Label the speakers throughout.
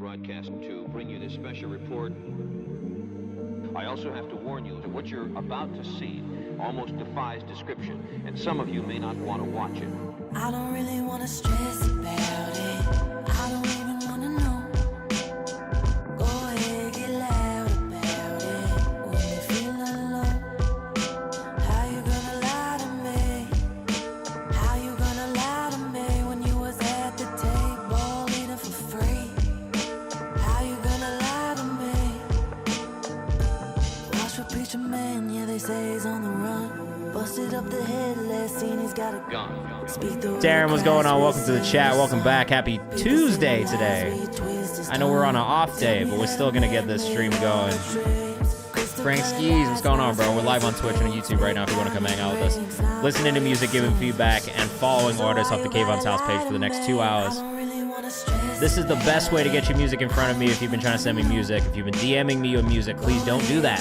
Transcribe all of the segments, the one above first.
Speaker 1: broadcast to bring you this special report. I also have to warn you that what you're about to see almost defies description, and some of you may not want to watch it.
Speaker 2: I don't really want to stress about it. I don't even want to know. Go ahead, get loud about it. When you feel alone, how you gonna lie to me? How you gonna lie to me when you was at the table eating for free? How you gonna lie to me? Watch for preacher man, yeah, they say he's on the run. Busted up the head, last seen he's got a gun.
Speaker 3: Darren, what's going on? Welcome to the chat. Welcome back. Happy Tuesday today. I know we're on an off day, but we're still gonna get this stream going. Frank Skis, what's going on, bro? We're live on Twitch and YouTube right now if you want to come hang out with us. Listening to music, giving feedback, and following artists off the Kayvan's house page for the next 2 hours. This is the best way to get your music in front of me if you've been trying to send me music. If you've been DMing me your music, please don't do that.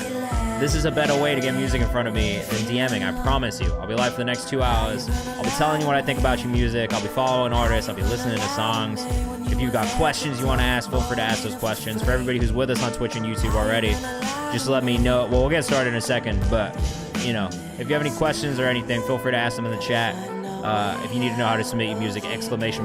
Speaker 3: This is a better way to get music in front of me than DMing, I promise you. I'll be live for the next 2 hours. I'll be telling you what I think about your music. I'll be following artists. I'll be listening to songs. If you've got questions you want to ask, feel free to ask those questions. For everybody who's with us on Twitch and YouTube already, just let me know. Well, we'll get started in a second, but, you know, if you have any questions or anything, feel free to ask them in the chat. If you need to know how to submit your music, !submit is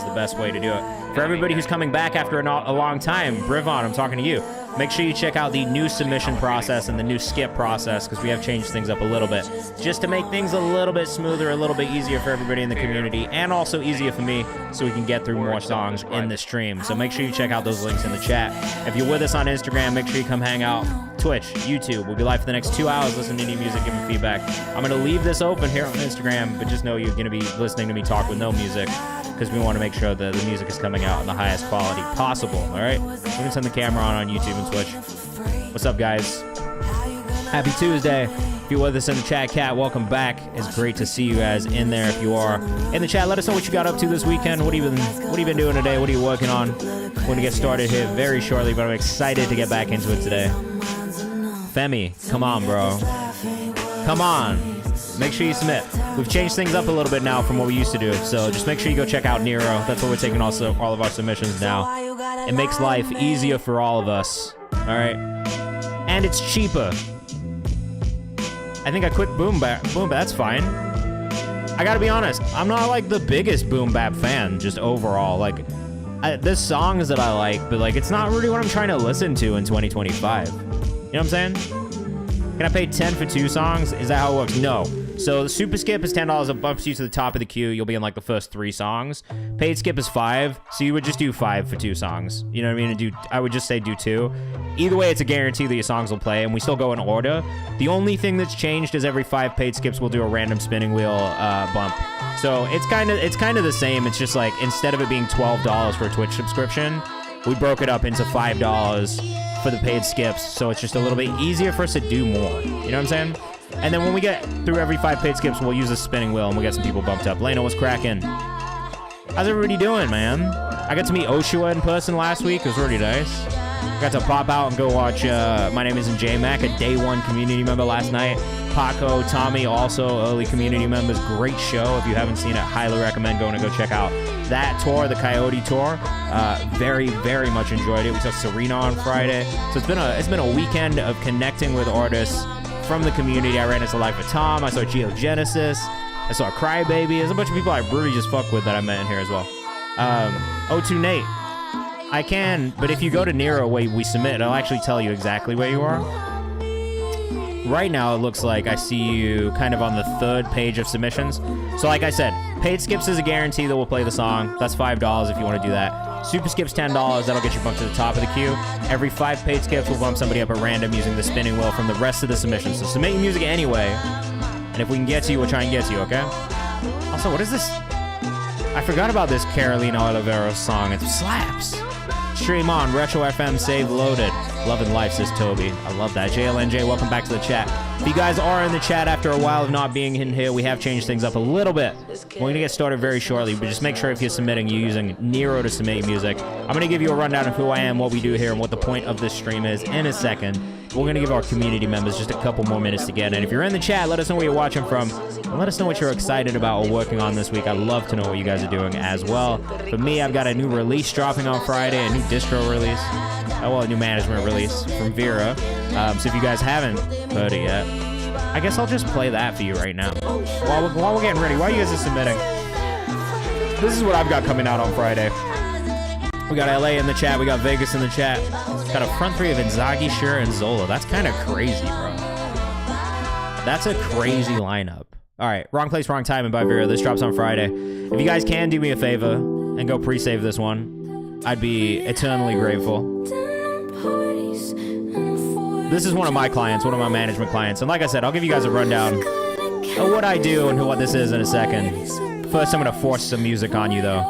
Speaker 3: the best way to do it. For everybody who's coming back after a long time, Brivon, I'm talking to you. Make sure you check out the new submission process and the new skip process, because we have changed things up a little bit, just to make things a little bit smoother, a little bit easier for everybody in the community, and also easier for me so we can get through more songs in the stream. So make sure you check out those links in the chat. If you're with us on Instagram, make sure you come hang out. Twitch, YouTube. We'll be live for the next 2 hours listening to new music, giving feedback. I'm going to leave this open here on Instagram, but just know you're going to be listening to me talk with no music, because we want to make sure that the music is coming out in the highest quality possible, all right? We're going to turn the camera on YouTube and Twitch. What's up, guys? Happy Tuesday. If you're with us in the chat, Cat, welcome back. It's great to see you guys in there. If you are in the chat, let us know what you got up to this weekend. What have you been doing today? What are you working on? We're going to get started here very shortly, but I'm excited to get back into it today. Femi, come on, bro. Come on. Make sure you submit. We've changed things up a little bit now from what we used to do, so just make sure you go check out Nero. That's where we're taking also all of our submissions now. It makes life easier for all of us, all right? And it's cheaper. I think I quit boom bap. That's fine. I gotta be honest, I'm not like the biggest boom bap fan, just overall. Like, there's songs that I like, but like, it's not really what I'm trying to listen to in 2025. You know what I'm saying? Can I pay 10 for 2 songs? Is that how it works? No. So the super skip is $10. It bumps you to the top of the queue. You'll be in like the first 3 songs. Paid skip is 5. So you would just do 5 for 2 songs. You know what I mean? I would just say do 2. Either way, it's a guarantee that your songs will play, and we still go in order. The only thing that's changed is every 5 paid skips, we'll do a random spinning wheel bump. So it's kind of the same. It's just like, instead of it being $12 for a Twitch subscription, we broke it up into $5 for the paid skips, so it's just a little bit easier for us to do more. You know what I'm saying? And then when we get through every 5 paid skips, we'll use a spinning wheel and we'll get some people bumped up. Leno, what's cracking? How's everybody doing, man? I got to meet Oshua in person last week. It was really nice. Got to pop out and go watch My Name Isn't J-Mac, a day 1 community member last night. Paco, Tommy, also early community members. Great show. If you haven't seen it, highly recommend going to go check out that tour, the Coyote tour. Very, very much enjoyed it. We saw Serena on Friday. So it's been a weekend of connecting with artists from the community. I ran into Life of Tom. I saw Geogenesis. I saw Crybaby. There's a bunch of people I really just fuck with that I met in here as well. O2 Nate. I can, but if you go to Nero where we submit, I'll actually tell you exactly where you are. Right now, it looks like I see you kind of on the 3rd page of submissions. So like I said, paid skips is a guarantee that we'll play the song. That's $5 if you want to do that. Super skips $10. That'll get you bumped to the top of the queue. Every 5 paid skips will bump somebody up at random using the spinning wheel from the rest of the submissions. So submit your music anyway, and if we can get to you, we'll try and get to you, okay? Also, what is this? I forgot about this Carolina Oliveira song. It slaps. Stream on, Retro FM, save loaded. Loving life, says Toby. I love that. JLNJ, welcome back to the chat. If you guys are in the chat after a while of not being in here, we have changed things up a little bit. We're going to get started very shortly, but just make sure if you're submitting, you're using Nero to submit your music. I'm going to give you a rundown of who I am, what we do here, and what the point of this stream is in a second. we're going to give our community members just a couple more minutes to get in. If you're in the chat, let us know where you're watching from. And let us know what you're excited about or working on this week. I'd love to know what you guys are doing as well. For me, I've got a new release dropping on Friday, a new distro release. Well, a new management release from Vera. So if you guys haven't heard it yet, I guess I'll just play that for you right now. While we're getting ready, while you guys are submitting, this is what I've got coming out on Friday. We got LA in the chat. We got Vegas in the chat. Got a front three of Inzaghi, Shearer, and Zola. That's kind of crazy, bro. That's a crazy lineup. All right, Wrong Place, Wrong Timing by Vera. This drops on Friday. If you guys can do me a favor and go pre-save this one, I'd be eternally grateful. This is one of my clients, one of my management clients. And like I said, I'll give you guys a rundown of what I do and what this is in a second. First, I'm going to force some music on you, though.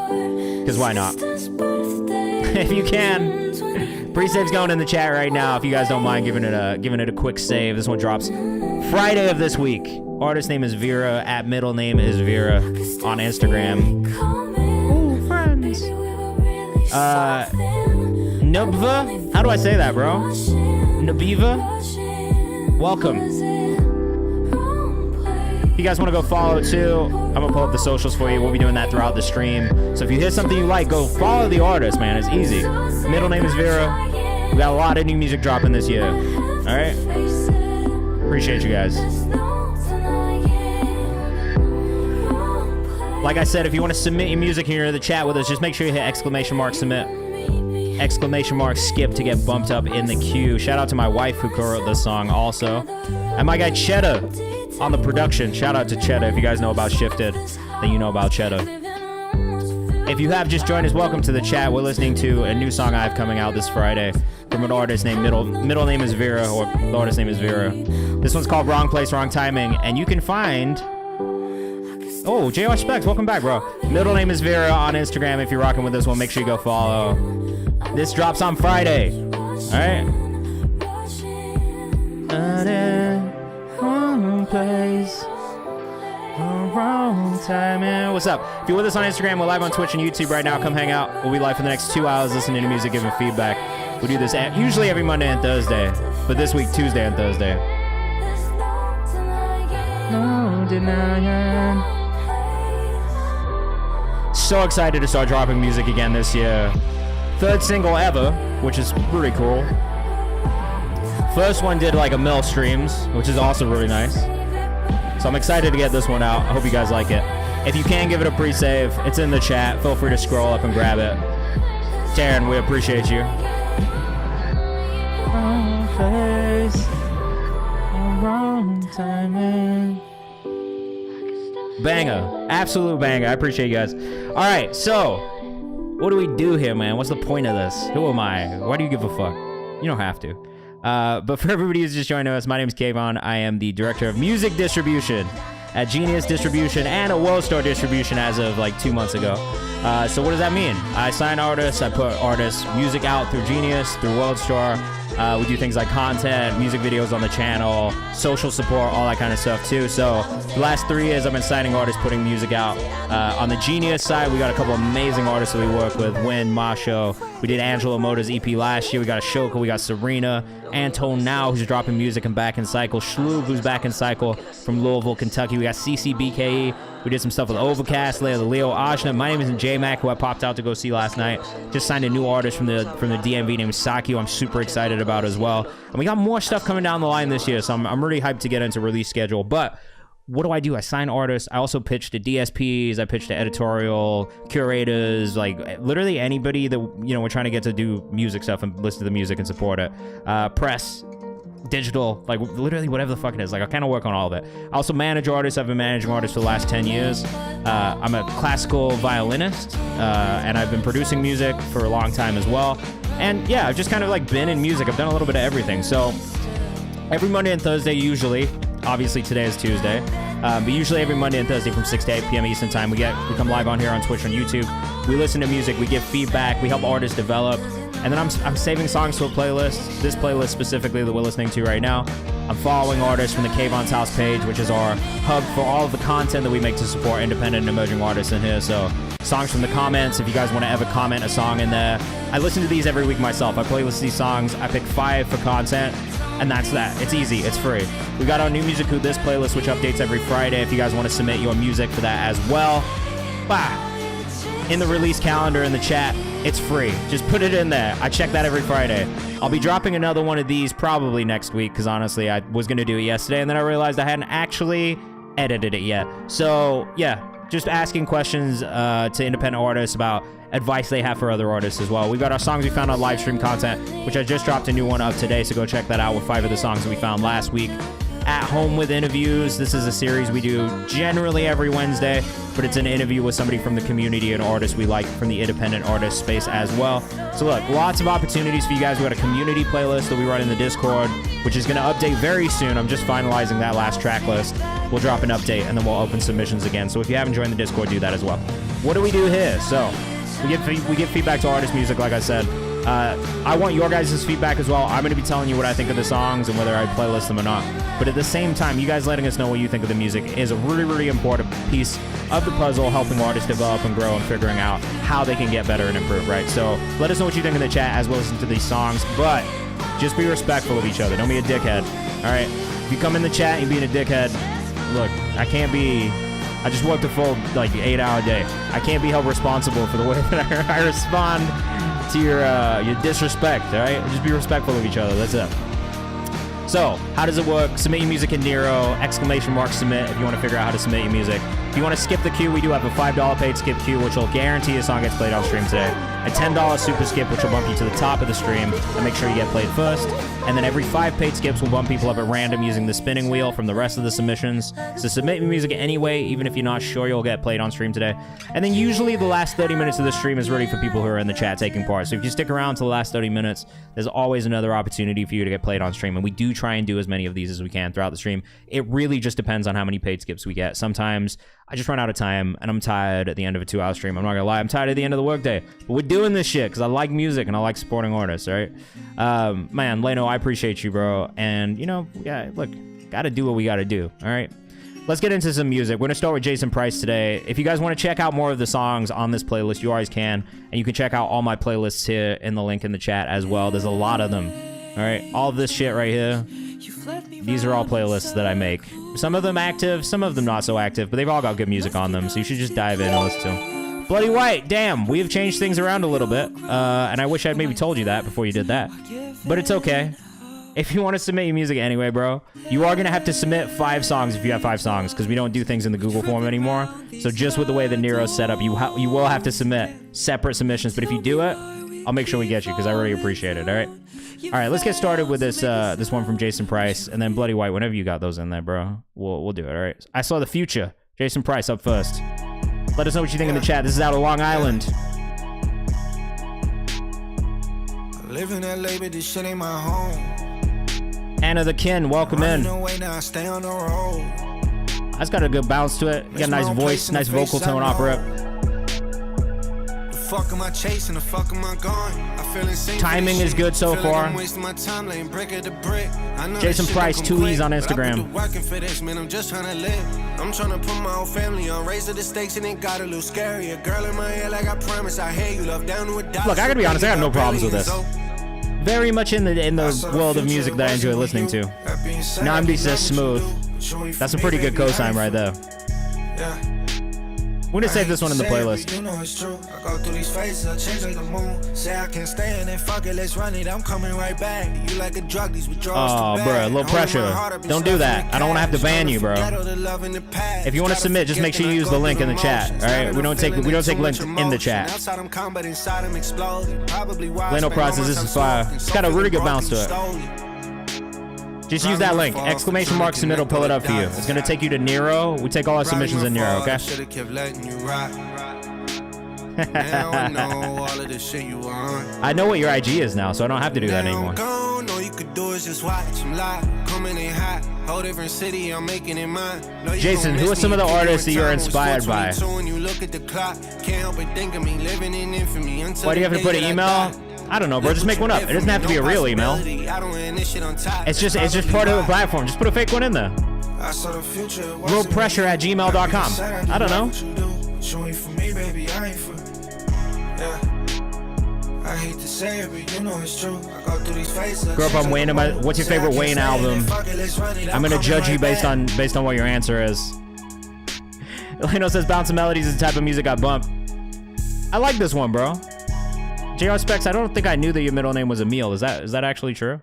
Speaker 3: Because why not? If you can. Pre-save's going in the chat right now. If you guys don't mind giving it a quick save. This one drops Friday of this week. Artist name is Vera. At middle name is Vera on Instagram. Ooh, friends. Nubva? How do I say that, bro? Nabiva? Welcome. If you guys want to go follow too, I'm going to pull up the socials for you. We'll be doing that throughout the stream. So if you hear something you like, go follow the artist, man. It's easy. Middle name is Vera. We got a lot of new music dropping this year. All right? Appreciate you guys. Like I said, if you want to submit your music here in the chat with us, just make sure you hit !submit, !skip to get bumped up in the queue. Shout out to my wife who co-wrote this song also. And my guy Cheddar on the production. Shout out to Cheddar. If you guys know about Shifted, then you know about Cheddar. If you have just joined us, welcome to the chat. We're listening to a new song I have coming out this Friday from an artist named middle name is Vera, or the artist name is Vera. This one's called Wrong Place, Wrong Timing, and you can find... Oh, JR Specs, welcome back, bro. Middle name is Vera on Instagram. If you're rocking with this one, make sure you go follow. This drops on Friday. All right? Wrong place, wrong timing. What's up? If you're with us on Instagram, we're live on Twitch and YouTube right now. Come hang out. We'll be live for the next 2 hours listening to music, giving feedback. We do this usually every Monday and Thursday, but this week, Tuesday and Thursday. No denying. So excited to start dropping music again this year. Third single ever, which is pretty cool. First one did like 1 million streams, which is also really nice. So I'm excited to get this one out. I hope you guys like it. If you can give it a pre-save, it's in the chat. Feel free to scroll up and grab it. Taryn, we appreciate you. Wrong place, wrong timing. Banger. Absolute banger. I appreciate you guys. All right, so what do we do here, man? What's the point of this? Who am I? Why do you give a fuck? You don't have to. But for everybody who's just joining us, my name is Kayvan. I am the director of music distribution at Genius Distribution and at World Star Distribution as of like 2 months ago. So what does that mean? I sign artists, I put artists' music out through Genius, through World Star. We do things like content, music videos on the channel, social support, all that kind of stuff too. So the last 3 years I've been signing artists, putting music out. On the Genius side, we got a couple amazing artists that we work with. Win, Masho. We did Angela Moda's EP last year. We got Ashoka, we got Serena, Antone Now, who's dropping music and back in cycle. Shloov, who's back in cycle from Louisville, Kentucky. We got CCBKE. We did some stuff with Overcast, Leo Ajna. My name is J-Mac, who I popped out to go see last night. Just signed a new artist from the DMV named Saki, who I'm super excited about as well. And we got more stuff coming down the line this year, so I'm really hyped to get into release schedule. But what do? I sign artists. I also pitch to DSPs. I pitch to editorial curators, like literally anybody that, you know, we're trying to get to do music stuff and listen to the music and support it. Press, digital, like literally whatever the fuck it is. Like I kind of work on all of it. I also manage artists. I've been managing artists for the last 10 years. I'm a classical violinist, and I've been producing music for a long time as well. And yeah, I've just kind of like been in music. I've done a little bit of everything. So every Monday and Thursday, usually, obviously today is Tuesday, but usually every Monday and Thursday from 6 to 8 p.m. Eastern time, we come live on here on Twitch and YouTube. We listen to music, we give feedback, we help artists develop, and then I'm saving songs to a playlist. This playlist specifically that we're listening to right now. I'm following artists from the Kayvan's House page, which is our hub for all of the content that we make to support independent and emerging artists in here. So songs from the comments, if you guys want to ever comment a song in there. I listen to these every week myself. I playlist these songs. I pick 5 for content. And that's that. It's easy. It's free. We got our new Music Who This playlist, which updates every Friday. If you guys want to submit your music for that as well, in the release calendar in the chat, it's free. Just put it in there. I check that every Friday. I'll be dropping another one of these probably next week because honestly, I was going to do it yesterday and then I realized I hadn't actually edited it yet. So yeah, just asking questions to independent artists about advice they have for other artists as well. We've got our songs we found on live stream content, which I just dropped a new one up today, so go check that out with 5 of the songs that we found last week. At Home with Interviews, this is a series we do generally every Wednesday, but it's an interview with somebody from the community, an artist we like from the independent artist space as well. So look, lots of opportunities for you guys. We got a community playlist that we run in the Discord, which is going to update very soon. I'm just finalizing that last track list. We'll drop an update and then we'll open submissions again. So if you haven't joined the Discord, do that as well. What do we do here? So we give feedback to artist music, like I said. I want your guys' feedback as well. I'm going to be telling you what I think of the songs and whether I playlist them or not. But at the same time, you guys letting us know what you think of the music is a really, really important piece of the puzzle, helping artists develop and grow and figuring out how they can get better and improve, right? So let us know what you think in the chat as well as listen to these songs. But just be respectful of each other. Don't be a dickhead, all right? If you come in the chat and being a dickhead, look, I just worked a full, 8-hour day. I can't be held responsible for the way that I respond to your disrespect, all right? Just be respectful of each other. That's it. So, how does it work? Submit your music in Nero, !submit if you want to figure out how to submit your music. If you want to skip the queue, we do have a $5 paid skip queue, which will guarantee a song gets played on stream today. A $10 super skip, which will bump you to the top of the stream and make sure you get played first. And then every 5 paid skips will bump people up at random using the spinning wheel from the rest of the submissions. So submit your music anyway, even if you're not sure you'll get played on stream today. And then usually the last 30 minutes of the stream is ready for people who are in the chat taking part. So if you stick around to the last 30 minutes, there's always another opportunity for you to get played on stream. And we do try and do as many of these as we can throughout the stream. It really just depends on how many paid skips we get. Sometimes I just run out of time and I'm tired at the end of a 2-hour stream. I'm not gonna lie, I'm tired at the end of the workday. But we're doing this shit because I like music and I like supporting artists, all right? Man, Leno, I appreciate you, bro. And, yeah, look, gotta do what we gotta do, all right? Let's get into some music. We're gonna start with Jason Price today. If you guys want to check out more of the songs on this playlist, you always can. And you can check out all my playlists here in the link in the chat as well. There's a lot of them, all right? All of this shit right here. These are all playlists that I make. Some of them active, some of them not so active, but they've all got good music on them, so you should just dive in and listen to them. Bloody White, damn, we have changed things around a little bit, and I wish I'd maybe told you that before you did that. But it's okay. If you want to submit your music anyway, bro, you are going to have to submit 5 songs if you have 5 songs, because we don't do things in the Google form anymore. So just with the way the Nero's set up, you will have to submit separate submissions, but if you do it, I'll make sure we get you, because I really appreciate it, all right? All right, let's get started with this this one from Jason Price, and then Bloody White, whenever you got those in there, bro. We'll do it, all right? I Saw the Future. Jason Price up first. Let us know what you think in the chat. This is out of Long Island.
Speaker 4: I live in LA, but this shit ain't my home.
Speaker 3: Anna the Kin, welcome in. That's got a good bounce to it. You got a nice voice, nice vocal tone off rip.
Speaker 4: Fuck am I chasing, the fuck am I going? I feel insane.
Speaker 3: Timing is good so far. Jason Price, 2 E's on Instagram.
Speaker 4: I'm just trying to live. I'm trying to put my whole family on, raise the stakes, and it got a little scary. A girl in my head, like I promise, I hate you, love down to a dot.
Speaker 3: Look, I gotta be honest, I have no problems with this. Very much in the world of music that I enjoy listening to. Namdi says smooth. That's a pretty good cosign right there. We're gonna save this one in the playlist.
Speaker 4: You know it's true. I go through these phases, I change like the moon. Say I can't stand it, fuck it, let's run it. I'm coming right back. You like a drug, these withdrawals.
Speaker 3: Oh, bro, low pressure. Don't do that. I don't want to have to ban you, bro. If you want to submit, just make sure you use the link in the chat. All right, we don't take links in the chat. Leno Process, this is fire. It's got a really good bounce to it. Just use that link. !submit will pull it up for you. It's going to take you to Nero. We take all our submissions in Nero, okay? I know what your IG is now, so I don't have to do that anymore. Jason, who are some of the artists that you're inspired by? Why do you have to put an email? I don't know, bro. Just make one up. It doesn't have to be a real email. It's just part of the platform. Just put a fake one in there. Lowpressure@gmail.com. I don't know.
Speaker 4: I hate to say it, but you know it's true. I go through these phases.
Speaker 3: Grew up on Wayne. What's your favorite Wayne album? I'm gonna judge you based on what your answer is. Leno says Bounce Melodies is the type of music I bump. I like this one, bro. JR Specs, I don't think I knew that your middle name was Emil. Is that actually true?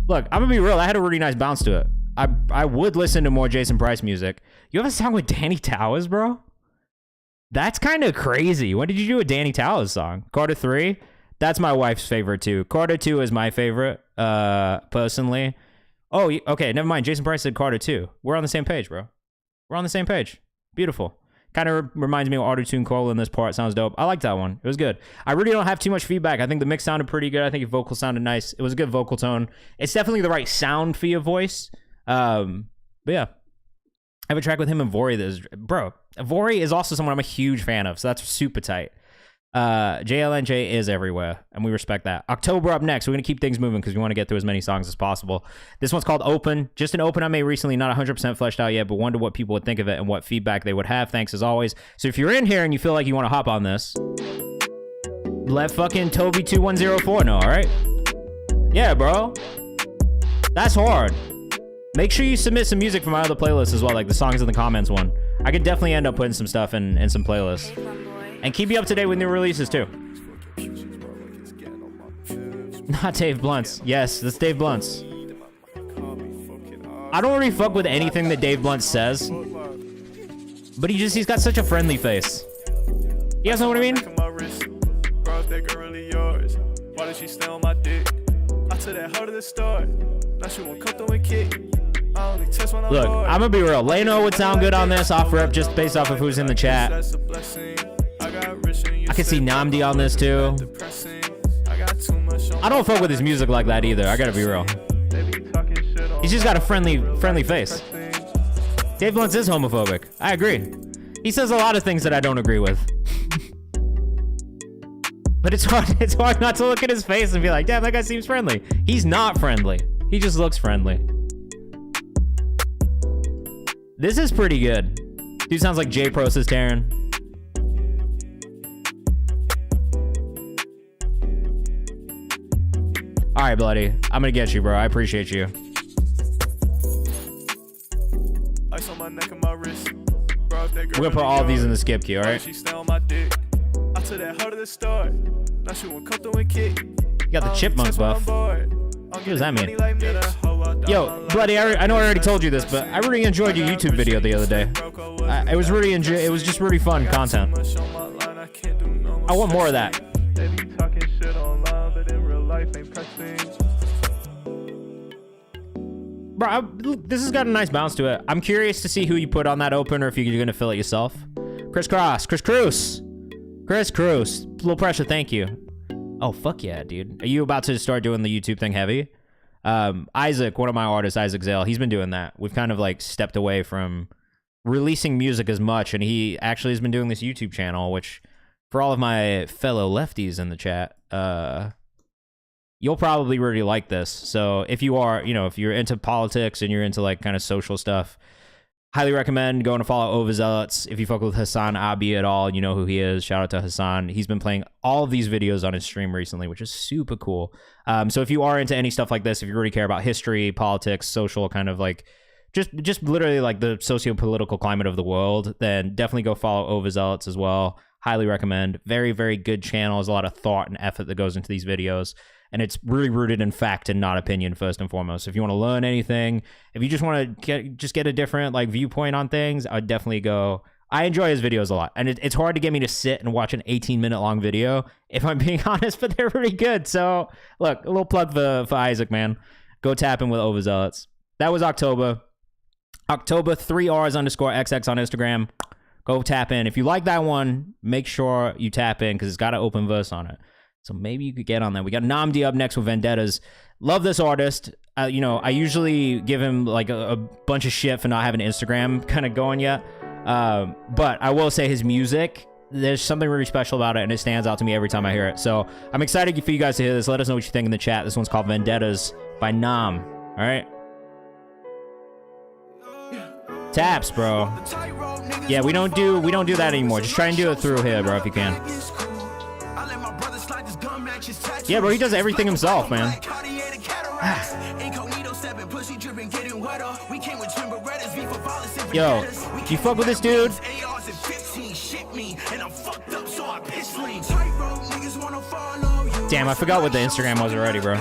Speaker 3: Look, I'm gonna be real. That had a really nice bounce to it. I would listen to more Jason Price music. You have a song with Danny Towers, bro? That's kind of crazy. When did you do a Danny Towers song? Carter 3? That's my wife's favorite too. Carter 2 is my favorite, personally. Oh, okay, never mind. Jason Price said Carter 2. We're on the same page, bro. We're on the same page. Beautiful. Kind of reminds me of Auto-Tune Cole in this part. Sounds dope. I like that one. It was good. I really don't have too much feedback. I think the mix sounded pretty good. I think your vocal sounded nice. It was a good vocal tone. It's definitely the right sound for your voice. But yeah. I have a track with him and Vori that is... Bro, Vori is also someone I'm a huge fan of, so that's super tight. JLNJ is everywhere, and we respect that. October up next. We're going to keep things moving because we want to get through as many songs as possible. This one's called Open. Just an open I made recently, not 100% fleshed out yet, but wonder what people would think of it and what feedback they would have. Thanks as always. So if you're in here and you feel like you want to hop on this, let fucking Toby2104 know, all right? Yeah, bro. That's hard. Make sure you submit some music from my other playlists as well, like the songs in the comments one. I could definitely end up putting some stuff in some playlists. And keep you up to date with new releases too. Not Dave Blunts. Yes, that's Dave Blunts. I don't really fuck with anything that Dave Blunt says, but he's got such a friendly face. You guys know what I mean? Why did she stay on my dick? I took that heart of the start. Now she won't come through and kick. Look, I'm gonna be real. Leno would sound good on this. Offer up just based off of who's in the chat. I can see Namdi on this too. I don't fuck with his music like that either. I gotta be real. He's just got a friendly face. Dave Blunt is homophobic. I agree. He says a lot of things that I don't agree with. But it's hard not to look at his face and be like, damn, that guy seems friendly. He's not friendly. He just looks friendly. This is pretty good. Dude sounds like J Pros is Taryn. All right, bloody. I'm gonna get you, bro. I appreciate you. Ice on my neck and my wrist. We're gonna put all these in the skip queue, all right? You got the chipmunks buff. What does that mean? Yo, bloody, I know I already told you this, but I really enjoyed your YouTube video the other day. It was just really fun content. I want more of that. Bro, this has got a nice bounce to it. I'm curious to see who you put on that opener, if you're gonna fill it yourself. Chris Cruz. Little pressure, thank you. Oh, fuck yeah, dude. Are you about to start doing the YouTube thing heavy? Isaac, one of my artists, Isaac Zale, he's been doing that. We've kind of like stepped away from releasing music as much, and he actually has been doing this YouTube channel, which for all of my fellow lefties in the chat, you'll probably really like this. So if you are, if you're into politics and you're into like kind of social stuff, highly recommend going to follow Overzealots. If you fuck with Hassan Abi at all, you know who he is. Shout out to Hassan. He's been playing all of these videos on his stream recently, which is super cool. So if you are into any stuff like this, if you really care about history, politics, social, kind of like just literally like the socio-political climate of the world, then definitely go follow Overzealots as well. Highly recommend. Very, very good channel. There's a lot of thought and effort that goes into these videos. And it's really rooted in fact and not opinion, first and foremost. If you want to learn anything, if you just want to get a different like viewpoint on things, I'd definitely go. I enjoy his videos a lot. And it's hard to get me to sit and watch an 18-minute long video, if I'm being honest, but they're really good. So look, a little plug for Isaac, man. Go tap in with Overzealots. That was October. October 3Rs_XX on Instagram. Go tap in. If you like that one, make sure you tap in because it's got an open verse on it. So maybe you could get on that. We got Namdi up next with Vendettas. Love this artist. I usually give him like a bunch of shit for not having Instagram kind of going yet. But I will say his music, there's something really special about it, and it stands out to me every time I hear it. So I'm excited for you guys to hear this. Let us know what you think in the chat. This one's called Vendettas by Nam. All right? Taps, bro. Yeah, we don't do that anymore. Just try and do it through here, bro, if you can. Yeah, bro, he does everything himself, man. Yo, you fuck with this dude? Damn, I forgot what the Instagram was already, bro.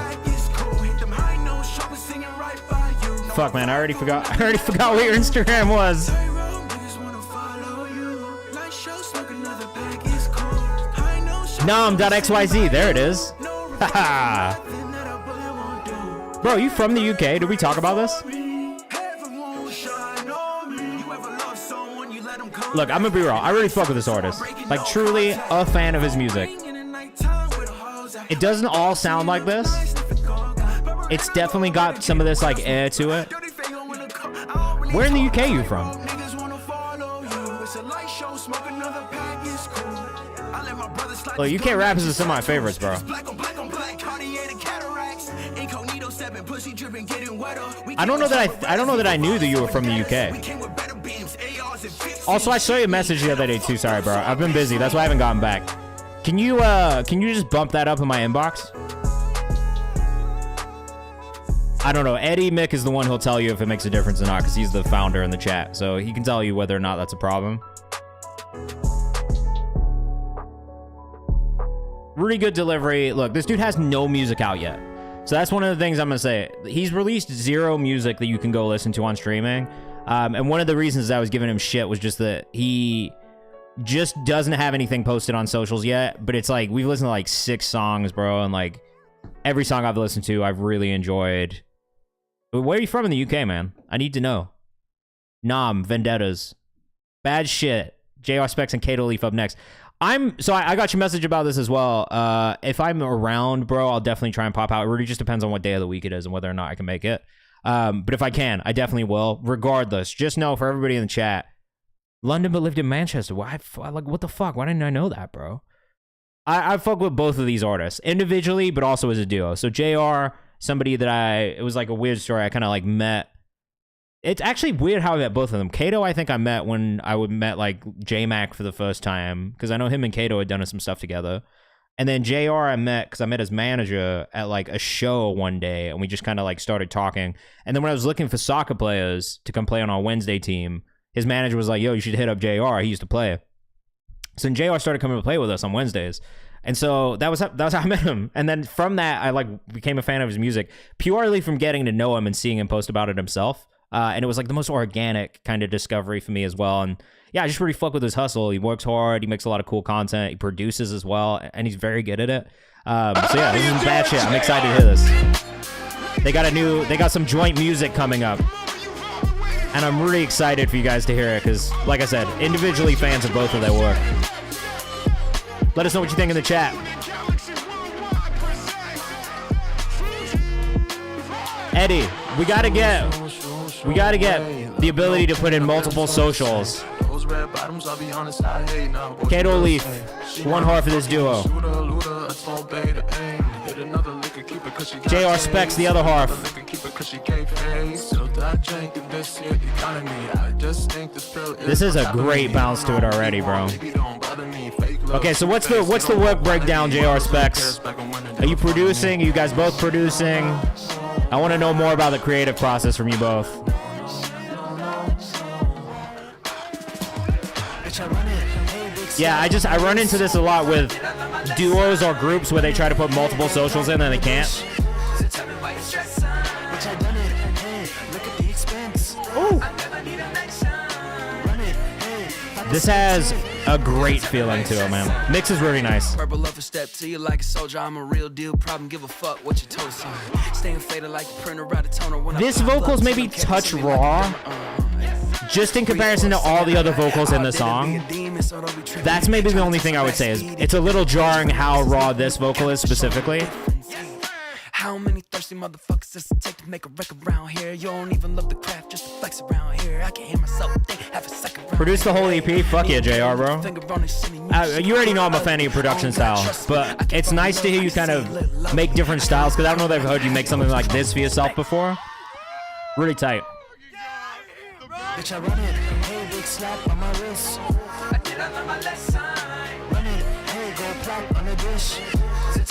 Speaker 3: Fuck, man, I already forgot what your Instagram was. Nom.xyz, there it is. Haha. Bro, you from the UK? Did we talk about this? Look, I'm gonna be real. I really fuck with this artist. Like, truly a fan of his music. It doesn't all sound like this. It's definitely got some of this, like, air to it. Where in the UK you from? Look, UK rappers are some of my favorites, bro. I don't know that I knew that you were from the UK. Also, I saw your message the other day too. Sorry, bro. I've been busy. That's why I haven't gotten back. Can you just bump that up in my inbox? I don't know. Eddie Mick is the one who'll tell you if it makes a difference or not, because he's the founder in the chat, so he can tell you whether or not that's a problem. Really good delivery. Look, this dude has no music out yet. So that's one of the things I'm going to say. He's released 0 music that you can go listen to on streaming. And one of the reasons I was giving him shit was just that he just doesn't have anything posted on socials yet. But it's like, we've listened to like 6 songs, bro. And like, every song I've listened to, I've really enjoyed. But where are you from in the UK, man? I need to know. Nom, Vendettas. Bad shit. JR Specs and Kato Leaf up next. So I got your message about this as well. If I'm around, bro, I'll definitely try and pop out. It really just depends on what day of the week it is and whether or not I can make it. But if I can, I definitely will. Regardless, just know for everybody in the chat, London but lived in Manchester. Why? Like, what the fuck? Why didn't I know that, bro? I fuck with both of these artists individually, but also as a duo. So JR, somebody that it was like a weird story. I kind of like met. It's actually weird how I met both of them. Kato, I think I met when I met like J-Mac for the first time, because I know him and Kato had done some stuff together. And then JR I met because I met his manager at like a show one day, and we just kind of like started talking. And then when I was looking for soccer players to come play on our Wednesday team, his manager was like, yo, you should hit up JR. He used to play. So then JR started coming to play with us on Wednesdays. And so that was how I met him. And then from that, I like became a fan of his music purely from getting to know him and seeing him post about it himself. And it was like the most organic kind of discovery for me as well. And yeah, I just really fuck with his hustle. He works hard. He makes a lot of cool content. He produces as well, and he's very good at it. So yeah, this is bad shit. I'm excited to hear this. They got some joint music coming up, and I'm really excited for you guys to hear it because, like I said, individually fans of both of their work. Let us know what you think in the chat. Eddie, we gotta get the ability to put in multiple socials. Kato Leaf, one heart for this duo. JR Specs, the other half. This is a great bounce to it already, bro. Okay, so what's the work breakdown, JR Specs? Are you producing? Are you guys both producing? I want to know more about the creative process from you both. Yeah, I run into this a lot with duos or groups where they try to put multiple socials in and they can't. Ooh. This has a great feeling to it, man. Mix is really nice. This vocals maybe touch raw, just in comparison to all the other vocals in the song. That's maybe the only thing I would say is it's a little jarring how raw this vocal is specifically.
Speaker 5: How many thirsty motherfuckers does it take to make a record around here? You don't even love the craft, just to flex around here. I can hear myself think, have a second.
Speaker 3: Produce the whole EP? Fuck yeah, JR, bro. You already know I'm a fan of your production style, but it's nice to hear you kind of make different styles, because I don't know if I've heard you make something like this for yourself before. Really tight.
Speaker 5: Bitch, I run it. Hey, big slap on my wrist. I did my lesson. Run it. Hey, go plop on the dish.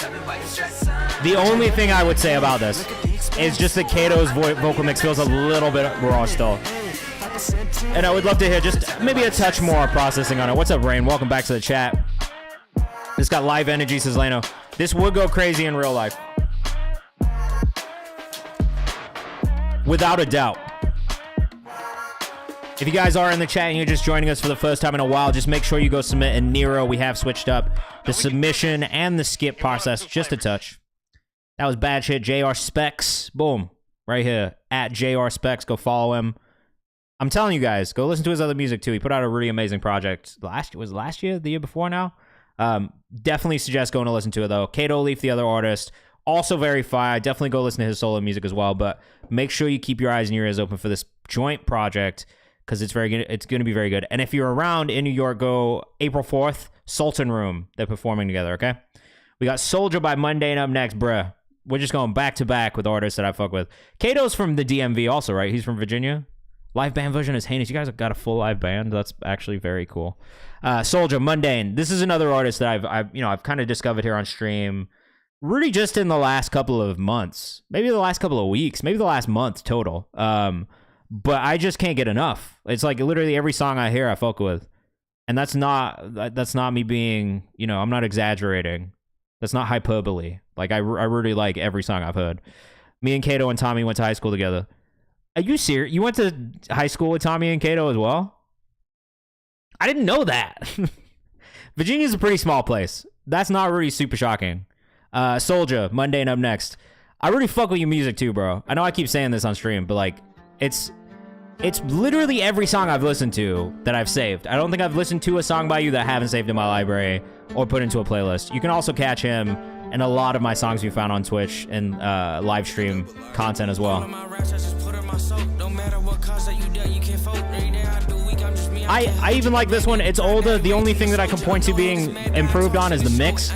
Speaker 3: The only thing I would say about this is just that Kato's vocal mix feels a little bit raw still. And I would love to hear just maybe a touch more processing on it. What's up, Rain? Welcome back to the chat. This got live energy, says Leno. This would go crazy in real life. Without a doubt. If you guys are in the chat and you're just joining us for the first time in a while, just make sure you go submit in Nero. We have switched up the submission and the skip process just a touch. That was bad shit. JR Specs. Boom. Right here. At JR Specs. Go follow him. I'm telling you guys, go listen to his other music too. He put out a really amazing project. Was it last year? The year before now? Definitely suggest going to listen to it though. Kato Leaf, the other artist. Also very fire. Definitely go listen to his solo music as well. But make sure you keep your eyes and your ears open for this joint project, because it's very good. It's going to be very good. And if you're around in New York, go April 4th, Sultan Room. They're performing together, okay? We got Soldier by Mundane up next, bruh. We're just going back to back with artists that I fuck with. Kato's from the DMV also, right? He's from Virginia. Live band version is heinous. You guys have got a full live band. That's actually very cool. Soldier, Mundane. This is another artist that I've kind of discovered here on stream. Really just in the last couple of months. Maybe the last couple of weeks. Maybe the last month total. But I just can't get enough. It's like literally every song I hear I fuck with. And that's not me being, I'm not exaggerating. That's not hyperbole. Like I really like every song I've heard. Me and Kato and Tommy went to high school together. Are you serious? You went to high school with Tommy and Kato as well? I didn't know that. Virginia's a pretty small place. That's not really super shocking. Soldier, Mundane up next. I really fuck with your music too, bro. I know I keep saying this on stream, but like, it's literally every song I've listened to that I've saved. I don't think I've listened to a song by you that I haven't saved in my library or put into a playlist. You can also catch him in a lot of my songs you found on Twitch and live stream content as well. I even like this one. It's older. The only thing that I can point to being improved on is the mix.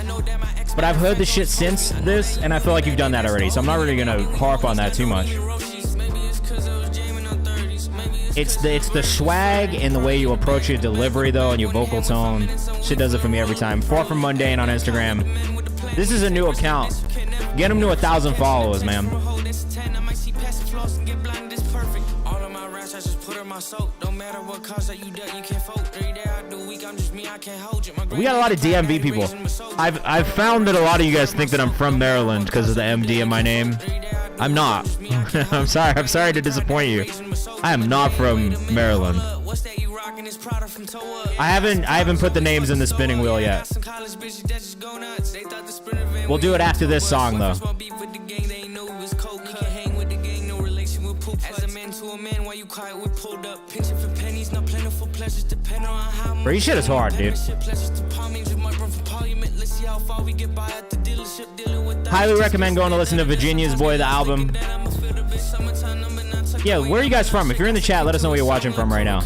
Speaker 3: But I've heard the shit since this, and I feel like you've done that already, so I'm not really gonna harp on that too much. It's the swag and the way you approach your delivery, though, and your vocal tone. Shit does it for me every time. 4 from Mundane on Instagram. This is a new account. Get him to 1,000 followers, man. We got a lot of DMV people. I've found that a lot of you guys think that I'm from Maryland because of the MD in my name. I'm not. I'm sorry to disappoint you. I am not from Maryland. I haven't put the names in the spinning wheel yet. We'll do it after this song though. Bro, your shit is hard, dude. Highly recommend going to listen to Virginia's Boy, the album. Yeah, where are you guys from? If you're in the chat, let us know where you're watching from right now.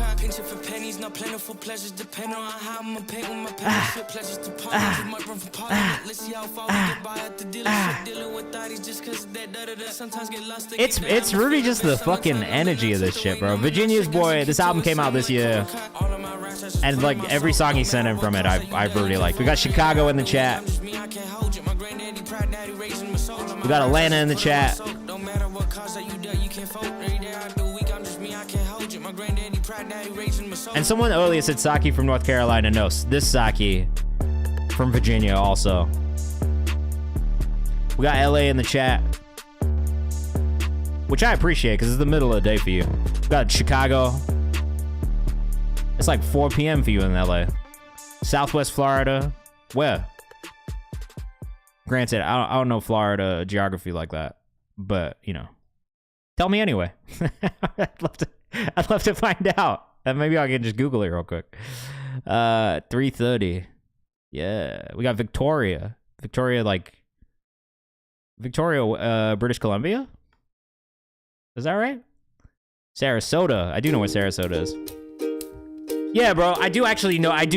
Speaker 3: It's really just the fucking energy of this shit, bro. Virginia's Boy, this album came out this year, and like every song he sent in from it, I really like. We got Chicago in the chat. We got Atlanta in the chat. And someone earlier said Saki from North Carolina. No, this Saki from Virginia also. We got LA in the chat, which I appreciate because it's the middle of the day for you. We got Chicago. It's like 4 p.m. for you in LA. Southwest Florida. Where? Granted, I don't know Florida geography like that, but tell me anyway. I'd love to find out. And maybe I can just Google it real quick. 3:30. Yeah, we got Victoria, British Columbia. Is that right? Sarasota. I do know where Sarasota is. Yeah, bro. I do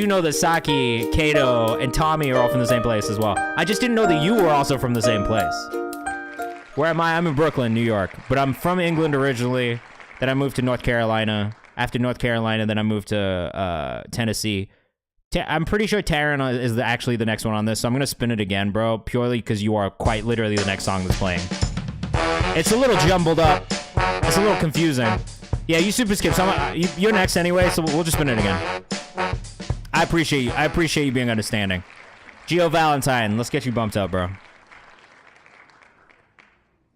Speaker 3: know that Saki, Kato, and Tommy are all from the same place as well. I just didn't know that you were also from the same place. Where am I? I'm in Brooklyn, New York. But I'm from England originally. Then I moved to North Carolina. After North Carolina, then I moved to Tennessee. I'm pretty sure Taryn is actually the next one on this, so I'm gonna spin it again, bro, purely because you are quite literally the next song that's playing. It's a little jumbled up. It's a little confusing. Yeah, you super skip. So you're next anyway, so we'll just spin it again. I appreciate you. I appreciate you being understanding. Gio Valentine, let's get you bumped up, bro.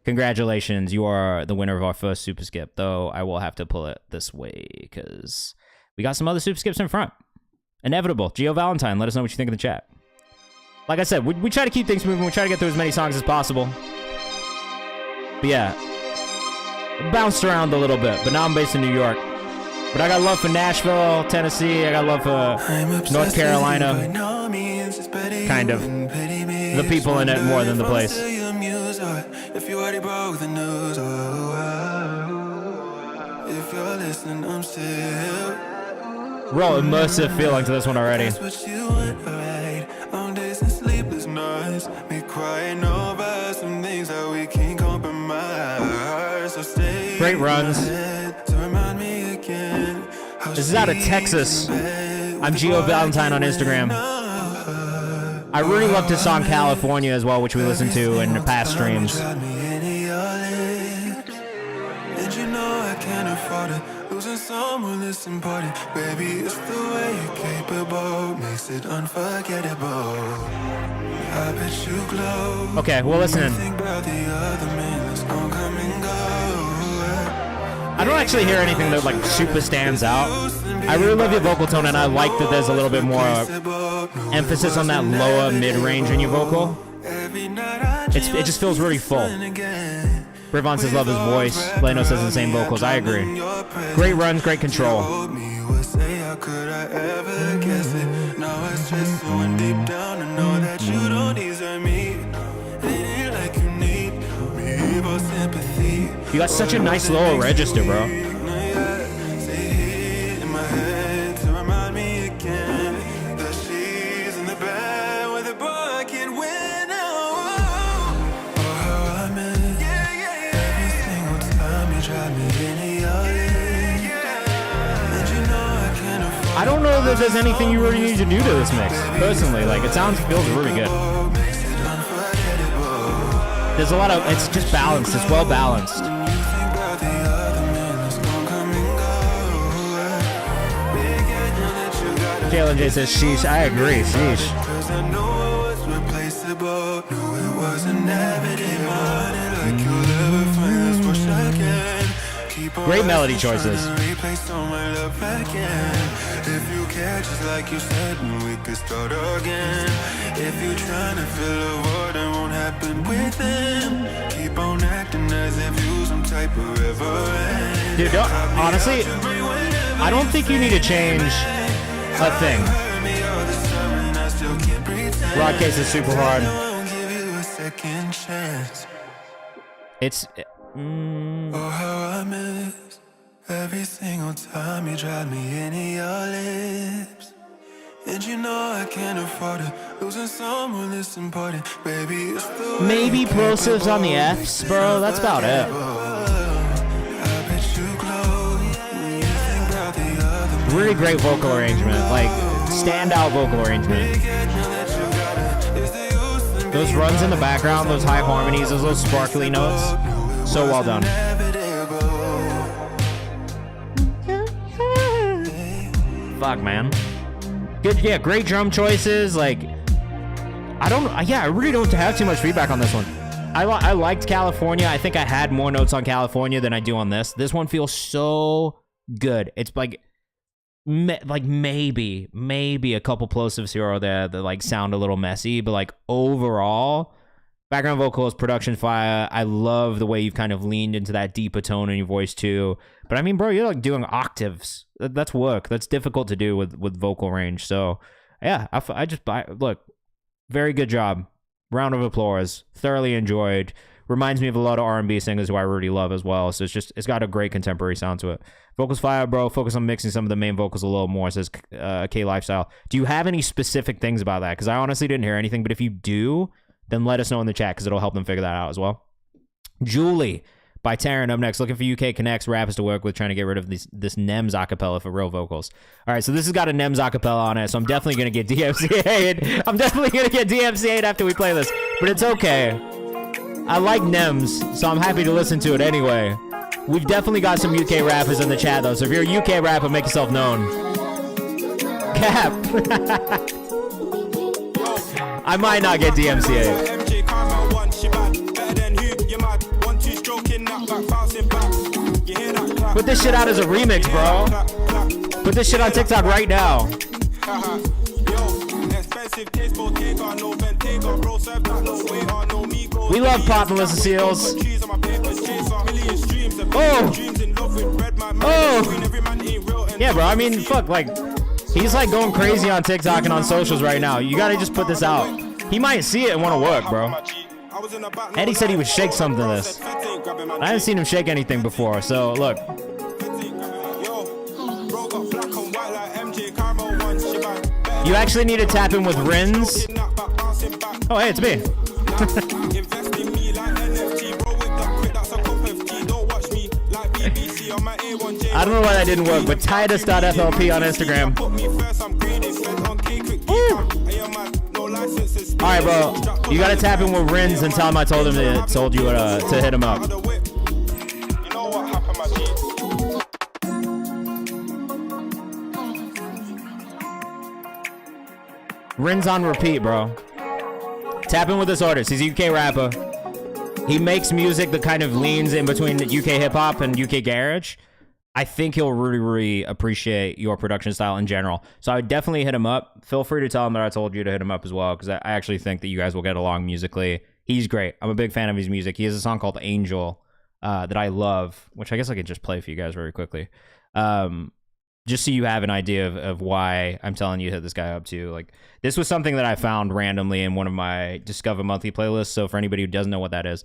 Speaker 3: Congratulations, you are the winner of our first super skip, though I will have to pull it this way because we got some other super skips in front. Inevitable. Gio Valentine, let us know what you think in the chat. Like I said, we try to keep things moving. We try to get through as many songs as possible. But yeah, bounced around a little bit, but now I'm based in New York. But I got love for Nashville, Tennessee. I got love for North Carolina. Kind of. The people in it more than the place.
Speaker 4: If you already broke the news, if you're listening, I'm still.
Speaker 3: Real immersive feeling to this one already.
Speaker 4: What you want, alright. On days and sleepless nights, me crying over some things that we can't compromise. So stay.
Speaker 3: Great runs.
Speaker 4: To remind me again.
Speaker 3: This is out of Texas. I'm Gio Valentine on Instagram. I really love this song California as well, which we listened to in the past streams.
Speaker 4: And you know I can't afford it. Losing someone that's important. Baby, it's the way you're capable. Makes it unforgettable. I bet you glow.
Speaker 3: Okay, well, listen.
Speaker 4: Think about the other man that's gonna come and go.
Speaker 3: I don't actually hear anything that like super stands out. I really love your vocal tone, and I like that there's a little bit more emphasis on that lower mid-range in your vocal. It just feels really full. Rivon says love his voice. Leno says the same vocals. I agree. Great runs, great control. You got such a nice lower register, bro. I don't know that there's anything you really need to do to this mix, personally. Like, it feels really good. There's a lot of, it's just balanced, it's well balanced. Jalen J says, sheesh, I agree, sheesh. Great melody choices.
Speaker 4: If you catch us like you said, we could start again. If you trying to fill a void, it won't happen with them. Keep on acting as if you some type of reverend.
Speaker 3: Dude, honestly, I don't think you need to change a thing. Rod Case is super hard. It's...
Speaker 4: Oh, how I miss every single time you drive me into your lips. And you know I can't afford it. Losing someone that's important. Baby, it's the
Speaker 3: maybe plosives on the Fs, bro. That's about it. Really great vocal arrangement. Like, standout vocal arrangement. Those runs in the background, those high harmonies, those little sparkly notes. So well done. Fuck, man. Good, yeah, great drum choices. Like, I really don't have too much feedback on this one. I liked California. I think I had more notes on California than I do on this. This one feels so good. It's like maybe a couple plosives here or there that like sound a little messy, but like overall, background vocals, production fire. I love the way you've kind of leaned into that deeper tone in your voice too. But I mean, bro, you're like doing octaves. That's work. That's difficult to do with vocal range. So yeah, look, very good job. Round of applause. Thoroughly enjoyed. Reminds me of a lot of R&B singers who I really love as well. So it's got a great contemporary sound to it. Vocals fire, bro. Focus on mixing some of the main vocals a little more, says K Lifestyle. Do you have any specific things about that? Because I honestly didn't hear anything. But if you do, then let us know in the chat because it'll help them figure that out as well. Julie, by Taryn. Up next, looking for UK Connects rappers to work with, trying to get rid of this Nems acapella for real vocals. All right, so this has got a Nems acapella on it, so I'm definitely going to get DMCA'd. I'm definitely going to get DMCA'd after we play this, but it's okay. I like Nems, so I'm happy to listen to it anyway. We've definitely got some UK rappers in the chat, though, so if you're a UK rapper, make yourself known. Cap. I might not get DMCA'd. Put this shit out as a remix, bro. Put this shit on TikTok right now. We love Pop and Melissa Seals. Oh! Yeah, bro, I mean, fuck, like, he's like going crazy on TikTok and on socials right now. You gotta just put this out. He might see it and want to work, bro. Eddie said he would shake something to this. I haven't seen him shake anything before, so look. You actually need to tap in with Rins. Oh, hey, it's me. I don't know why that didn't work, but Titus.flp on Instagram. All right, bro. You gotta tap in with Rins and tell him I told you to hit him up. Rins on repeat, bro. Tap in with this artist. He's a UK rapper. He makes music that kind of leans in between UK hip hop and UK garage. I think he'll really, really appreciate your production style in general. So I would definitely hit him up. Feel free to tell him that I told you to hit him up as well, because I actually think that you guys will get along musically. He's great. I'm a big fan of his music. He has a song called Angel that I love, which I guess I could just play for you guys very quickly. Just so you have an idea of why I'm telling you to hit this guy up too. Like, this was something that I found randomly in one of my Discover Monthly playlists. So for anybody who doesn't know what that is,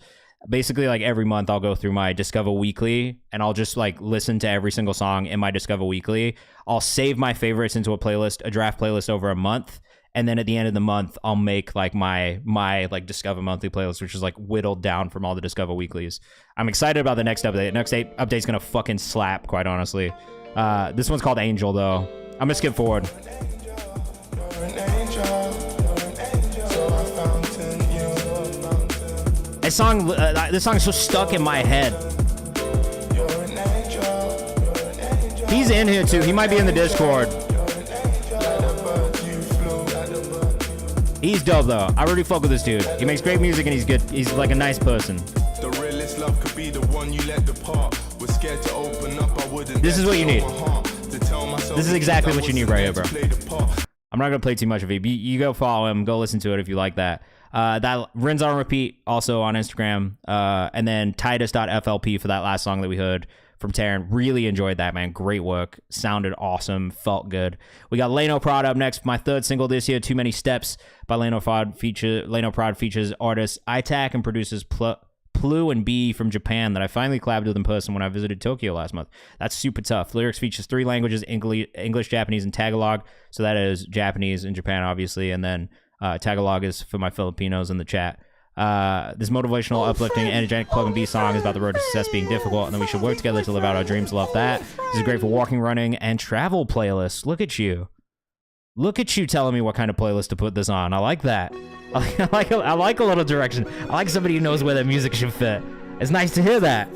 Speaker 3: basically like every month I'll go through my Discover Weekly and I'll just like listen to every single song in my Discover Weekly. I'll save my favorites into a playlist, a draft playlist over a month. And then at the end of the month, I'll make like my like Discover Monthly playlist, which is like whittled down from all the Discover Weeklies. I'm excited about the next update. Next update's gonna fucking slap, quite honestly. This one's called Angel, though. I'm gonna skip forward. This song is so stuck in my head. He's in here too. He might be in the Discord. He's dope though. I really fuck with this dude. He makes great music and he's good. He's like a nice person. The realest love could be the one you let depart. We're scared to open up. I wouldn't. This is what you need. This is exactly what you need right here, bro. I'm not gonna play too much of it. You go follow him. Go listen to it if you like that. That Rins on repeat also on Instagram. And then Titus.flp for that last song that we heard from Taryn. Really enjoyed that, man. Great work. Sounded awesome. Felt good. We got Leno Prod up next. My third single this year, Too Many Steps by Leno Prod features artists ITAC and producers Plu and B from Japan that I finally collabed with in person when I visited Tokyo last month. That's super tough. Lyrics features 3 languages, English, Japanese, and Tagalog. So that is Japanese in Japan, obviously, and then Tagalog is for my Filipinos in the chat. This motivational, uplifting, energetic plug and B song is about the road to success being difficult, and then we should work together to live out our dreams. Love that. This is great for walking, running, and travel playlists. Look at you. Look at you telling me what kind of playlist to put this on. I like that. I like a little direction. I like somebody who knows where their music should fit. It's nice to hear that. All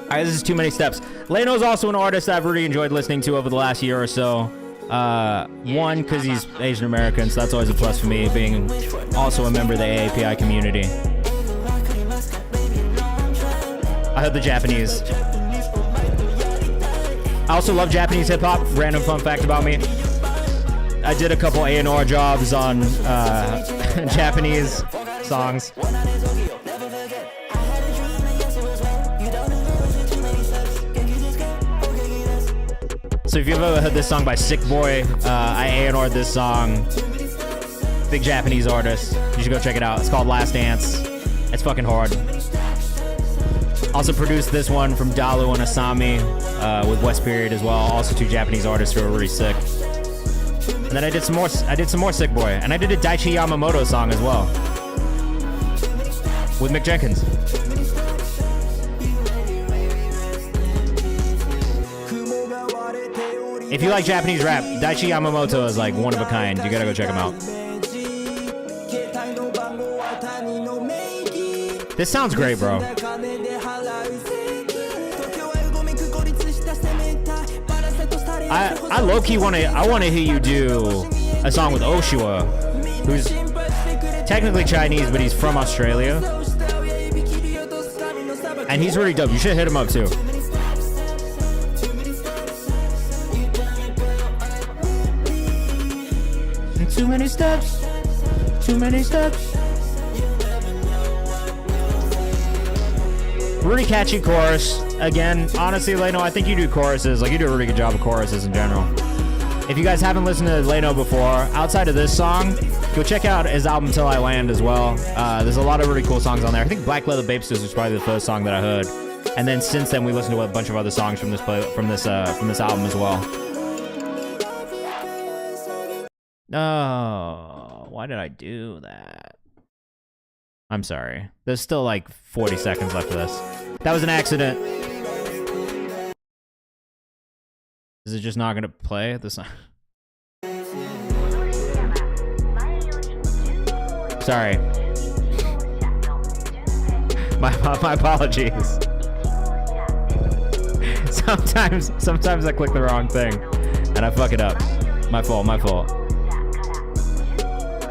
Speaker 3: right, this is Too Many Steps. Leno's also an artist I've really enjoyed listening to over the last year or so. One, because he's Asian American, so that's always a plus for me, being also a member of the AAPI community. I heard the Japanese. I also love Japanese hip-hop. Random fun fact about me. I did a couple A&R jobs on Japanese songs. So if you've ever heard this song by Sick Boy, I A&R'd this song. Big Japanese artist. You should go check it out. It's called Last Dance. It's fucking hard. Also produced this one from Dalu and Asami with West Period as well. Also 2 Japanese artists who are really sick. And then I did some more Sick Boy, and I did a Daichi Yamamoto song as well with Mick Jenkins. If you like Japanese rap, Daichi Yamamoto is like one of a kind. You gotta go check him out. This sounds great, bro. I low-key want to hear you do a song with Oshua, who's technically Chinese, but he's from Australia. And he's really dope. You should hit him up too. Too many steps. Too many steps. Really catchy chorus. Again, honestly, Leno, I think you do choruses. Like, you do a really good job of choruses in general. If you guys haven't listened to Leno before, outside of this song, go check out his album Till I Land as well. There's a lot of really cool songs on there. I think Black Leather Babesters was probably the first song that I heard. And then since then, we listened to a bunch of other songs from this album as well. Oh, why did I do that? I'm sorry. There's still like 40 seconds left of this. That was an accident. Is it just not gonna play this? Sorry. My apologies. Sometimes I click the wrong thing and I fuck it up. My fault.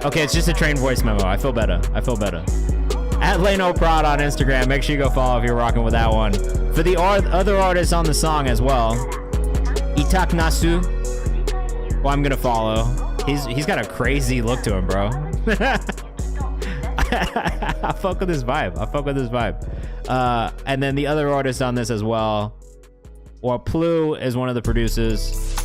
Speaker 3: Okay, it's just a trained voice memo. I feel better. At Leno Prod on Instagram. Make sure you go follow if you're rocking with that one. For the other artists on the song as well, Itak Nasu, who I'm gonna follow. He's got a crazy look to him, bro. I fuck with this vibe. And then the other artist on this as well, or Plu is one of the producers.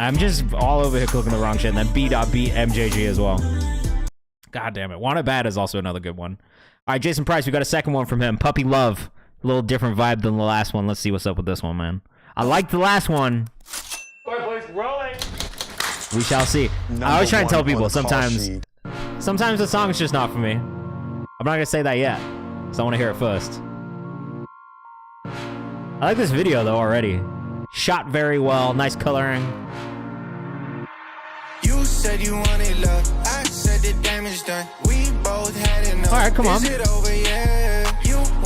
Speaker 3: I'm just all over here clicking the wrong shit. And then B.B MJG as well. God damn it. Want It Bad is also another good one. All right, Jason Price, we got a second one from him. Puppy Love. A little different vibe than the last one. Let's see what's up with this one, man. I like the last one.
Speaker 6: Rolling.
Speaker 3: We shall see. I always try and tell people sometimes the song's just not for me. I'm not going to say that yet, because I want to hear it first. I like this video, though, already. Shot very well. Nice coloring.
Speaker 4: You said you wanted love. I said the damage done. We both had enough.
Speaker 3: All right, come on.
Speaker 4: Is it over? Yeah.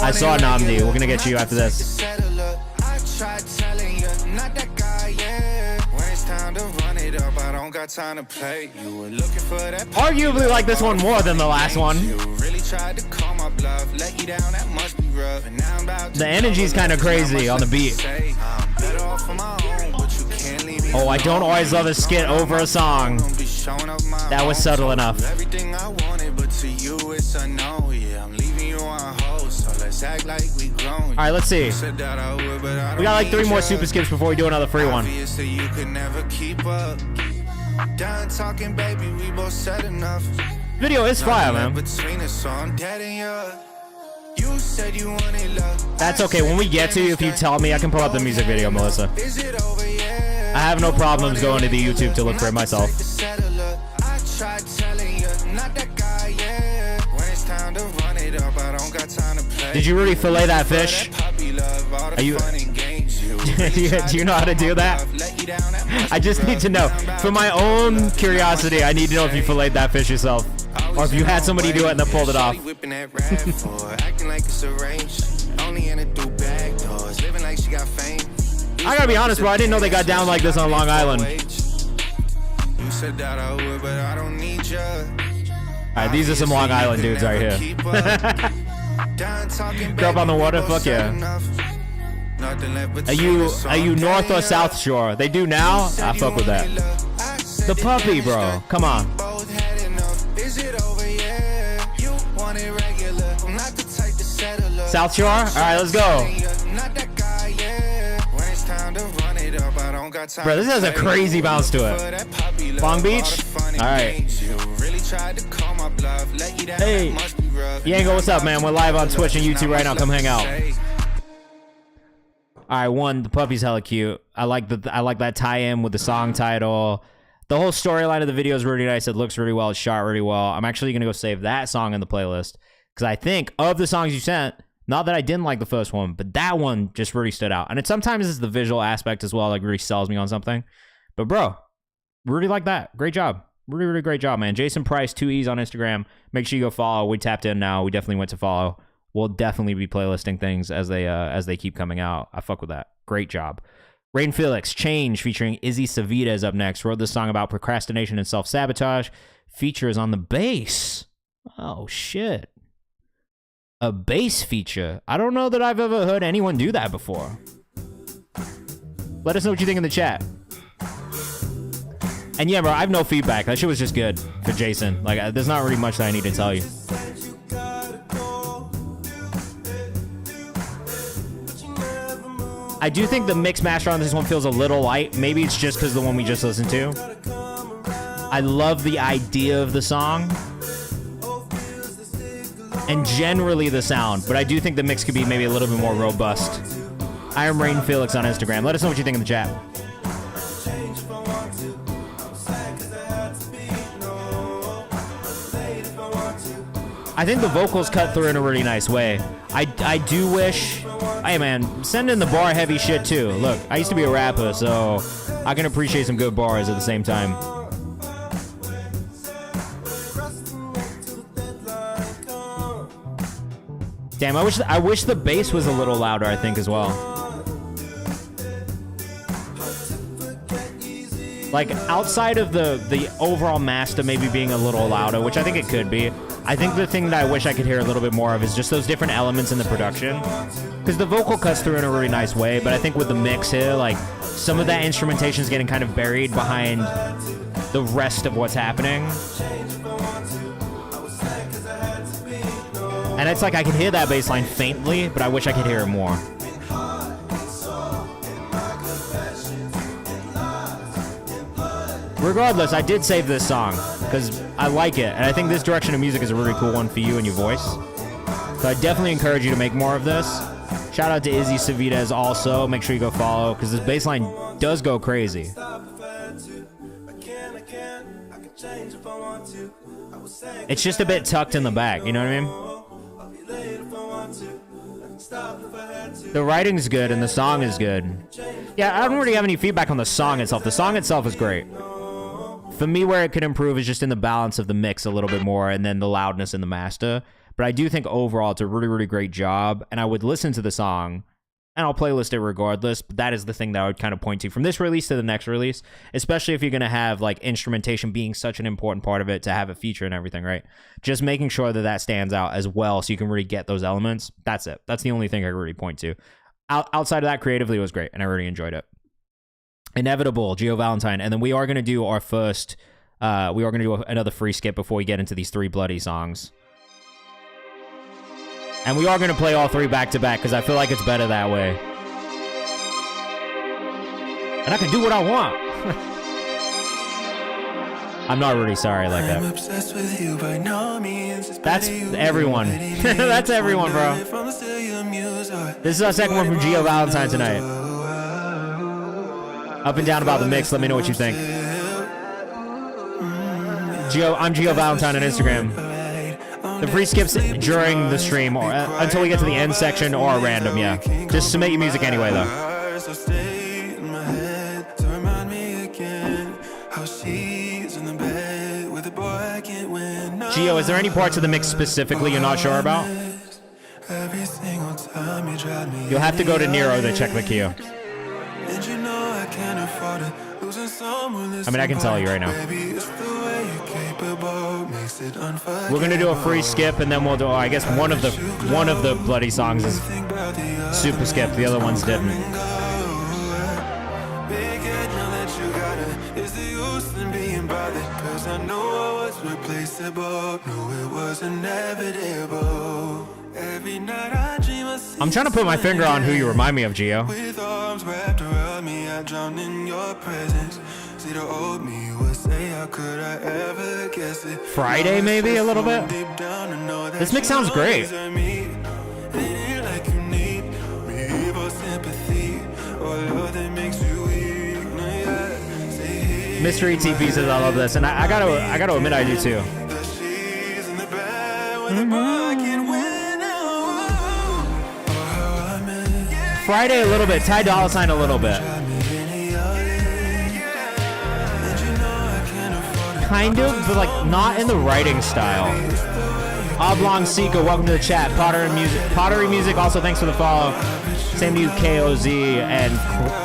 Speaker 3: I saw Namdi. We're gonna get you after this.
Speaker 4: I tried telling you, not that guy, yeah. When it's time to run it up, I don't got time to play. You were looking for that.
Speaker 3: Arguably like this one more than the last one.
Speaker 4: You really tried to call my bluff, let you down, that must be rough. And now I'm about to
Speaker 3: The energy's kind of crazy on the beat. Oh, I don't always love a skit over a song. That was subtle enough.
Speaker 4: Everything I wanted, but to you it's a no. Yeah, I'm leaving you on hold, so let's act like we grown.
Speaker 3: All right, let's see. We got like 3 more super skips before we do another free one.
Speaker 4: Obviously you could never keep up. Done talking, baby, we both said enough.
Speaker 3: Video is fire, man.
Speaker 4: Between us, so I'm dead in you said you wanted love.
Speaker 3: That's okay. When we get to you, if you tell me, I can pull up the music video, Melissa.
Speaker 4: Is it over? Yeah.
Speaker 3: I have no problems going to the YouTube to look for it myself.
Speaker 4: I tried telling you, not that guy, yeah. When it's time to run it up, I don't got time to play.
Speaker 3: Did you really fillet that fish? Are you? Do you know how to do that? I just need to know. For my own curiosity, I need to know if you filleted that fish yourself. Or if you had somebody do it and then pulled it off. I gotta be honest, bro. I didn't know they got down like this on Long Island. Alright, these are some Long Island dudes right here. Grow up on the water? Fuck yeah. Are you North or South Shore? They do now? I fuck with that. The puppy, bro. Come on. South Shore? Alright, let's go. Bro, this has a crazy bounce to it. Long Beach? Alright. Hey. Yango, what's up, man? We're live on Twitch and YouTube right now. Come hang out. Alright, the puppy's hella cute. I like that tie-in with the song title. The whole storyline of the video is really nice. It looks really well. It's shot really well. I'm actually gonna go save that song in the playlist because I think of the songs you sent, Not that I didn't like the first one, but that one just really stood out. And it sometimes is the visual aspect as well, like really sells me on something. But bro, really like that. Great job. Really, really great job, man. Jason Price, 2 E's on Instagram. Make sure you go follow. We tapped in now. We definitely went to follow. We'll definitely be playlisting things as they keep coming out. I fuck with that. Great job. Rain Felix, Change, featuring Izzy Savita is up next. Wrote this song about procrastination and self-sabotage. Features on the bass. Oh, shit. A bass feature. I don't know that I've ever heard anyone do that before. Let us know what you think in the chat. And yeah, bro, I have no feedback. That shit was just good for Jason. Like, there's not really much that I need to tell you. I do think the mix master on this one feels a little light. Maybe it's just because the one we just listened to. I love the idea of the song. And generally the sound. But I do think the mix could be maybe a little bit more robust. I am Rain Felix on Instagram. Let us know what you think in the chat. I think the vocals cut through in a really nice way. I do wish... Hey, man, send in the bar heavy shit, too. Look, I used to be a rapper, so I can appreciate some good bars at the same time. Damn, I wish the bass was a little louder, I think, as well. Like, outside of the overall master maybe being a little louder, which I think it could be, I think the thing that I wish I could hear a little bit more of is just those different elements in the production. Because the vocal cuts through in a really nice way, but I think with the mix here, like, some of that instrumentation is getting kind of buried behind the rest of what's happening. And it's like I can hear that bass line faintly, but I wish I could hear it more. Regardless, I did save this song because I like it, and I think this direction of music is a really cool one for you and your voice. So I definitely encourage you to make more of this. Shout out to Izzy Savides also. Make sure you go follow because this bass line does go crazy. It's just a bit tucked in the back, you know what I mean? The writing's good and the song is good. Yeah, I don't really have any feedback on the song itself. The song itself is great. For me, where it could improve is just in the balance of the mix a little bit more and then the loudness in the master. But I do think overall it's a really, really great job. And I would listen to the song and I'll playlist it regardless. But that is the thing that I would kind of point to from this release to the next release, especially if you're going to have like instrumentation being such an important part of it to have a feature and everything, right? Just making sure that that stands out as well so you can really get those elements. That's it. That's the only thing I can really point to. Outside of that, creatively, it was great and I really enjoyed it. Inevitable, Gio Valentine. And then we are going to do our first, we are going to do another free skip before we get into these 3 bloody songs. And we are going to play all 3 back to back because I feel like it's better that way. And I can do what I want. I'm not really sorry like that. That's everyone. That's everyone, bro. This is our second one from Gio Valentine tonight. Up and down about the mix. Let me know what you think. I'm Gio Valentine on Instagram. The free skips during the stream or until we get to the end section or random, yeah. Just submit your music anyway, though. Gio, is there any parts of the mix specifically you're not sure about? You'll have to go to Nero to check the key. I mean, I can tell you right now. We're gonna do a free skip, and then we'll do. I guess one of the bloody songs is super skip. The other ones didn't. I'm trying to put my finger on who you remind me of, Gio. With arms wrapped around me, I drowned in your presence. See the old me would say, how could I ever guess it? Friday, maybe a little bit. This mix sounds great. Mystery TP says I love this, and I gotta admit I do too. Friday a little bit. Ty Dolla $ign a little bit. Kind of, but like not in the writing style. Oblong Seeker, welcome to the chat. Pottery Music, also thanks for the follow. Same to you, KOZ and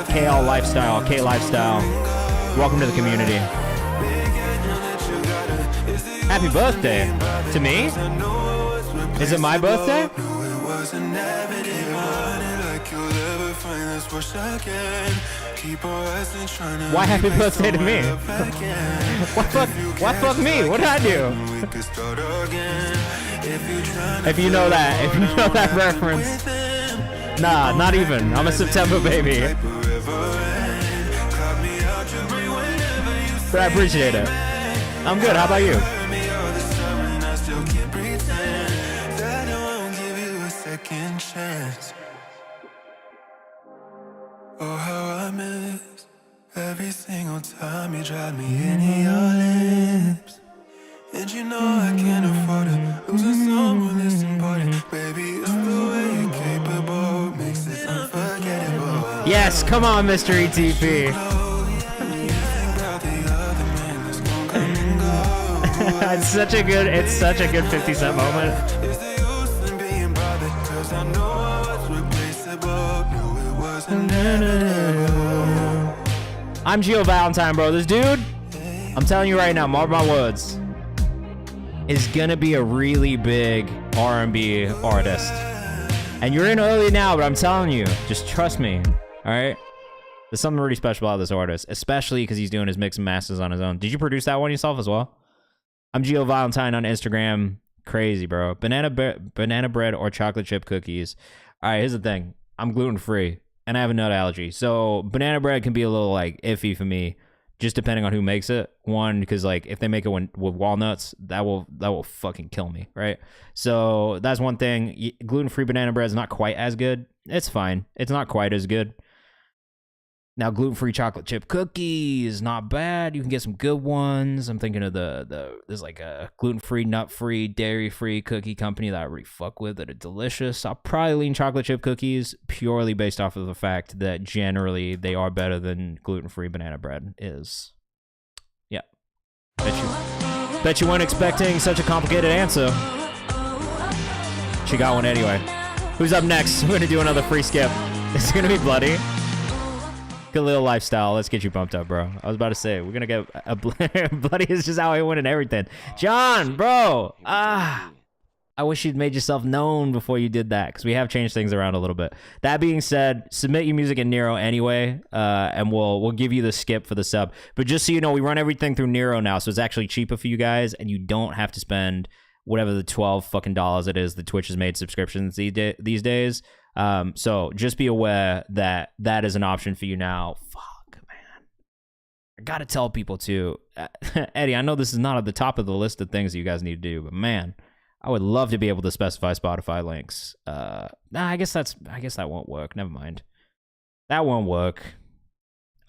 Speaker 3: KL Lifestyle, K Lifestyle. Welcome to the community. Happy birthday to me. Is it my birthday? Why happy birthday to me? Why fuck me? What did I do? If you know that reference. Nah, not even. I'm a September baby. But I appreciate it. I'm good. How about you?
Speaker 4: Oh, how I miss every single time you drive me into your lips. And you know I can't afford it, losing someone this important. Baby, it's the way you're capable, makes it unforgettable.
Speaker 3: Yes, come on, Mr. ETP. It's such a good 50 Cent moment. I'm Gio Valentine, bro. This dude, I'm telling you right now, mark my words, is gonna be a really big R&B artist. And you're in early now, but I'm telling you, just trust me, all right? There's something really special about this artist, especially because he's doing his mix and masters on his own. Did you produce that one yourself as well? I'm Gio Valentine on Instagram. Crazy, bro. Banana bread or chocolate chip cookies. All right, here's the thing. I'm gluten-free, and I have a nut allergy. So banana bread can be a little, like, iffy for me, just depending on who makes it. One, because, like, if they make it with walnuts, that will fucking kill me, right? So that's one thing. Gluten-free banana bread is not quite as good. It's fine. It's not quite as good. Now, gluten-free chocolate chip cookies, not bad. You can get some good ones. I'm thinking of there's like a gluten-free, nut-free, dairy-free cookie company that I really fuck with that are delicious. I'll probably lean chocolate chip cookies purely based off of the fact that generally they are better than gluten-free banana bread is. Yeah. Bet you weren't expecting such a complicated answer. She got one anyway. Who's up next? We're going to do another free skip. It's going to be Bloody. Good little lifestyle. Let's get you pumped up, bro. I was about to say, we're going to get a Bloody is just out here winning everything. John, bro. I wish you'd made yourself known before you did that, because we have changed things around a little bit. That being said, submit your music in Nero anyway, and we'll give you the skip for the sub. But just so you know, we run everything through Nero now, so it's actually cheaper for you guys, and you don't have to spend whatever the $12 fucking dollars it is that Twitch has made subscriptions these days. So just be aware that that is an option for you now. Fuck, man. I gotta tell people too. Eddie, I know this is not at the top of the list of things that you guys need to do, but man, I would love to be able to specify Spotify links. Nah, I guess that won't work. Never mind. That won't work.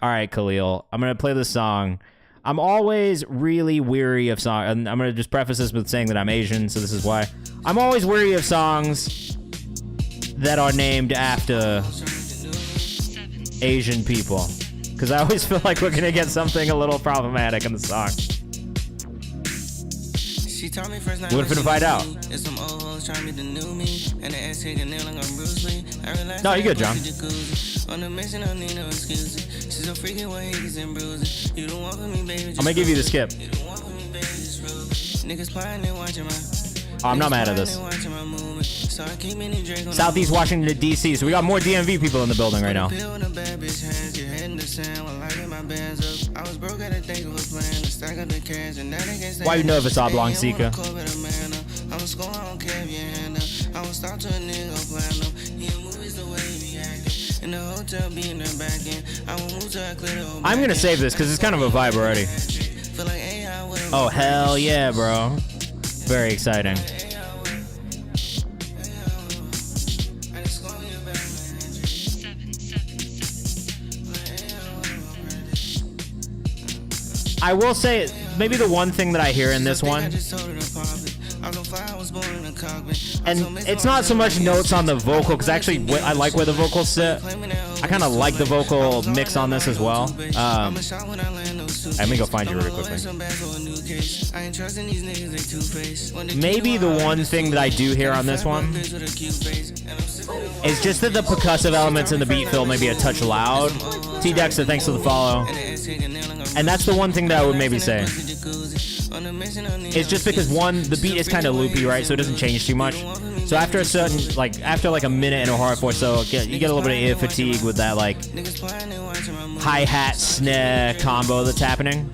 Speaker 3: All right, Khalil. I'm gonna play this song. I'm always really weary of songs, and I'm gonna just preface this with saying that I'm Asian, so this is why. I'm always weary of songs that are named after Asian people, because I always feel like we're gonna get something a little problematic in the song. We're gonna find out. No, you're good, John. I'm gonna give you the skip. Oh, I'm not mad at this. Southeast Washington, D.C. So we got more DMV people in the building right now. Why are you nervous, Oblong Seeker? I'm gonna save this because it's kind of a vibe already. Oh, hell yeah, bro. Very exciting. I will say, maybe the one thing that I hear in this one And it's not so much notes on the vocal, because actually I like where the vocals sit. I kind of like the vocal mix on this as well. Let me go find you really quickly. Maybe the one thing that I do hear on this one is just that the percussive elements in the beat feel maybe a touch loud. T Dexter, thanks for the follow. And that's the one thing that I would maybe say. It's just because one, the beat is kind of loopy, right? So it doesn't change too much. So after a certain, after a minute and a half or so, you get a little bit of ear fatigue with that hi-hat snare combo that's happening.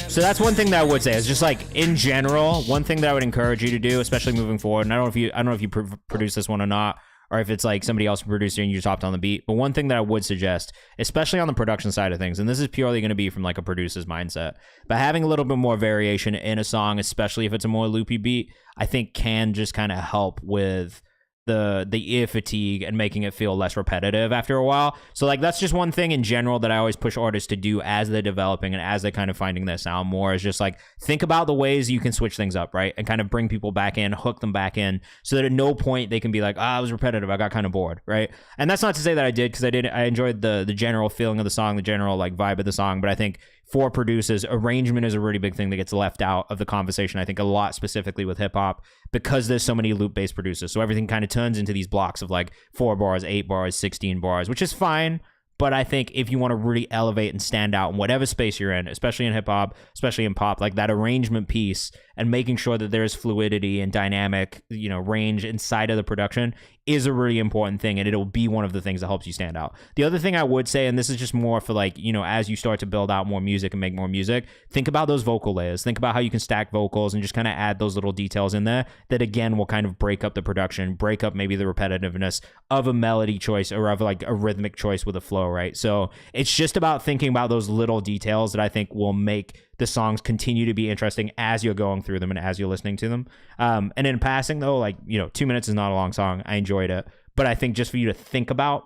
Speaker 3: So that's one thing that I would say. It's just in general, one thing that I would encourage you to do, especially moving forward. And I don't know if you produce this one or not, or if it's somebody else producer and you just hopped on the beat. But one thing that I would suggest, especially on the production side of things, and this is purely going to be from a producer's mindset, but having a little bit more variation in a song, especially if it's a more loopy beat, I think can just kind of help with the ear fatigue and making it feel less repetitive after a while. So that's just one thing in general that I always push artists to do as they're developing and as they're kind of finding their sound more, is just think about the ways you can switch things up, right? And kind of bring people back in, hook them back in, so that at no point they can be I was repetitive, I got kind of bored, right? And that's not to say that I did, because I enjoyed the general feeling of the song, the general vibe of the song, but I think for producers, arrangement is a really big thing that gets left out of the conversation, I think a lot, specifically with hip-hop, because there's so many loop-based producers. So everything kind of turns into these blocks of 4 bars, 8 bars, 16 bars, which is fine. But I think if you want to really elevate and stand out in whatever space you're in, especially in hip-hop, especially in pop, that arrangement piece and making sure that there's fluidity and dynamic, range inside of the production is a really important thing, and it'll be one of the things that helps you stand out. The other thing I would say, and this is just more for as you start to build out more music and make more music, think about those vocal layers. Think about how you can stack vocals and just kind of add those little details in there that, again, will kind of break up the production, break up maybe the repetitiveness of a melody choice or of a rhythmic choice with a flow, right? So it's just about thinking about those little details that I think will make the songs continue to be interesting as you're going through them and as you're listening to them. And in passing, though, 2 minutes is not a long song. I enjoyed it. But I think just for you to think about,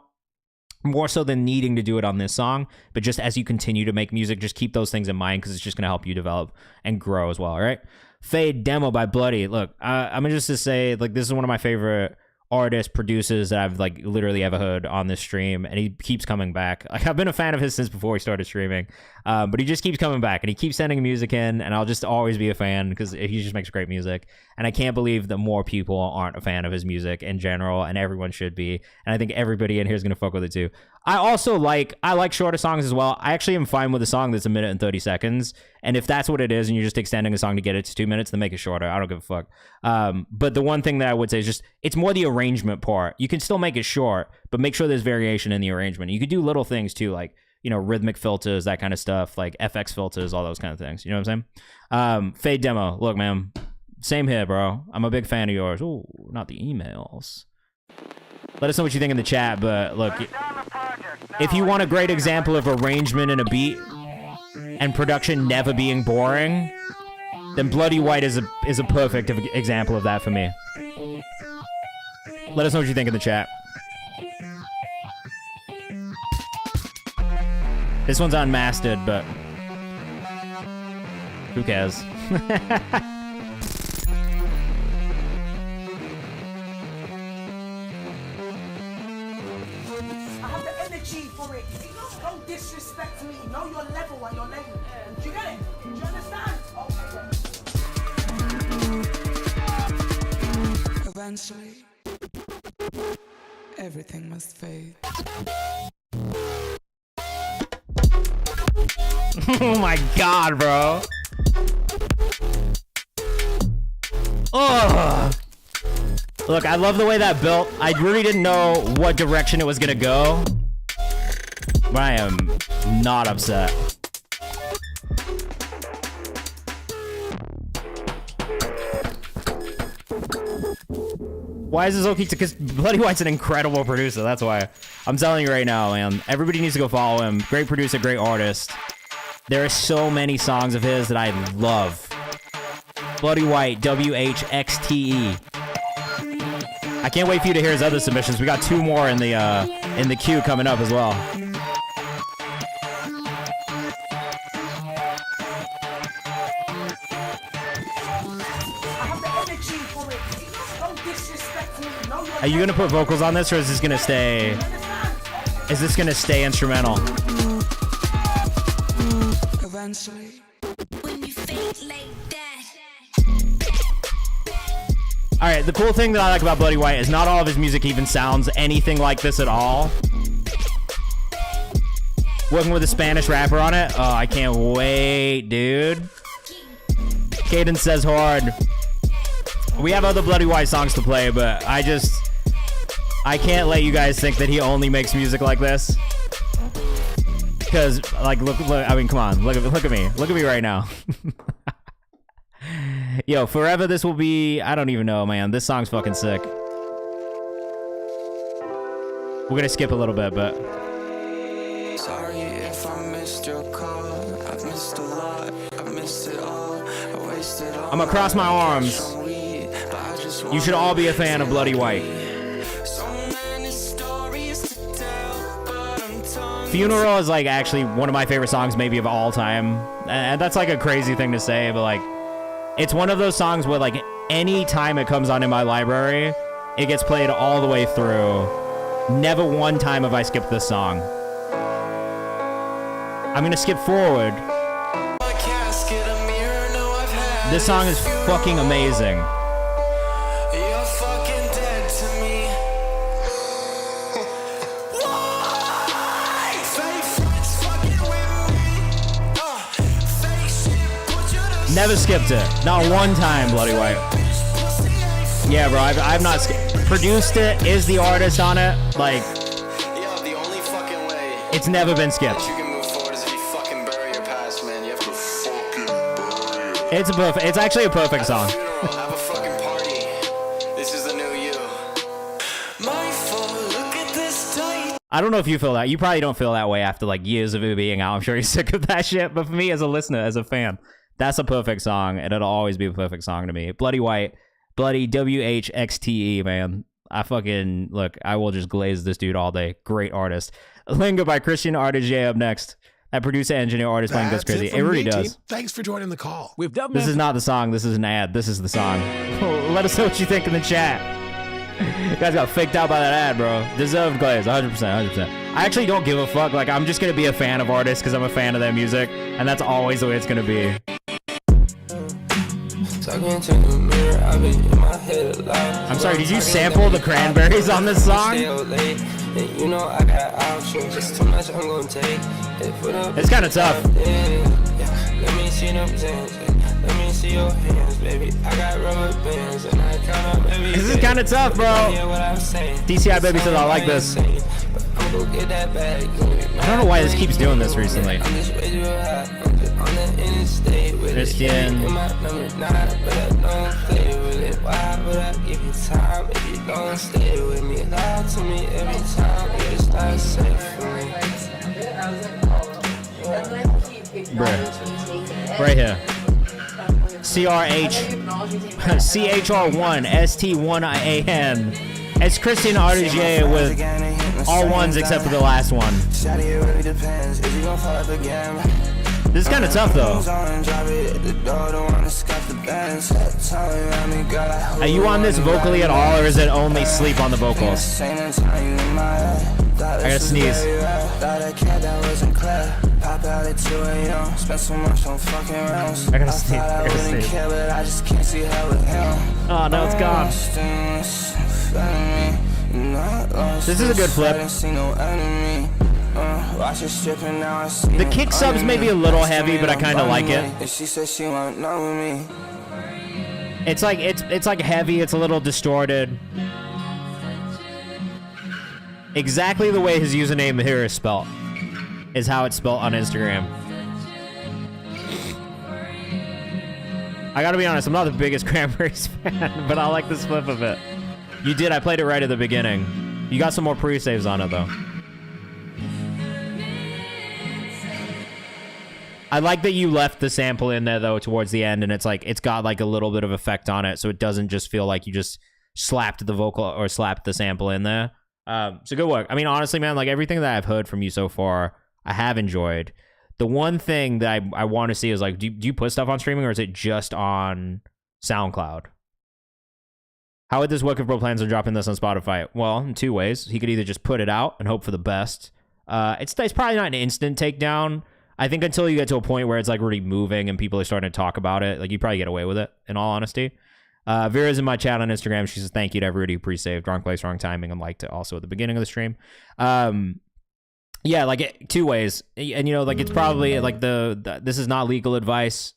Speaker 3: more so than needing to do it on this song, but just as you continue to make music, just keep those things in mind, because it's just going to help you develop and grow as well, all right? Fade Demo by Bloody. Look, I'm just to say, this is one of my favorite artists, producers that I've literally ever heard on this stream, and he keeps coming back. I've been a fan of his since before he started streaming, but he just keeps coming back, and he keeps sending music in, and I'll just always be a fan because he just makes great music. And I can't believe that more people aren't a fan of his music in general, and everyone should be. And I think everybody in here is gonna fuck with it too. I also like shorter songs as well. I actually am fine with a song that's 1 minute and 30 seconds. And if that's what it is, and you're just extending a song to get it to 2 minutes, then make it shorter. I don't give a fuck. But the one thing that I would say is just, it's more the arrangement part. You can still make it short, but make sure there's variation in the arrangement. You could do little things too, rhythmic filters, that kind of stuff, FX filters, all those kind of things. You know what I'm saying? Fade Demo. Look, man, same here, bro. I'm a big fan of yours. Ooh, not the emails. Let us know what you think in the chat, but look, if you want a great example of arrangement in a beat and production never being boring, then Bloody White is a perfect example of that for me. Let us know what you think in the chat. This one's unmastered, but who cares?
Speaker 7: For it. Don't disrespect me. Know your level and your lane. Do you get it? Do you understand? Okay.
Speaker 8: Eventually, everything must fade.
Speaker 3: Oh my god, bro. Oh. Look, I love the way that built. I really didn't know what direction it was gonna go, but I am not upset. Why is this okay? Because Bloody White's an incredible producer. That's why. I'm telling you right now, man. Everybody needs to go follow him. Great producer, great artist. There are so many songs of his that I love. Bloody White, WHXTE. I can't wait for you to hear his other submissions. We got 2 more in the queue coming up as well. Are you gonna put vocals on this, or is this gonna stay? Is this gonna stay instrumental?
Speaker 2: Eventually. When you fake like that.
Speaker 3: All right, the cool thing that I like about Bloody White is not all of his music even sounds anything like this at all. Working with a Spanish rapper on it. Oh, I can't wait, dude. Caden says hard. We have other Bloody White songs to play, but I can't let you guys think that he only makes music like this. Because, like, look, I mean, come on, look at me. Look at me right now. Yo, forever this will be, I don't even know, man. This song's fucking sick. We're gonna skip a little bit, but...
Speaker 4: Sorry if I missed your call. I've missed a lot. I've missed it all. I wasted all.
Speaker 3: I'm gonna cross my arms. You should all be a fan of Bloody White. Funeral is like actually one of my favorite songs maybe of all time. And that's like a crazy thing to say, but like it's one of those songs where like any time it comes on in my library, it gets played all the way through. Never one time have I skipped this song. I'm gonna skip forward. This song is fucking amazing. Never skipped it. Not one time, Bloody White. Yeah, bro, I've not produced it, is the artist on it. Like,
Speaker 4: Yeah, the only fucking way
Speaker 3: it's never been skipped.
Speaker 4: you can move forward is if you fucking bury your past, man. You have to fucking bury it.
Speaker 3: It's actually a perfect song.
Speaker 4: Funeral, have a fucking party. This is the new you. My fault, look at this tight.
Speaker 3: I don't know if you feel that. You probably don't feel that way after like years of it being out. I'm sure you're sick of that shit. But for me as a listener, as a fan, that's a perfect song, and it'll always be a perfect song to me. Bloody White, Bloody WHXTE, man. I fucking, look, I will just glaze this dude all day. Great artist. Linger by Christian Artiger up next. That producer, engineer, artist playing goes crazy. It really does.
Speaker 8: Thanks for joining the call.
Speaker 6: We've done
Speaker 3: This is not the song. This is an ad. This is the song. Let us know what you think in the chat. You guys got faked out by that ad, bro. Deserved glaze, 100%, 100%. I actually don't give a fuck. Like, I'm just gonna be a fan of artists because I'm a fan of their music, and that's always the way it's gonna be. I'm sorry, did you sample the Cranberries on this song? It's kind of tough. This is kind of tough, bro. DCI Baby says I like this. I don't know why this keeps doing this recently. Christian. Bruh. Right here. CHR1 ST1AN. It's Christian Artiger with all ones except for the last one. This is kind of tough though. Are you on this vocally at all, or is it only sleep on the vocals? I gotta sneeze. I gotta sneeze. Oh, no, it's gone. This is a good flip. The kick subs may be a little heavy, but I kind of like it. It's like heavy. It's a little distorted. Exactly the way his username here is spelled is how it's spelled on Instagram. I gotta be honest, I'm not the biggest Cranberries fan, but I like this flip of it. You did. I played it right at the beginning. You got some more pre-saves on it though. I like that you left the sample in there though towards the end, and it's like it's got like a little bit of effect on it, so it doesn't just feel like you just slapped the vocal or slapped the sample in there. So good work. I mean, honestly, man, like everything that I've heard from you so far, I have enjoyed. The one thing that I want to see is like, do you put stuff on streaming, or is it just on SoundCloud? How would this work if bro plans on dropping this on Spotify? Well, in two ways. He could either just put it out and hope for the best. It's probably not an instant takedown. I think until you get to a point where it's like really moving and people are starting to talk about it, like you probably get away with it, in all honesty. Vera's in my chat on Instagram. She says, thank you to everybody who pre-saved. Wrong place, wrong timing, and liked it also at the beginning of the stream. Yeah, like two ways. And, you know, like it's probably like this is not legal advice.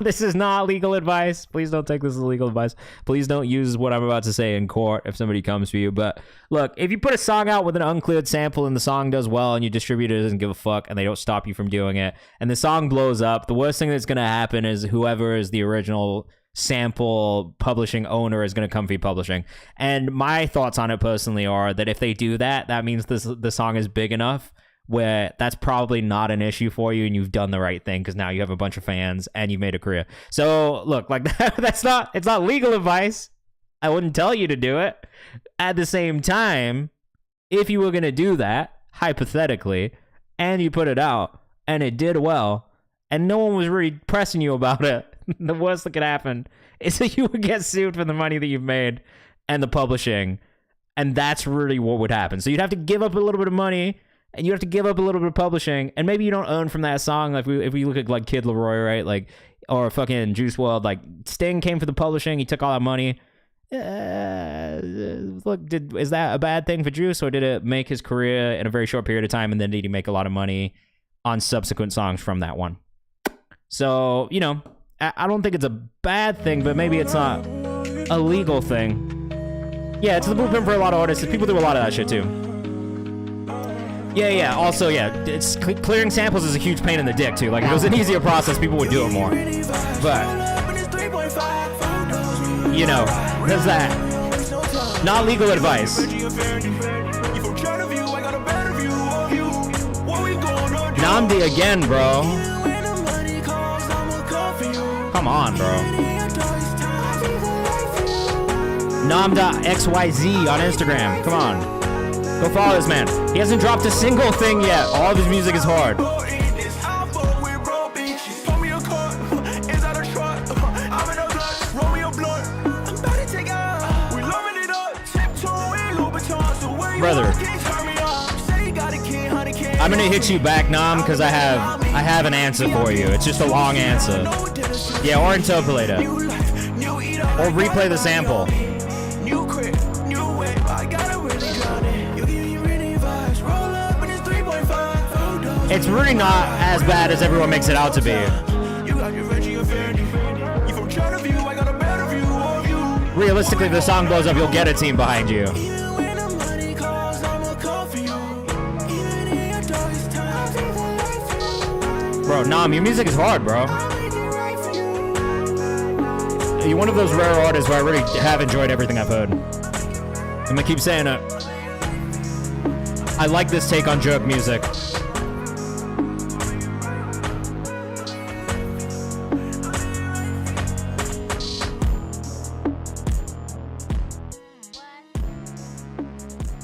Speaker 3: This is not legal advice. Please don't take this as legal advice. Please don't use what I'm about to say in court if somebody comes for you. But look, if you put a song out with an uncleared sample and the song does well and your distributor doesn't give a fuck and they don't stop you from doing it and the song blows up, the worst thing that's going to happen is whoever is the original sample publishing owner is going to come for you publishing. And my thoughts on it personally are that if they do that, that means the song is big enough where that's probably not an issue for you and you've done the right thing because now you have a bunch of fans and you've made a career. So look, like it's not legal advice. I wouldn't tell you to do it. At the same time, if you were going to do that, hypothetically, and you put it out and it did well and no one was really pressing you about it, the worst that could happen is that you would get sued for the money that you've made and the publishing. And that's really what would happen. So you'd have to give up a little bit of money and you have to give up a little bit of publishing, and maybe you don't earn from that song. Like if we look at like Kid Laroi, right? Like, or fucking Juice WRLD, like Sting came for the publishing, he took all that money. Look, is that a bad thing for Juice, or did it make his career in a very short period of time, and then did he make a lot of money on subsequent songs from that one? So, you know, I don't think it's a bad thing, but maybe it's not a legal thing. Yeah, it's the blueprint for a lot of artists. People do a lot of that shit too. Yeah. Also, yeah, it's clearing samples is a huge pain in the dick too. Like if it was an easier process, people would do it more. But you know, there's that. Not legal advice. Namdi again, bro. Come on, bro. Nam.xyz on Instagram. Come on. Go follow this man. He hasn't dropped a single thing yet. All of his music is hard. Brother, I'm gonna hit you back, Nam, because I have an answer for you. It's just a long answer. Yeah, or interpolate it. Or replay the sample. It's really not as bad as everyone makes it out to be. Realistically, if the song blows up, you'll get a team behind you. Bro, Nam, your music is hard, bro. You're one of those rare artists where I really have enjoyed everything I've heard. I'm gonna keep saying it. I like this take on jerk music.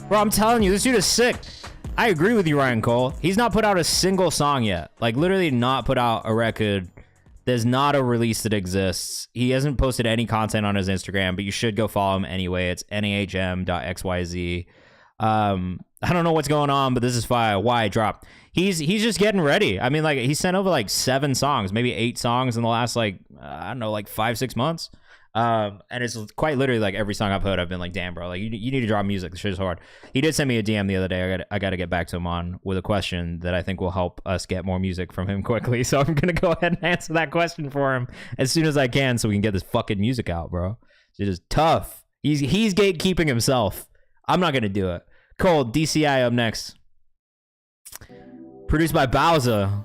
Speaker 3: Bro, I'm telling you, this dude is sick. I agree with you, Ryan Cole. He's not put out a single song yet. Like, literally not put out a record. There's not a release that exists. He hasn't posted any content on his Instagram, but you should go follow him anyway. It's nahm.xyz. I don't know what's going on, but this is fire. Why drop? He's just getting ready. I mean, like, he sent over like 7 songs, maybe 8 songs in the last, like, I don't know, like 5-6 months. And it's quite literally like every song I've heard, I've been like, damn, bro, like you need to drop music. This shit is hard. He did send me a DM the other day. I got to get back to him on with a question that I think will help us get more music from him quickly. So I'm going to go ahead and answer that question for him as soon as I can so we can get this fucking music out, bro. It is tough. He's gatekeeping himself. I'm not going to do it. Cole, DCI up next. Produced by Bowser.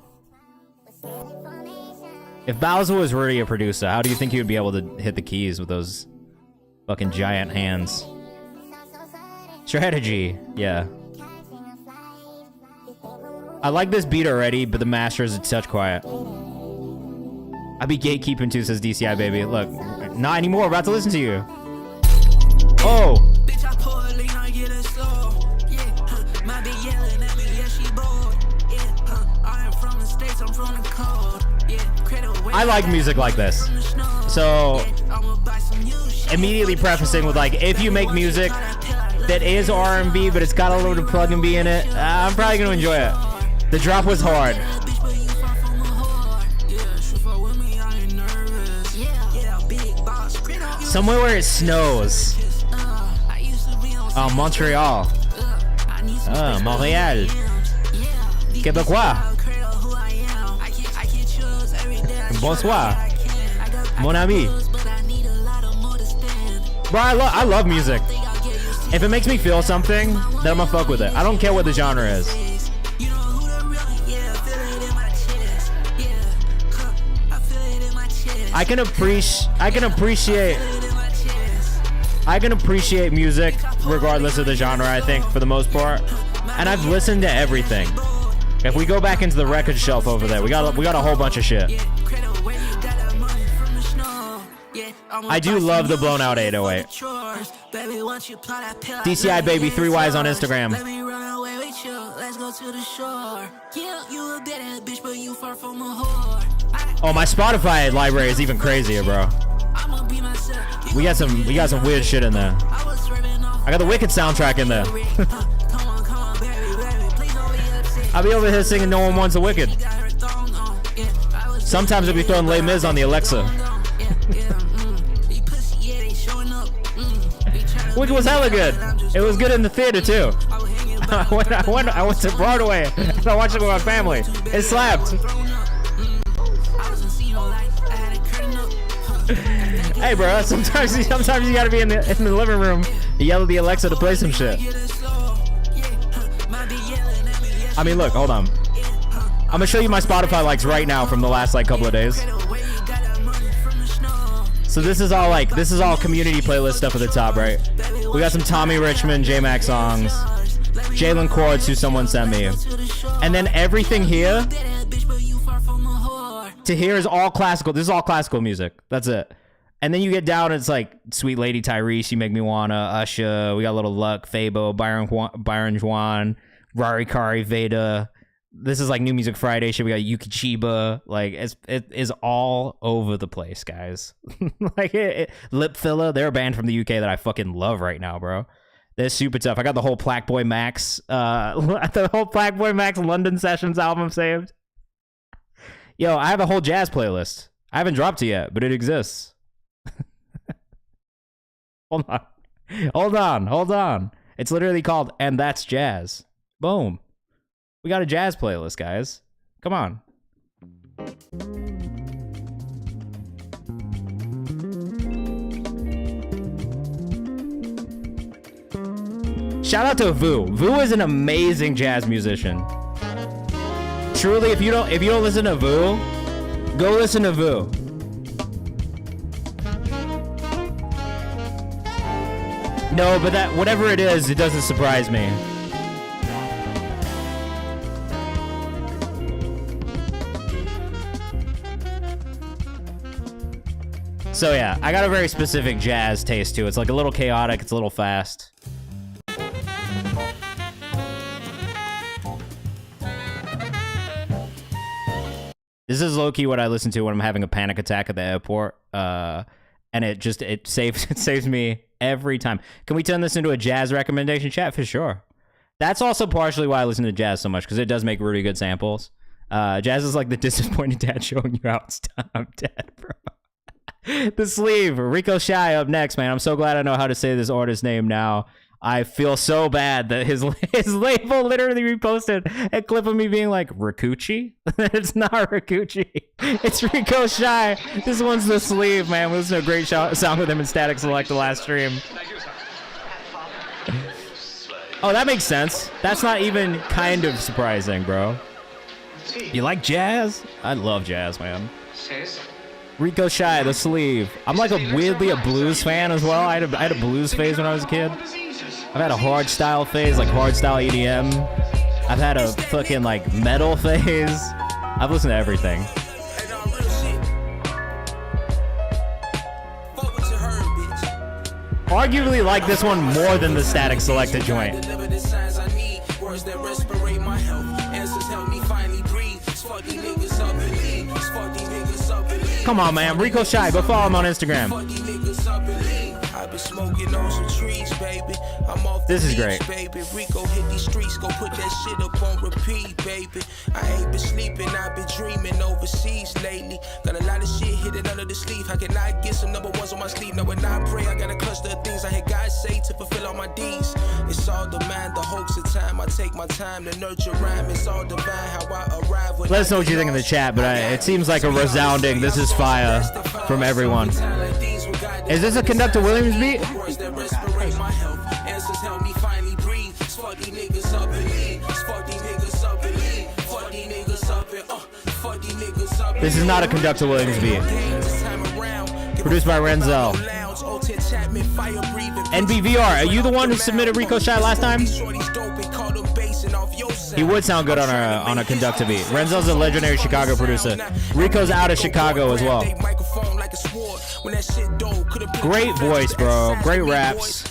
Speaker 3: If Bowser was really a producer, how do you think he would be able to hit the keys with those fucking giant hands? Strategy, yeah. I like this beat already, but the master is such quiet. I be gatekeeping too, says DCI, baby. Look, not anymore. About to listen to you. Oh. I like music like this. So Immediately prefacing with like, if you make music that is R&B, but it's got a little bit of plug and B in it, I'm probably gonna enjoy it. The drop was hard. Somewhere where it snows. Oh, Montreal. Oh, Montréal. Québécois. Bonsoir. Mon ami. Bro, I love music. If it makes me feel something, then I'm gonna fuck with it. I don't care what the genre is. I can appreciate music regardless of the genre, I think, for the most part. And I've listened to everything. If we go back into the record shelf over there, we got a whole bunch of shit. I do love the blown out 808. DCI baby 3Ys on Instagram. Oh, my Spotify library is even crazier, bro. We got some weird shit in there. I got the Wicked soundtrack in there. I'll be over here singing No One Wants a Wicked. Sometimes I'll be throwing Les Mis on the Alexa. Wicked was hella good. It was good in the theater too. I went to Broadway and I watched it with my family. It slapped. Hey bro, sometimes you gotta be in the living room and yell at the Alexa to play some shit. I mean, look, hold on. I'm gonna show you my Spotify likes right now from the last like couple of days. So this is all community playlist stuff at the top, right? We got some Tommy Richmond, J-Max songs, Jalen Quartz, who someone sent me, and then everything here to here is all classical. This is all classical music. That's it. And then you get down, it's like Sweet Lady Tyrese, You Make Me Wanna, Usher. We got a little Luck, Fabo, Byron Juan, Rari Kari, Veda. This is like New Music Friday shit. We got Yuki Chiba. Like it is all over the place, guys. Like Lip Filler, they're a band from the UK that I fucking love right now, bro. They're super tough. I got the whole Plaque Boy Max, London Sessions album saved. Yo, I have a whole jazz playlist. I haven't dropped it yet, but it exists. Hold on. It's literally called And That's Jazz. Boom. We got a jazz playlist, guys. Come on. Shout out to Vu. Vu is an amazing jazz musician. Truly, if you don't listen to Vu, go listen to Vu. No, but that whatever it is, it doesn't surprise me. So yeah, I got a very specific jazz taste too. It's like a little chaotic, it's a little fast. This is low-key what I listen to when I'm having a panic attack at the airport. And it saves me every time. Can we turn this into a jazz recommendation chat? For sure. That's also partially why I listen to jazz so much, because it does make really good samples. Jazz is like the disappointed dad showing you how it's done. I'm dead, bro. The Sleeve, Rico Shy up next, man. I'm so glad I know how to say this artist's name now. I feel so bad that his label literally reposted a clip of me being like, Rikuchi? It's not Rikuchi. It's Rico Shy. This one's The Sleeve, man. We listened to a great sound with him in Static Select the last stream. Oh, that makes sense. That's not even kind of surprising, bro. You like jazz? I love jazz, man. Rico Shy, The Sleeve. I'm like weirdly a blues fan as well. I had a blues phase when I was a kid. I've had a hard style phase, like hard style EDM. I've had a fucking like metal phase. I've listened to everything. Arguably like this one more than the Static Selected joint. Come on, man. Rico Shy, go follow him on Instagram. This is great.
Speaker 8: Baby. Rico hit these streets, go put that shit up on repeat, baby. I ain't been sleeping, I've been dreaming overseas lately. Got a lot of shit hidden under the sleeve. How can I get some number ones on my sleeve? Now when I pray, I got a cluster of things I hear God say to fulfill all my deeds. It's all the mind, the hoax of time. I take my time to nurture rhyme. It's all divine how I arrive.
Speaker 3: Let us know what you think in the chat, but it seems like a resounding "this is fire" from everyone. Is this a Conductor Williams beat? This is not a Conductor Williams beat. Produced by Renzel. NBVR, are you the one who submitted Rico Shy last time? He would sound good on a Conductor beat. Renzel's a legendary Chicago producer. Rico's out of Chicago as well. Great voice, bro. Great raps.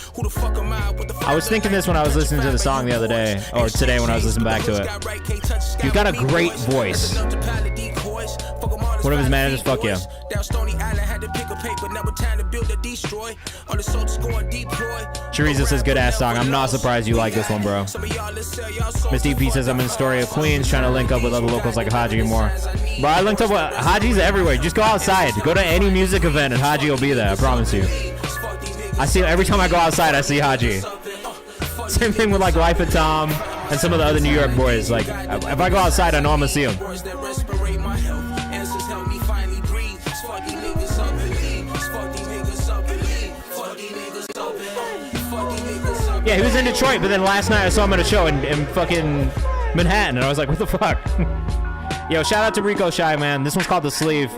Speaker 3: I was thinking this when I was listening to the song the other day, or today when I was listening back to it. You've got a great voice. One of his managers, fuck yeah. Chorizo says, good ass song. I'm not surprised you like this one, bro. Miss DP says, I'm in the story of Queens trying to link up with other locals like Haji and more. Bro, I linked up with Haji's everywhere. Just go outside. Go to any music event and Haji will be there. I promise you. I see every time I go outside, I see Haji. Same thing with like Life of Tom and some of the other New York boys. Like, if I go outside, I know I'm gonna see them. Yeah, he was in Detroit, but then last night I saw him at a show in fucking Manhattan, and I was like, what the fuck? Yo, shout out to Rico Shy, man. This one's called The Sleeve.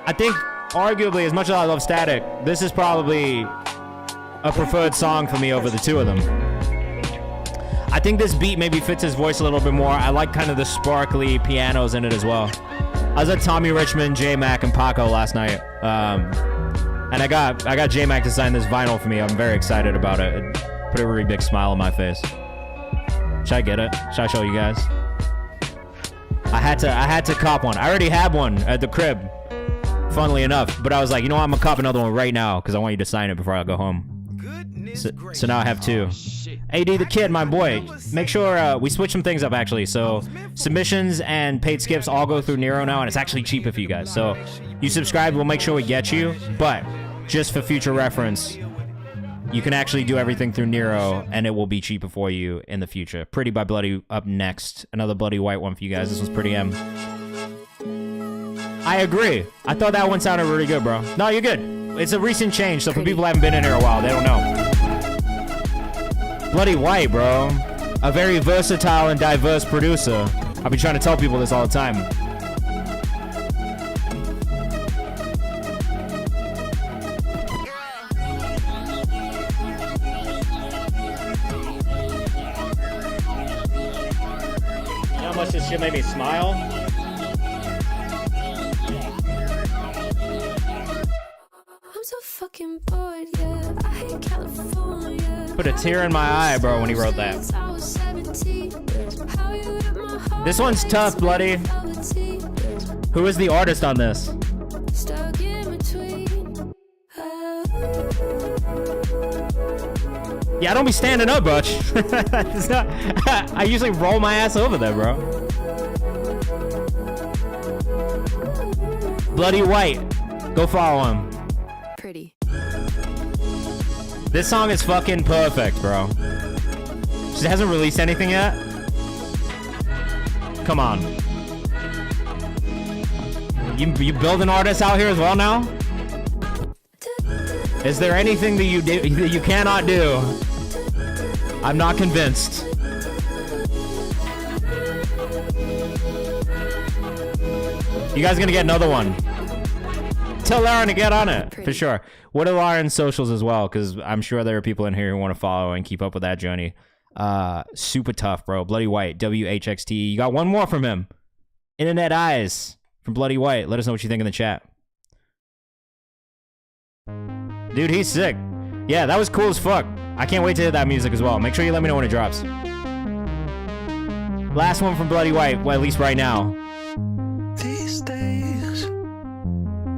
Speaker 3: I think, arguably, as much as I love Static, this is probably a preferred song for me over the two of them. I think this beat maybe fits his voice a little bit more. I like kind of the sparkly pianos in it as well. I was at Tommy Richmond, J-Mac, and Paco last night. And I got J-Mac to sign this vinyl for me. I'm very excited about it. It put a really big smile on my face. Should I get it? Should I show you guys? I had to cop one. I already had one at the crib, funnily enough. But I was like, you know what? I'm gonna cop another one right now because I want you to sign it before I go home. So now I have two. AD the Kid, my boy. Make sure we switch some things up actually. So submissions and paid skips all go through Nero now, and it's actually cheaper for you guys. So you subscribe, we'll make sure we get you. But just for future reference, you can actually do everything through Nero, and it will be cheaper for you in the future. Pretty by Bloody up next. Another Bloody White one for you guys. This one's Pretty M. I agree. I thought that one sounded really good, bro. No, you're good. It's a recent change, so for people who haven't been in here a while, they don't know. Bloody White, bro. A very versatile and diverse producer. I've been trying to tell people this all the time. You know how much this shit made me smile?
Speaker 2: I'm so fucking bored, yeah. I hate California.
Speaker 3: Put a tear in my eye, bro, when he wrote that. This one's tough, Bloody. Who is the artist on this? Yeah, I don't be standing up much. It's not, I usually roll my ass over there, bro. Bloody White. Go follow him.
Speaker 2: Pretty.
Speaker 3: This song is fucking perfect, bro. She hasn't released anything yet. Come on. You building artists out here as well now? Is there anything that you do that you cannot do? I'm not convinced. You guys gonna get another one? Tell Lauren to get on it for sure. What are Lauren's socials as well? Because I'm sure there are people in here who want to follow and keep up with that journey. Super tough, bro. Bloody White, WHXT. You got one more from him. Internet Eyes from Bloody White. Let us know what you think in the chat. Dude, he's sick. Yeah, that was cool as fuck. I can't wait to hear that music as well. Make sure you let me know when it drops. Last one from Bloody White, well, at least right now.
Speaker 4: These days,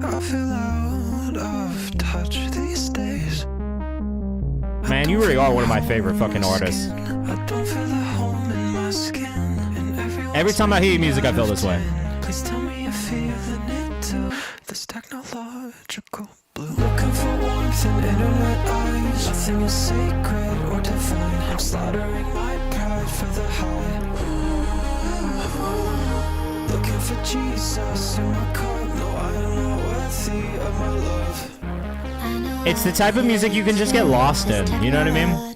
Speaker 4: I feel out of touch these days.
Speaker 3: Man, you really are one of my favorite fucking artists.
Speaker 4: I don't feel at home in my skin.
Speaker 3: Every time I hear your music, I feel this way.
Speaker 4: Please tell me you're feeling it too. This technological blue. Looking for warmth in internet eyes. Nothing is sacred or divine. I'm slaughtering my pride for the high. Looking for Jesus in my cup. No, I am not worthy of my love.
Speaker 3: It's the type of music you can just get lost in. You know what I mean?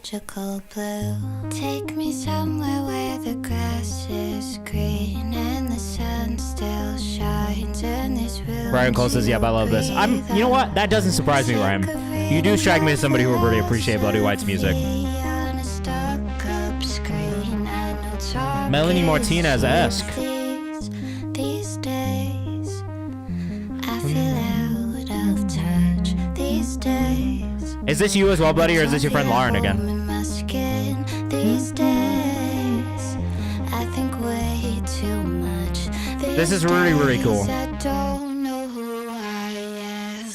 Speaker 2: Take me somewhere where the grass is green and the sun still shines and this room.
Speaker 3: Brian Cole says, "Yep, I love this." You know what? That doesn't surprise me, Ryan. You do strike me as somebody who would really appreciate Bloody White's music. Melanie Martinez-esque.
Speaker 2: These days, I feel out of touch. These days.
Speaker 3: Is this you as well, Bloody, or is this your friend Lauren again?
Speaker 2: These days, I think way too much.
Speaker 3: This is really, really cool.
Speaker 2: I don't know who I am.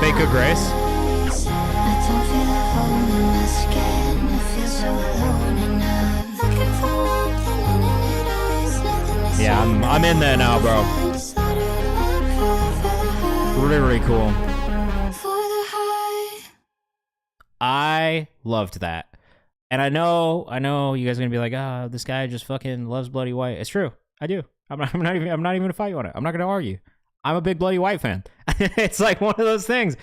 Speaker 3: Baker Grace.
Speaker 2: I don't feel at home in my skin. I feel so alone and I'm looking for warmth in internet eyes. Nothing is
Speaker 3: Yeah, I'm in there now, bro. Really, really cool. I loved that. And I know you guys are gonna be like, "Ah, this guy just fucking loves Bloody White." It's true. I do. I'm not even gonna fight you on it. I'm not gonna argue. I'm a big Bloody White fan. It's like one of those things.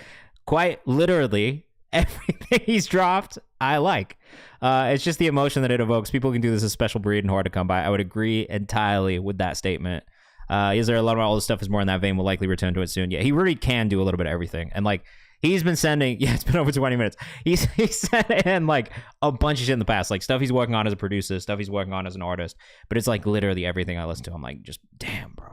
Speaker 3: Quite literally, everything he's dropped, I like. It's just the emotion that it evokes. People can do this as a special breed and hard to come by. I would agree entirely with that statement. Is there a lot of all this stuff is more in that vein? We'll likely return to it soon. Yeah, he really can do a little bit of everything. And like, he's been sending, yeah, it's been over 20 minutes. He's sent in like a bunch of shit in the past, like stuff he's working on as a producer, stuff he's working on as an artist. But it's like literally everything I listen to. I'm like, just damn, bro.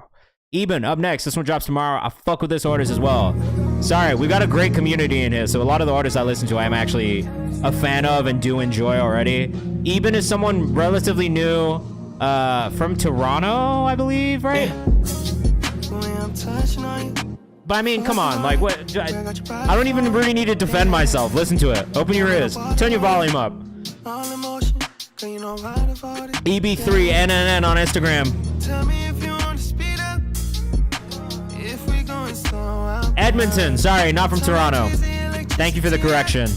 Speaker 3: Eben, up next. This one drops tomorrow. I fuck with this artist as well. Sorry, we got a great community in here. So a lot of the artists I listen to, I'm actually a fan of and do enjoy already. Eben is someone relatively new from Toronto, I believe, right? But I mean, come on, like what? I don't even really need to defend myself. Listen to it. Open your ears. Turn your volume up. EB3NNN on Instagram. Edmonton, sorry, not from Toronto. Thank you for the correction.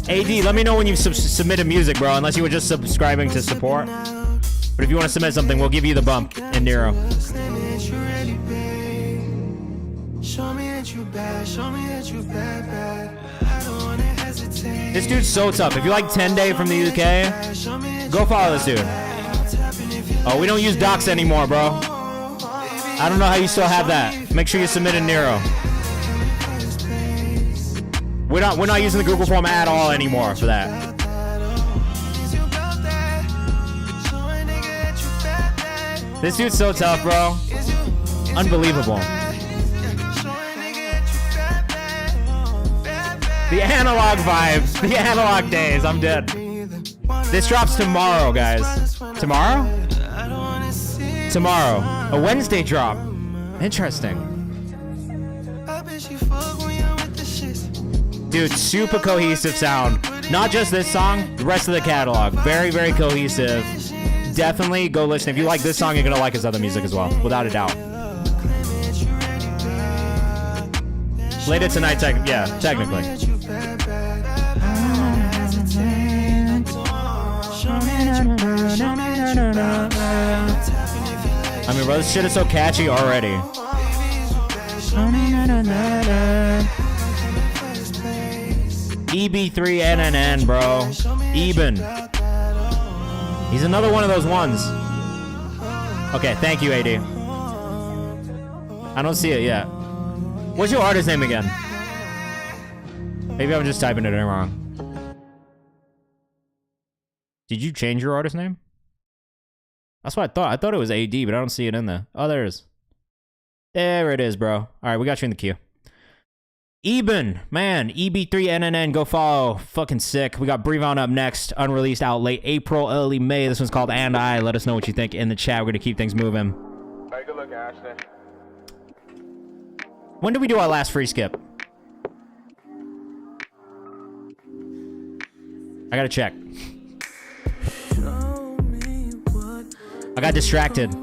Speaker 3: AD, let me know when you've submitted music, bro, unless you were just subscribing to support. But if you want to submit something, we'll give you the bump in Nero. This dude's so tough. If you like 10 Day from the UK, go follow this dude. Oh, we don't use docs anymore, bro. I don't know how you still have that. Make sure you submit in Nero. We're not using the Google form at all anymore for that. This dude's so tough, bro. Unbelievable. The analog vibes, the analog days. I'm dead. This drops tomorrow, guys. Tomorrow? Tomorrow. A Wednesday drop. Interesting. Dude, super cohesive sound. Not just this song, the rest of the catalog. Very, very cohesive. Definitely go listen. If you like this song, you're going to like his other music as well, without a doubt. Later tonight, technically. I mean, bro, this shit is so catchy already. EB3NNN, bro. Eben. He's another one of those ones. Okay, thank you, AD. I don't see it yet. What's your artist name again? Maybe I'm just typing it in wrong. Did you change your artist name? That's what I thought. I thought it was AD, but I don't see it in there. Oh, there it is. There it is, bro. All right, we got you in the queue. Eben, man, EB3NNN, go follow. Fucking sick. We got Brevon up next, unreleased out late April, early May. This one's called And I. Let us know what you think in the chat. We're going to keep things moving.
Speaker 6: Take a look, Ashton.
Speaker 3: When did we do our last free skip? I got to check. I got distracted.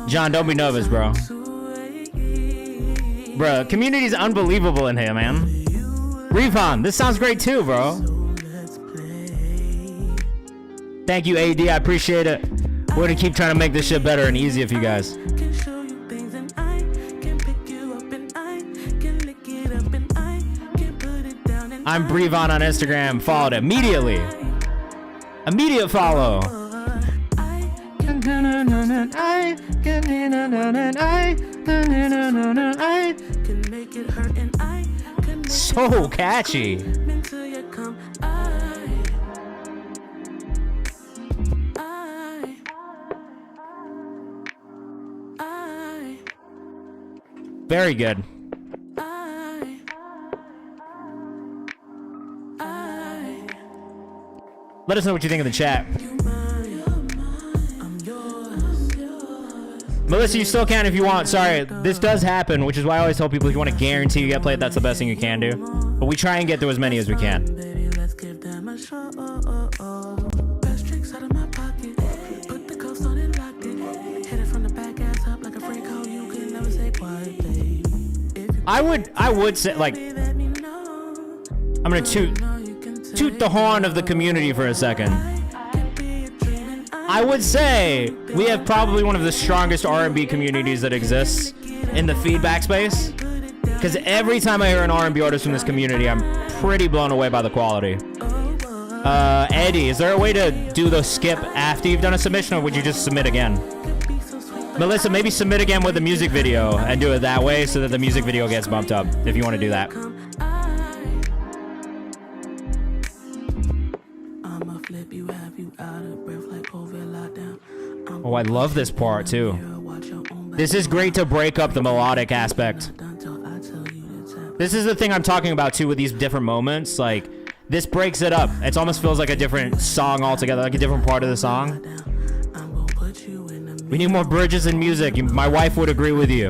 Speaker 3: John, don't be nervous, bro. Bro, community's unbelievable in here, man. Revon, this sounds great too, bro. Thank you, AD. I appreciate it. We're gonna keep trying to make this shit better and easier for you guys. I'm Brevon on Instagram. Followed immediately. Immediate follow. So catchy. Very good. Let us know what you think in the chat. Melissa, you still can if you want. Sorry, this does happen, which is why I always tell people if you want to guarantee you get played, that's the best thing you can do. But we try and get through as many as we can. I would say, like, I'm gonna toot the horn of the community for a second. I would say we have probably one of the strongest R&B communities that exists in the feedback space. Because every time I hear an R&B artist from this community, I'm pretty blown away by the quality. Eddie, is there a way to do the skip after you've done a submission, or would you just submit again? Melissa, maybe submit again with the music video and do it that way so that the music video gets bumped up, if you want to do that. Oh, I love this part too. This is great to break up the melodic aspect. This is the thing I'm talking about too with these different moments. Like, this breaks it up. It almost feels like a different song altogether, like a different part of the song. We need more bridges in music. My wife would agree with you.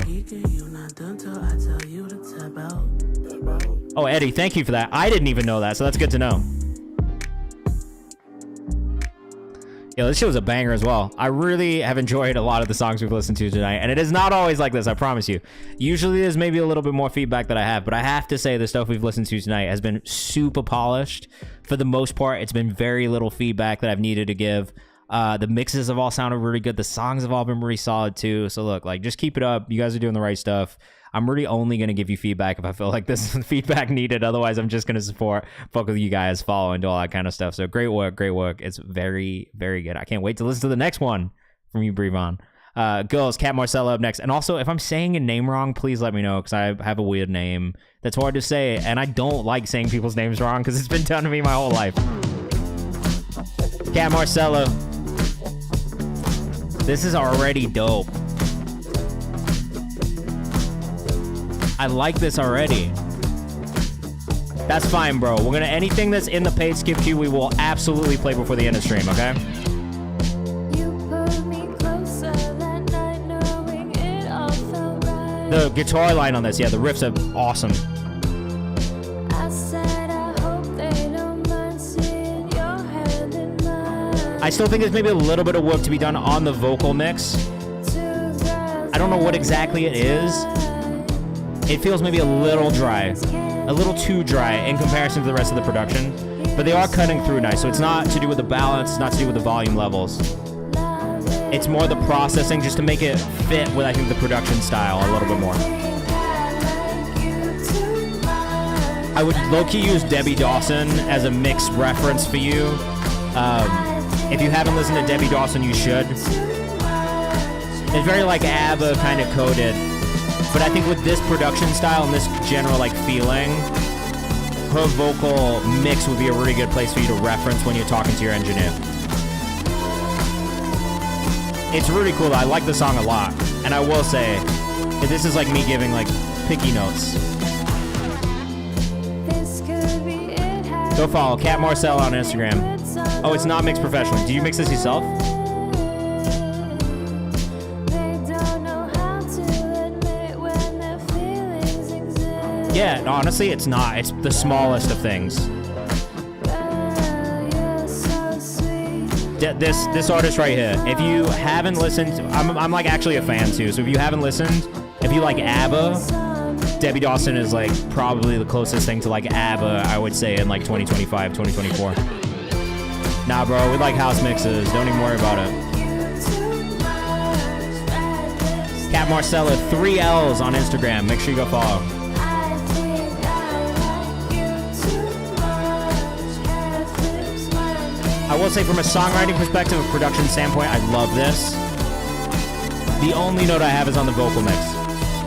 Speaker 3: Oh, Eddie, thank you for that. I didn't even know that, so that's good to know. Yo, this show was a banger as well. I really have enjoyed a lot of the songs we've listened to tonight, and it is not always like this, I promise you. Usually there's maybe a little bit more feedback that I have, but I have to say the stuff we've listened to tonight has been super polished. For the most part, it's been very little feedback that I've needed to give. The mixes have all sounded really good. The songs have all been really solid too. So look, like, just keep it up. You guys are doing the right stuff. I'm really only going to give you feedback if I feel like this is feedback needed. Otherwise, I'm just going to fuck with you guys, follow, and do all that kind of stuff. So great work, great work. It's very, very good. I can't wait to listen to the next one from you, Brevon. Girls, Cat Marcella up next. And also, if I'm saying a name wrong, please let me know, because I have a weird name that's hard to say. And I don't like saying people's names wrong, because it's been done to me my whole life. Cat Marcella. This is already dope. I like this already. That's fine, bro. We're gonna, anything that's in the paid skip queue, we will absolutely play before the end of stream, okay? The guitar line on this, yeah, the riffs are awesome. I still think there's maybe a little bit of work to be done on the vocal mix. I don't know what exactly it is. It feels maybe a little dry, a little too dry in comparison to the rest of the production, but they are cutting through nice. So it's not to do with the balance, it's not to do with the volume levels. It's more the processing, just to make it fit with, I think, the production style a little bit more. I would low-key use Debbie Dawson as a mixed reference for you. If you haven't listened to Debbie Dawson, you should. It's very like ABBA kind of coded. But I think with this production style and this general like feeling, her vocal mix would be a really good place for you to reference when you're talking to your engineer. It's really cool. I like the song a lot. And I will say, this is like me giving like picky notes. Go follow Cat Marcel on Instagram. Oh, it's not mixed professionally. Do you mix this yourself? Yeah, honestly, it's not. It's the smallest of things. This artist right here. If you haven't listened, I'm like actually a fan too. So if you haven't listened, if you like ABBA, Debbie Dawson is like probably the closest thing to like ABBA, I would say, in like 2025, 2024. Nah, bro, we like house mixes. Don't even worry about it. Cat Marcella, 3 L's on Instagram. Make sure you go follow. I will say from a songwriting perspective, a production standpoint, I love this. The only note I have is on the vocal mix.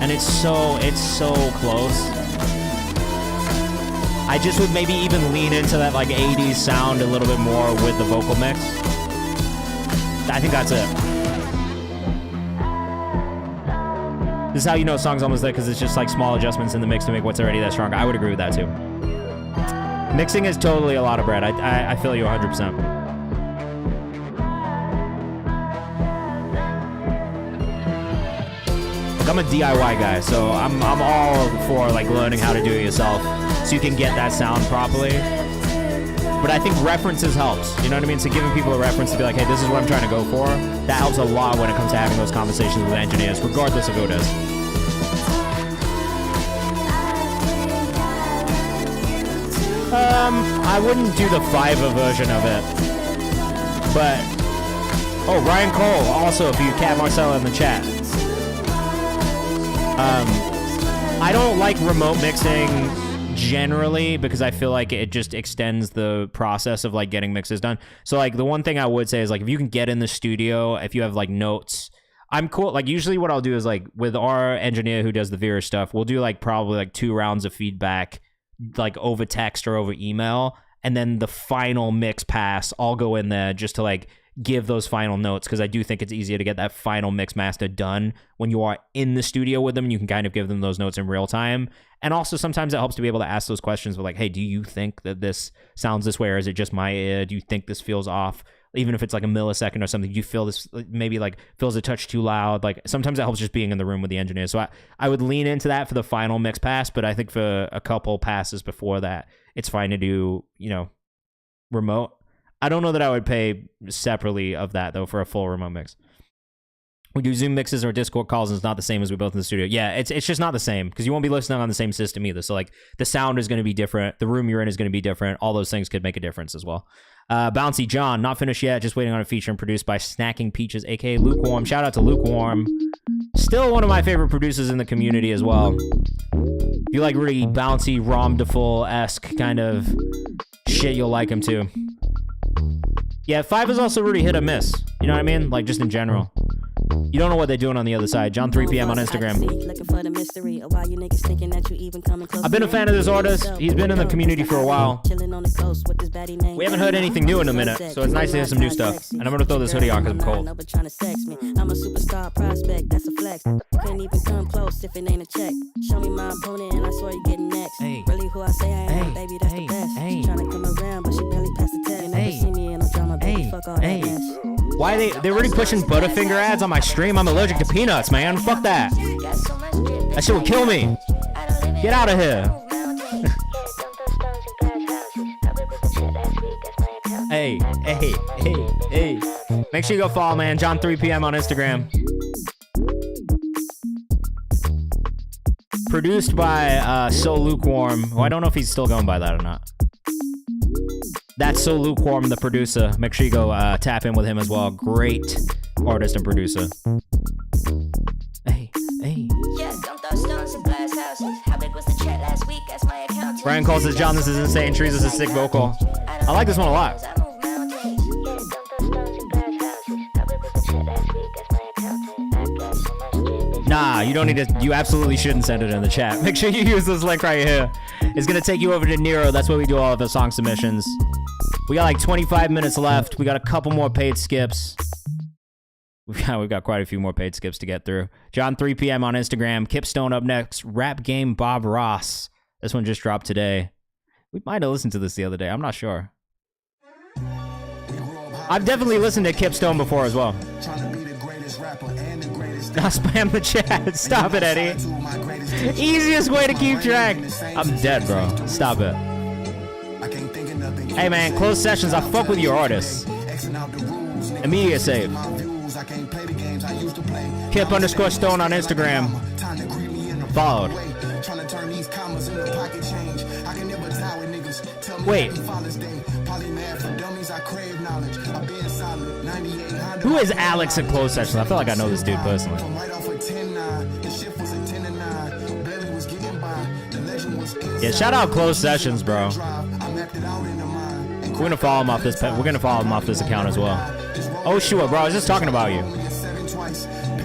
Speaker 3: And it's so close. I just would maybe even lean into that like 80s sound a little bit more with the vocal mix. I think that's it. This is how you know a song's almost there, because it's just like small adjustments in the mix to make what's already that strong. I would agree with that too. Mixing is totally a lot of bread. I feel you 100%. I'm a DIY guy, so I'm all for like learning how to do it yourself so you can get that sound properly. But I think references helps. You know what I mean? So giving people a reference to be like, hey, this is what I'm trying to go for, that helps a lot when it comes to having those conversations with engineers, regardless of who it is. I wouldn't do the Fiverr version of it. But, oh, Ryan Cole, also, if you Cat Marcella in the chat. I don't like remote mixing generally because I feel like it just extends the process of like getting mixes done. So like the one thing I would say is like if you can get in the studio, if you have like notes, I'm cool. Like usually what I'll do is like with our engineer who does the Vera stuff, we'll do like probably like 2 rounds of feedback, like over text or over email, and then the final mix pass, I'll go in there just to like give those final notes, because I do think it's easier to get that final mix master done when you are in the studio with them. You can kind of give them those notes in real time. And also sometimes it helps to be able to ask those questions of like, hey, do you think that this sounds this way, or is it just my ear? Do you think this feels off? Even if it's like a millisecond or something, do you feel this maybe like feels a touch too loud? Like sometimes it helps just being in the room with the engineer. So I would lean into that for the final mix pass, but I think for a couple passes before that, it's fine to do, you know, remote. I don't know that I would pay separately of that, though, for a full remote mix. We do Zoom mixes or Discord calls, and it's not the same as we both in the studio. Yeah, it's just not the same, because you won't be listening on the same system either. So, like, the sound is going to be different. The room you're in is going to be different. All those things could make a difference as well. Bouncy John, not finished yet. Just waiting on a feature and produced by Snacking Peaches, a.k.a. Lukewarm. Shout out to Lukewarm. Still one of my favorite producers in the community as well. If you like really bouncy, Rom-Deful-esque kind of shit, you'll like him, too. Yeah, 5 is also really hit or miss. You know what I mean? Like, just in general. You don't know what they're doing on the other side. John 3 p.m. on Instagram. I've been a fan of this artist. He's been in the community for a while. We haven't heard anything new in a minute, so it's nice to hear some new stuff. And I'm going to throw this hoodie on because I'm cold.
Speaker 9: I'm a superstar prospect, that's a flex. Couldn't even come close if it ain't a check. Show me my opponent and I swear you're getting next. Really who I say I am, baby, that's the best. She tryna come around, but she barely passed the test. You never see me in no drama, baby, fuck all that mess.
Speaker 3: Why they're really pushing Butterfinger ads on my stream? I'm allergic to peanuts, man. Fuck that. That shit would kill me. Get out of here. Hey. Make sure you go follow, man. John 3 p.m. on Instagram. Produced by So Lukewarm. Well, I don't know if he's still going by that or not. That's So Lukewarm, the producer. Make sure you go tap in with him as well. Great artist and producer. Hey. Brian Cole says, John, this is insane. Trees is a sick vocal. I like this one a lot. Nah, you don't need to. You absolutely shouldn't send it in the chat. Make sure you use this link right here. is going to take you over to Nero. That's where we do all of the song submissions. We got like 25 minutes left. We got a couple more paid skips. We've got quite a few more paid skips to get through. John 3 p.m. on Instagram. Kip Stone up next. Rap Game Bob Ross. This one just dropped today. We might have listened to this the other day. I'm not sure. I've definitely listened to Kip Stone before as well. Now spam the chat. Stop it, Eddie. Easiest way to keep track. I'm dead, bro. Stop it. Hey, man, closed sessions. I fuck with your artists. Immediate save. Kip_Stone on Instagram. Followed. Wait. Who is Alex at closed sessions? I feel like I know this dude personally. Yeah, shout out closed sessions, bro. We're gonna follow him off this. We're gonna follow him off this account as well. Oh, sure, bro. I was just talking about you.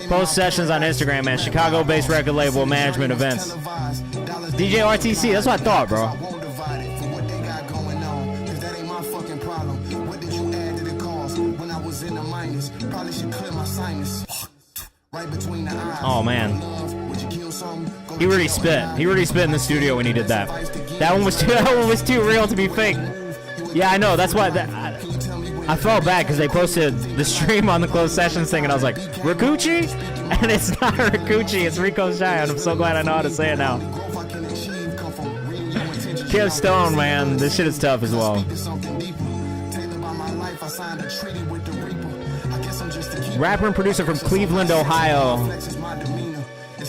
Speaker 3: Closed sessions on Instagram, man. Chicago-based record label management events. DJ RTC. That's what I thought, bro. Oh man, he really spit. He really spit in the studio when he did that. That one was too real to be fake. Yeah, I know. That's why I felt bad because they posted the stream on the closed sessions thing, and I was like, Rikuchi? And it's not Rikuchi. It's Rico Shy, and I'm so glad I know how to say it now. Kip Stone, man, this shit is tough as well. Rapper and producer from Cleveland, Ohio.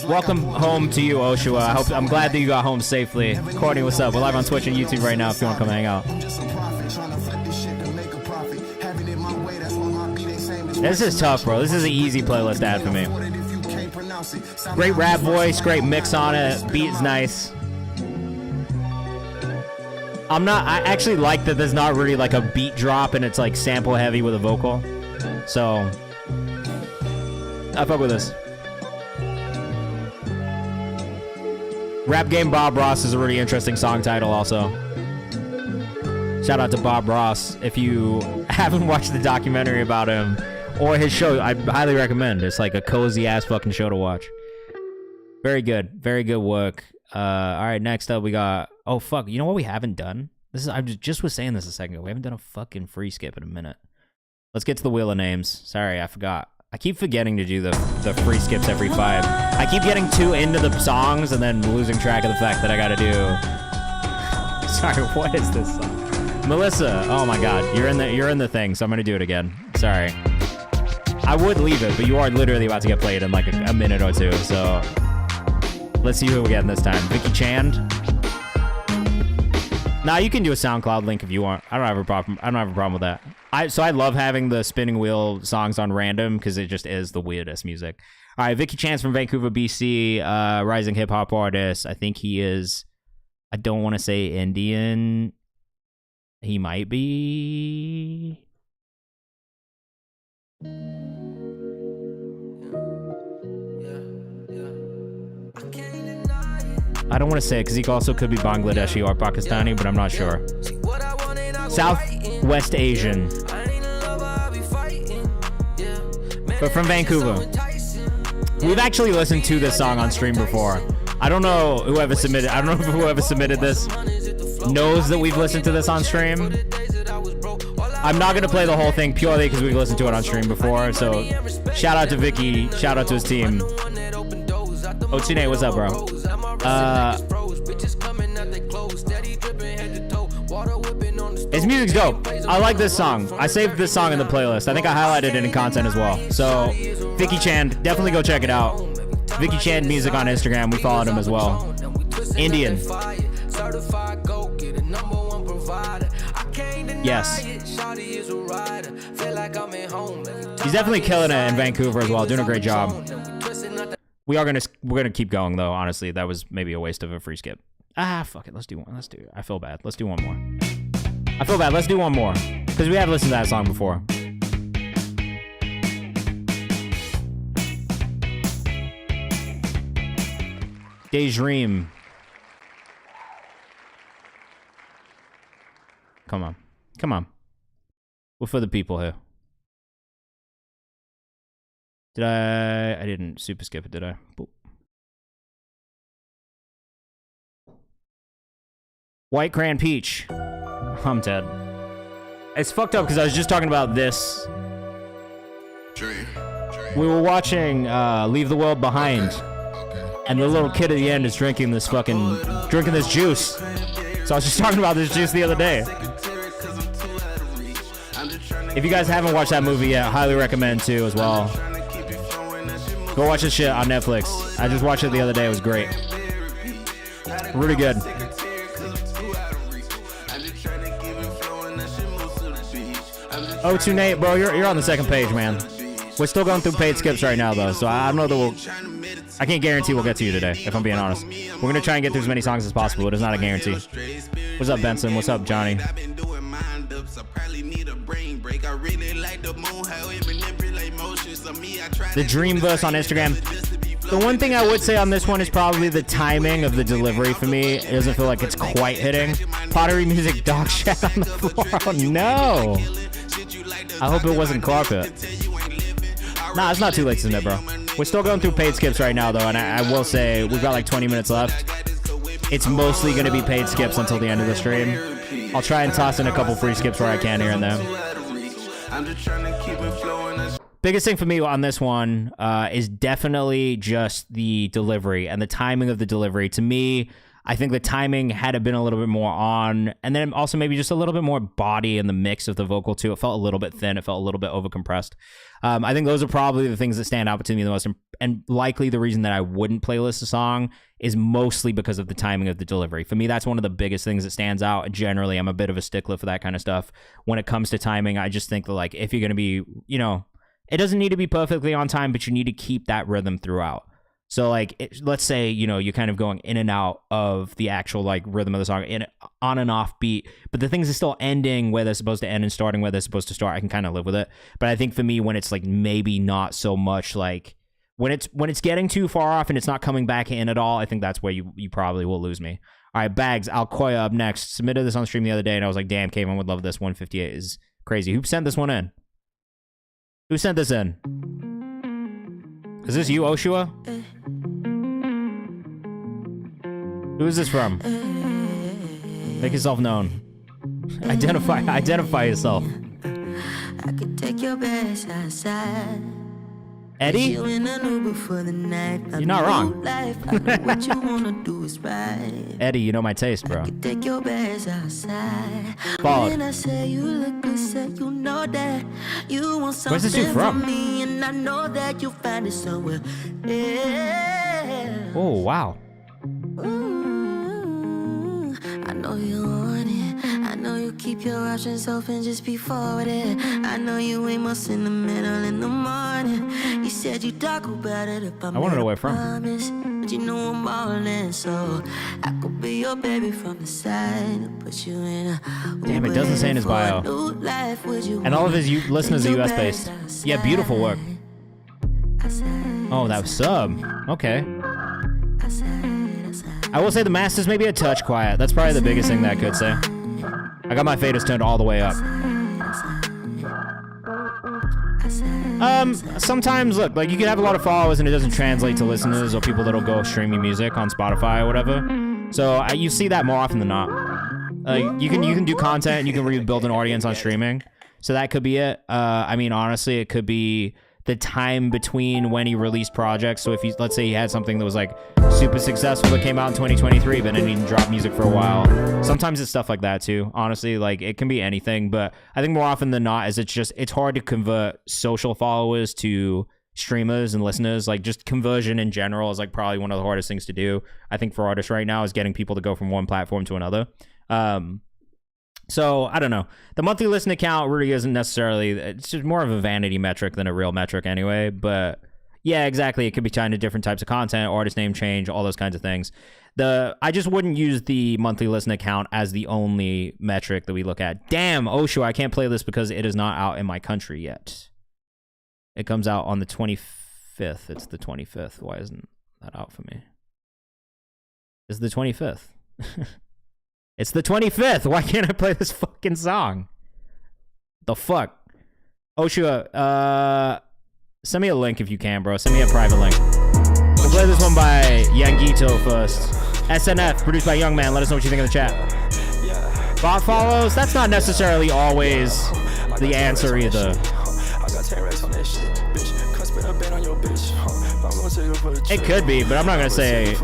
Speaker 3: Welcome home to you, Oshua. I'm glad that you got home safely. Courtney, what's up? We're live on Twitch and YouTube right now if you want to come hang out. This is tough, bro. This is an easy playlist to add for me. Great rap voice, great mix on it. Beat is nice. I actually like that there's not really like a beat drop and it's like sample heavy with a vocal. So I fuck with this. Rap Game Bob Ross is a really interesting song title also. Shout out to Bob Ross. If you haven't watched the documentary about him or his show, I highly recommend. It's like a cozy ass fucking show to watch. Very good. Very good work. All right, next up we got... Oh, fuck. You know what we haven't done? I just was saying this a second ago. We haven't done a fucking free skip in a minute. Let's get to the Wheel of Names. Sorry, I forgot. I keep forgetting to do the free skips every 5. I keep getting too into the songs and then losing track of the fact that I gotta do... Sorry, what is this song? Melissa, oh my god, you're in the thing, so I'm gonna do it again. Sorry. I would leave it, but you are literally about to get played in like a minute or two, so... Let's see who we're getting this time. Vicky Chand. Nah, you can do a SoundCloud link if you want. I don't have a problem with that. I love having the spinning wheel songs on random because it just is the weirdest music. All right, Vicky Chance from Vancouver, BC, rising hip hop artist. I think he is. I don't want to say Indian. He might be. I don't want to say it because he also could be Bangladeshi or Pakistani, but I'm not sure. Southwest Asian. But from Vancouver. We've actually listened to this song on stream before. I don't know whoever submitted. I don't know if whoever submitted this knows that we've listened to this on stream. I'm not going to play the whole thing purely because we've listened to it on stream before. So shout out to Vicky. Shout out to his team. Ochine, what's up, bro? His music's dope. I like this song. I saved this song in the playlist. I think I highlighted it in content as well. So, Vicky Chand, definitely go check it out. Vicky Chand music on Instagram. We followed him as well. Indian. Yes. He's definitely killing it in Vancouver as well. Doing a great job. We're gonna keep going though. Honestly, that was maybe a waste of a free skip. Fuck it. Let's do one. I feel bad. Let's do one more. I feel bad. Let's do one more because we have listened to that song before. Daydream. come on. Come on. We're for the people here. Did I didn't super skip it, did I? Boop. White Crayon Peach. I'm dead. It's fucked up because I was just talking about this. We were watching Leave the World Behind. And the little kid at the end is drinking this juice. So I was just talking about this juice the other day. If you guys haven't watched that movie yet, I highly recommend too as well. Go watch this shit on Netflix. I just watched it the other day. It was great. Really good. Oh, 2 Nate, bro, you're on the second page, man. We're still going through paid skips right now, though, so I don't know that I can't guarantee we'll get to you today, if I'm being honest. We're going to try and get through as many songs as possible. It is not a guarantee. What's up, Benson? What's up, Johnny? The Dreamverse on Instagram. The one thing I would say on this one is probably the timing of the delivery for me. It doesn't feel like it's quite hitting. Pottery Music dog shit on the floor. Oh, no. I hope it wasn't carpet. Nah, it's not too late to submit, bro. We're still going through paid skips right now, though, and I will say we've got like 20 minutes left. It's mostly going to be paid skips until the end of the stream. I'll try and toss in a couple free skips where I can here and there. Biggest thing for me on this one is definitely just the delivery and the timing of the delivery. To me, I think the timing had been a little bit more on, and then also maybe just a little bit more body in the mix of the vocal too. It felt a little bit thin. It felt a little bit overcompressed. I think those are probably the things that stand out to me the most, and likely the reason that I wouldn't playlist a song is mostly because of the timing of the delivery. For me, that's one of the biggest things that stands out. Generally, I'm a bit of a stickler for that kind of stuff. When it comes to timing, I just think that, like, if you're going to be, you know, it doesn't need to be perfectly on time, but you need to keep that rhythm throughout. So, like, let's say, you know, you're kind of going in and out of the actual, like, rhythm of the song, on and off beat, but the things are still ending where they're supposed to end and starting where they're supposed to start. I can kind of live with it. But I think for me, when it's, like, maybe not so much, like, when it's getting too far off and it's not coming back in at all, I think that's where you probably will lose me. All right, Bags, Alcoya up next. Submitted this on stream the other day, and I was like, damn, Kayvan would love this. 158 is crazy. Who sent this one in? Who sent this in? Is this you, Oshua? Who is this from? Make yourself known. Identify yourself.
Speaker 2: I could take your best outside.
Speaker 3: Eddie?
Speaker 2: You're
Speaker 3: not wrong.
Speaker 2: What you wanna do is right.
Speaker 3: Eddie, you know my taste, bro.
Speaker 2: Take your best outside.
Speaker 3: Followed.
Speaker 2: When I say you look good, say you know that you want something.
Speaker 3: Where's this dude from?
Speaker 2: Me, and I know that you'll find it somewhere. Yeah.
Speaker 3: Oh, wow.
Speaker 2: Ooh, I know you want it. I know you keep your options open, just be forward it. I know you ain't much in the middle in the morning. You said you talk about it if I
Speaker 3: want to know where from.
Speaker 2: promise, but you know I'm all in, so I could be your baby from the side. Put you in a
Speaker 3: Damn, it doesn't say in his bio. And all of his listeners are US based. Yeah, beautiful work. Oh, that was sub. Okay. I will say the master's maybe a touch quiet. That's probably the biggest thing that I could say. I got my faders turned all the way up. Sometimes, look, like, you can have a lot of followers and it doesn't translate to listeners or people that'll go streaming music on Spotify or whatever. So you see that more often than not. You can do content and you can rebuild an audience on streaming. So that could be it. I mean, honestly, it could be the time between when he released projects. So if let's say he had something that was like super successful that came out in 2023, but then he didn't drop music for a while. Sometimes it's stuff like that too. Honestly, like, it can be anything, but I think more often than not is it's hard to convert social followers to streamers and listeners. Like, just conversion in general is like probably one of the hardest things to do, I think, for artists right now, is getting people to go from one platform to another. So, I don't know. The monthly listening count really isn't necessarily... It's just more of a vanity metric than a real metric anyway. But, yeah, exactly. It could be tied to different types of content, artist name change, all those kinds of things. I just wouldn't use the monthly listening count as the only metric that we look at. Damn, Oshu, I can't play this because it is not out in my country yet. It comes out on the 25th. It's the 25th. Why isn't that out for me? It's the 25th. It's the 25th. Why can't I play this fucking song? The fuck? Oshua, send me a link if you can, bro. Send me a private link. We'll play this one by Yangito first. SNF, produced by Young Man. Let us know what you think in the chat. Bot follows? That's not necessarily always the answer either. It could be, but I'm not gonna say.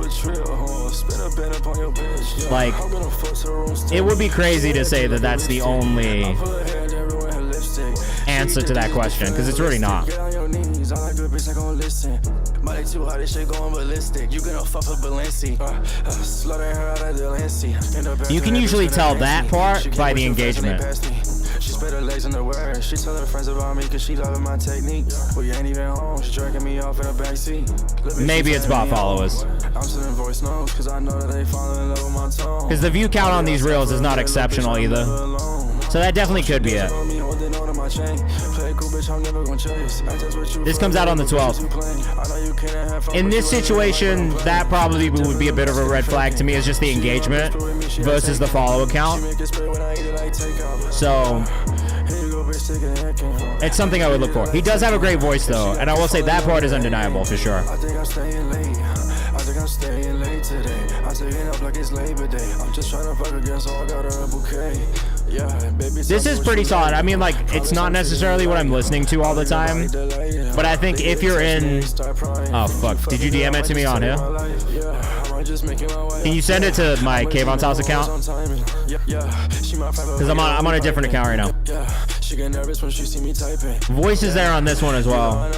Speaker 3: Like, it would be crazy to say that that's the only answer to that question, because it's really not. You can usually tell that part by the engagement.
Speaker 4: She spread her legs in the word. She tell her friends about me because she loving my technique. Well, you ain't even home. She dragging me off in the backseat.
Speaker 3: Maybe it's bot followers.
Speaker 4: I'm sending voice notes because I know that they fall in love with my tone.
Speaker 3: Because the view count on these reels is not exceptional either. So that definitely could be it. This comes out on the 12th. In this situation, that probably would be a bit of a red flag to me. Is just the engagement versus the follow account. So it's something I would look for. He does have a great voice though, and I will say that part is undeniable for sure.
Speaker 4: I think I'm staying late today. I'm taking up like it's Labor Day. I'm just trying to fuck again, so I got her a bouquet. Yeah, baby.
Speaker 3: This is pretty solid. I mean, like, it's not necessarily what I'm listening to all the time, but I think if you're in... Oh, fuck. Did you DM it to me on here? Can you send it to my Kayvan's house account? Because I'm on a different account right now. Voice is there on this one as well.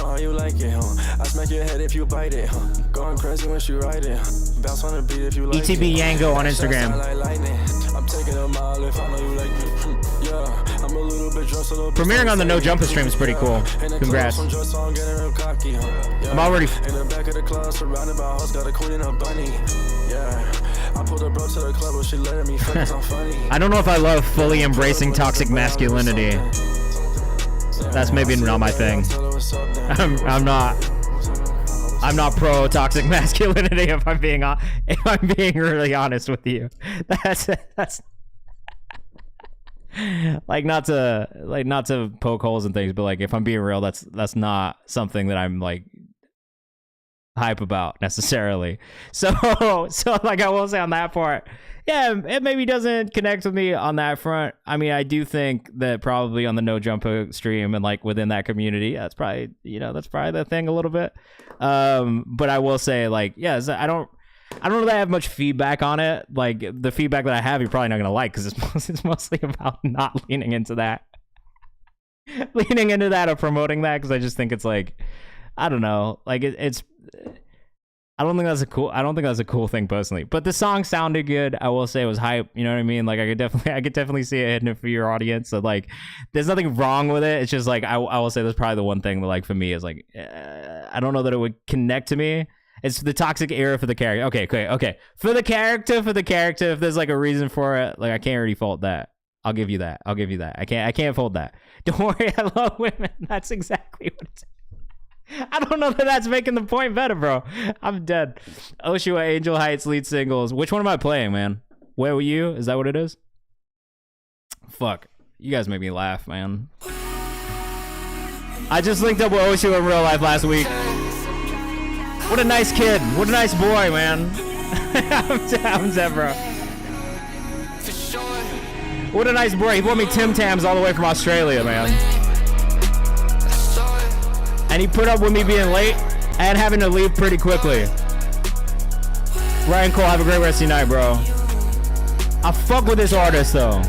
Speaker 3: ETB Yango on Instagram. Premiering on the No Jumper stream is pretty cool. Congrats. I'm already... I don't know if I love fully embracing toxic masculinity. That's maybe not my thing. I'm not pro toxic masculinity if I'm being really honest with you. That's like not to poke holes in things, but like if I'm being real, that's not something that I'm like hype about necessarily. So like I will say on that part, yeah, it maybe doesn't connect with me on that front. I mean, I do think that probably on the No Jumper stream and like within that community, that's probably the thing a little bit. But I will say, like, yeah, I don't know that I have much feedback on it. Like the feedback that I have, you're probably not gonna like, because it's mostly about not leaning into that or promoting that, because I just think it's like, I don't know, like it's. I don't think that's a cool thing personally. But the song sounded good. I will say it was hype. You know what I mean? Like I could definitely see it hitting it for your audience. So like, there's nothing wrong with it. It's just like I will say that's probably the one thing that like for me is like, I don't know that it would connect to me. It's the toxic era for the character. Okay. For the character, if there's like a reason for it, like I can't really fault that. I'll give you that. I can't fault that. Don't worry, I love women. That's exactly what it's. I don't know that that's making the point better, bro. I'm dead. Oshua, Angel Heights lead singles. Which one am I playing, man? Where Were You? Is that what it is? Fuck. You guys make me laugh, man. I just linked up with Oshua in real life last week. What a nice kid. What a nice boy, man. I'm dead, bro. What a nice boy. He bought me Tim Tams all the way from Australia, man. And he put up with me being late and having to leave pretty quickly. Ryan Cole, have a great rest of your night, bro. I fuck with this artist, though.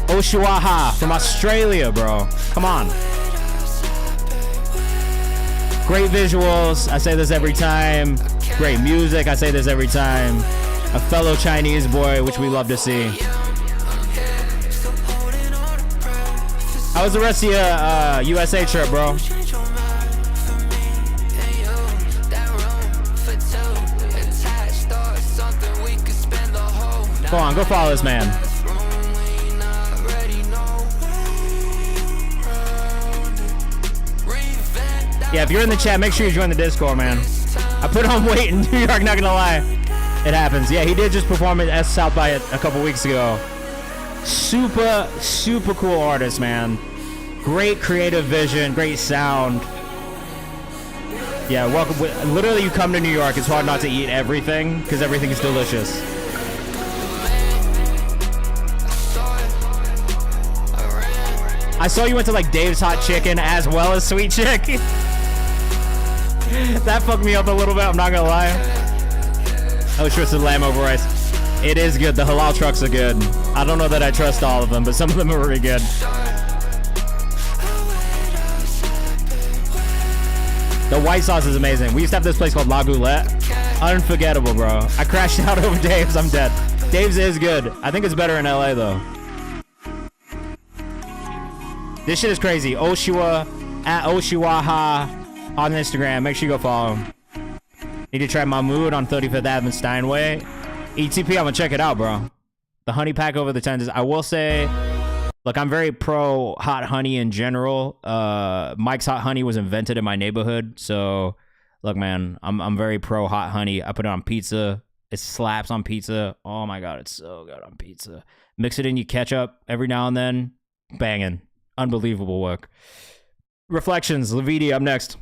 Speaker 3: Oshuaha from Australia, bro. Come on. Great visuals. I say this every time. Great music. I say this every time. A fellow Chinese boy, which we love to see. How was the rest of your USA trip, bro? Go on, go follow this man. Yeah, if you're in the chat, make sure you join the Discord, man. I put on weight in New York, not gonna lie. It happens. Yeah, he did just perform at South by a couple weeks ago. Super, super cool artist, man. Great creative vision, great sound. Yeah, welcome. Literally, you come to New York, it's hard not to eat everything because everything is delicious. I saw you went to like Dave's Hot Chicken as well as Sweet Chick. That fucked me up a little bit, I'm not gonna lie. Oh, sure, it's the lamb over rice. It is good. The halal trucks are good. I don't know that I trust all of them, but some of them are really good. The white sauce is amazing. We used to have this place called La Goulette. Unforgettable, bro. I crashed out over Dave's. I'm dead. Dave's is good. I think it's better in LA, though. This shit is crazy. Oshua at Oshiwaha on Instagram. Make sure you go follow him. Need to try Mahmood on 35th Avenue Steinway. ETP, I'm gonna check it out, bro. The honey pack over the tenders. I will say, look, I'm very pro hot honey in general. Mike's Hot Honey was invented in my neighborhood, so look, man, I'm very pro hot honey. I put it on pizza. It slaps on pizza. Oh my god, it's so good on pizza. Mix it in your ketchup every now and then. Banging. Unbelievable work. Reflections. Lavidi up next.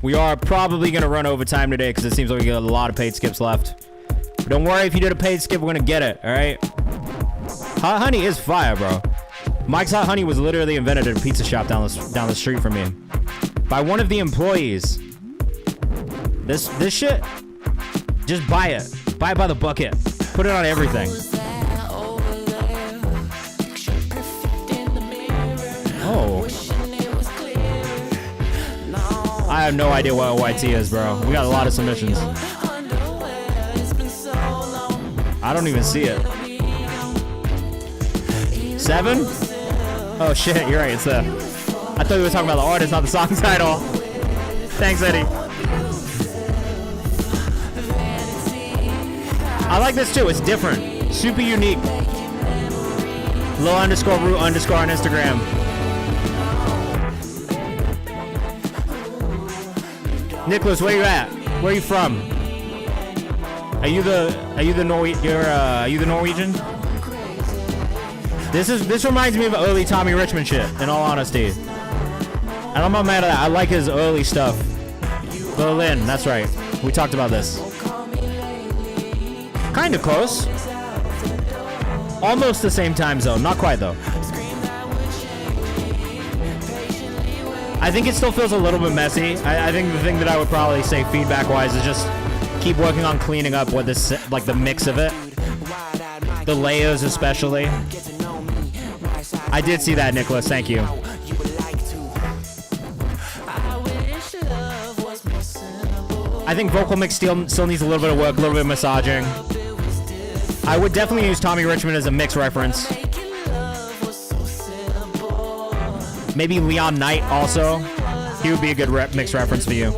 Speaker 3: We are probably going to run overtime today because it seems like we got a lot of paid skips left. But don't worry, if you did a paid skip, we're going to get it, all right? Hot honey is fire, bro. Mike's Hot Honey was literally invented at a pizza shop down the street from me by one of the employees. This shit, just buy it. Buy it by the bucket. Put it on everything. Oh. I have no idea what OYT is, bro. We got a lot of submissions. I don't even see it. 7? Oh shit, you're right, it's I thought we were talking about the artist, not the song title. Thanks, Eddie. I like this too, it's different. Super unique. Low_root_ on Instagram. Nicholas, where you at? Where are you from? Are you the Norwegian? This reminds me of early Tommy Richmond shit, in all honesty. And I'm not mad at that. I like his early stuff. Berlin, that's right. We talked about this. Kind of close. Almost the same time zone. Not quite though. I think it still feels a little bit messy. I think the thing that I would probably say feedback-wise is just keep working on cleaning up what this, like the mix of it. The layers especially. I did see that, Nicholas. Thank you. I think vocal mix still needs a little bit of work, a little bit of massaging. I would definitely use Tommy Richmond as a mix reference. Maybe Leon Knight also. He would be a good mix reference for you.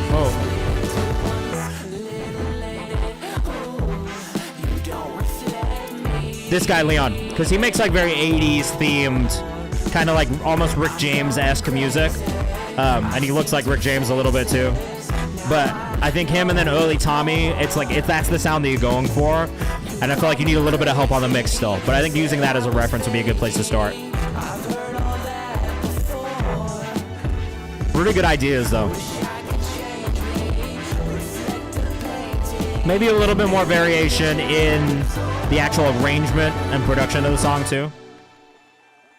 Speaker 3: Oh. This guy, Leon. Because he makes like very 80s themed, kind of like almost Rick James-esque music. And he looks like Rick James a little bit too. But I think him and then early Tommy, it's like, if that's the sound that you're going for, and I feel like you need a little bit of help on the mix still. But I think using that as a reference would be a good place to start. Really good ideas, though. Maybe a little bit more variation in the actual arrangement and production of the song, too.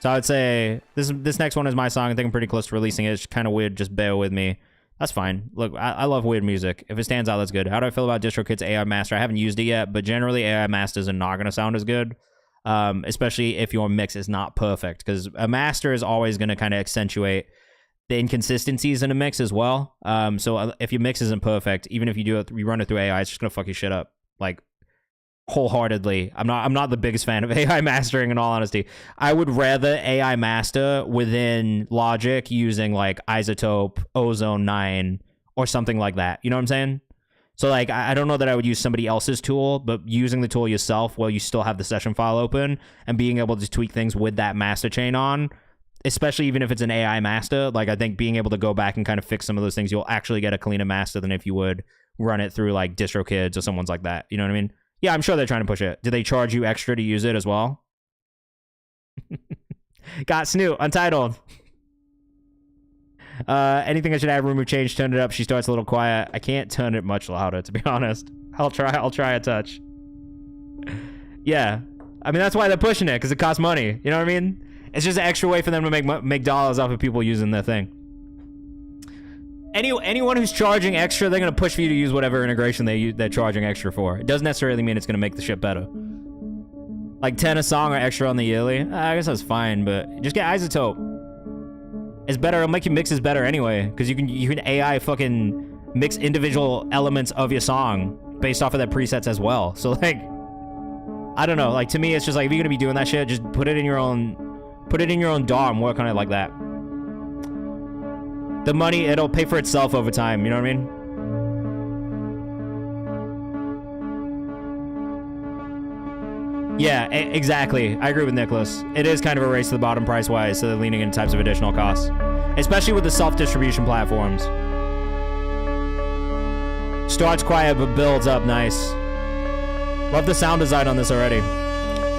Speaker 3: So I would say this next one is my song. I think I'm pretty close to releasing it. It's kind of weird. Just bear with me. That's fine. Look, I love weird music. If it stands out, that's good. How do I feel about DistroKid's AI Master? I haven't used it yet, but generally AI Masters are not going to sound as good, especially if your mix is not perfect, because a master is always going to kind of accentuate the inconsistencies in a mix as well. So if your mix isn't perfect, even if you run it through AI, it's just going to fuck your shit up. Like, wholeheartedly. I'm not the biggest fan of AI mastering, in all honesty. I would rather AI master within Logic using like Isotope, Ozone 9, or something like that. You know what I'm saying? So like, I don't know that I would use somebody else's tool, but using the tool yourself while you still have the session file open and being able to tweak things with that master chain on, especially even if it's an AI master, like I think being able to go back and kind of fix some of those things, you'll actually get a cleaner master than if you would run it through like DistroKids or someone's like that. You know what I mean? Yeah, I'm sure they're trying to push it. Do they charge you extra to use it as well? Got Snoot, Untitled. Anything I should add, room of change, turn it up. She starts a little quiet. I can't turn it much louder, to be honest. I'll try a touch. Yeah. I mean, that's why they're pushing it, because it costs money. You know what I mean? It's just an extra way for them to make dollars off of people using their thing. Anyone who's charging extra, they're going to push for you to use whatever integration they're charging extra for. It doesn't necessarily mean it's going to make the shit better. Like 10 a song or extra on the yearly. I guess that's fine, but just get Isotope. It's better. It'll make your mixes better anyway, because you can AI fucking mix individual elements of your song based off of their presets as well. So like, I don't know. Like to me, it's just like if you're gonna be doing that shit, just put it in your own DAW and work on it like that. The money, it'll pay for itself over time. You know what I mean? Yeah, exactly. I agree with Nicholas. It is kind of a race to the bottom price-wise, so they're leaning into types of additional costs. Especially with the self-distribution platforms. Starts quiet, but builds up nice. Love the sound design on this already.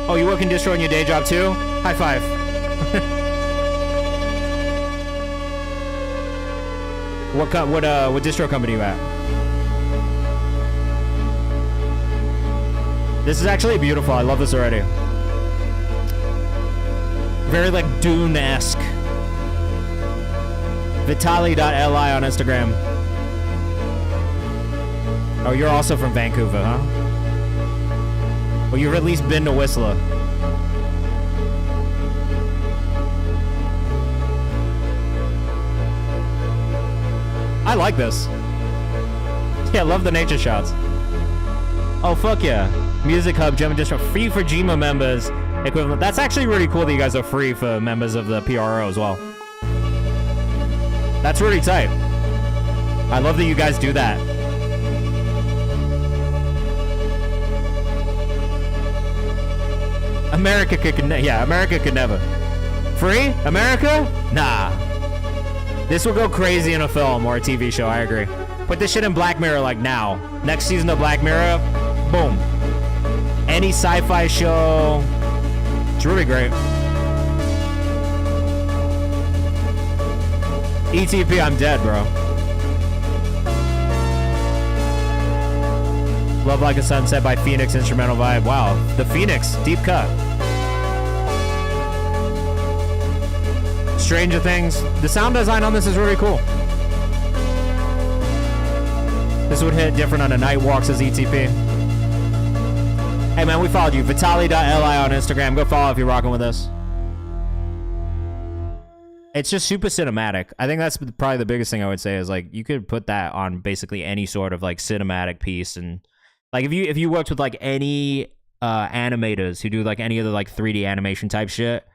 Speaker 3: Oh, you work in distro in your day job too? High five. What distro company you at? This is actually beautiful. I love this already. Very like Dune-esque. Vitali.li on Instagram. Oh, you're also from Vancouver, huh? Well, you've at least been to Whistler. I like this. Yeah, I love the nature shots. Oh, fuck yeah. Music Hub, Gem Distro, free for GMA members. Equivalent. That's actually really cool that you guys are free for members of the PRO as well. That's really tight. I love that you guys do that. America could never. Free? America? Nah. This will go crazy in a film or a TV show, I agree. Put this shit in Black Mirror like now. Next season of Black Mirror, boom. Any sci-fi show. It's really great. ETP, I'm dead, bro. Love Like a Sunset by Phoenix, instrumental vibe. Wow, the Phoenix, deep cut. Stranger Things. The sound design on this is really cool. This would hit different on a Night Walks as ETP. Hey man, we followed you. Vitali.li on Instagram. Go follow if you're rocking with us. It's just super cinematic. I think that's probably the biggest thing I would say is like you could put that on basically any sort of like cinematic piece, and like if you worked with like any animators who do like any other like 3D animation type shit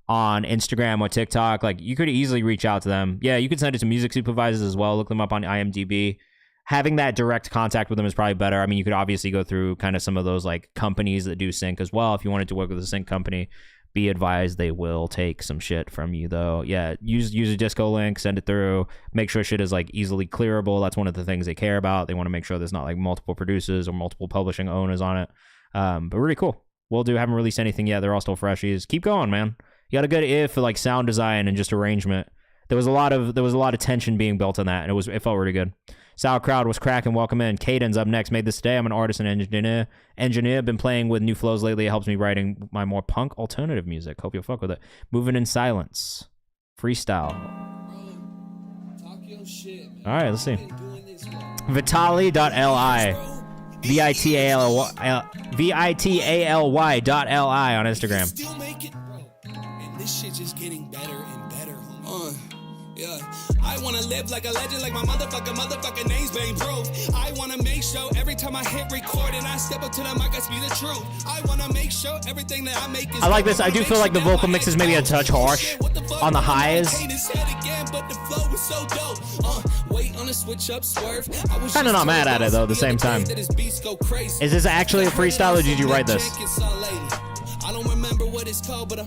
Speaker 3: on Instagram or TikTok, like you could easily reach out to them. Yeah, you could send it to music supervisors as well. Look them up on IMDb. Having that direct contact with them is probably better. I mean, you could obviously go through kind of some of those like companies that do sync as well. If you wanted to work with a sync company, be advised they will take some shit from you though. Yeah, use a disco link, send it through, make sure shit is like easily clearable. That's one of the things they care about. They want to make sure there's not like multiple producers or multiple publishing owners on it. But really cool. Will do. Haven't released anything yet. They're all still freshies. Keep going, man. You got a good ear for like sound design and just arrangement. There was a lot of tension being built on that, and it felt really good. Sauerkraut was cracking. Welcome in. Caden's up next. Made this today. I'm an artist and engineer. Been playing with new flows lately. It helps me writing my more punk alternative music. Hope you'll fuck with it. Moving in silence. Freestyle. All right, let's see. Vitali.li. Vitally.li on Instagram.
Speaker 8: This shit just getting better and better. Yeah. I wanna live like a legend, like my motherfucking name's Bane Proof. I wanna make sure every time I hit record and I step up to the mic, I speak the truth. I wanna make sure everything that I make is.
Speaker 3: I like this. I do feel like the vocal mix is maybe a touch harsh on the highs.
Speaker 8: But the flow is so dope. Wait on
Speaker 3: Kind of not mad at it though. At the same time, is this actually a freestyle or did you write this?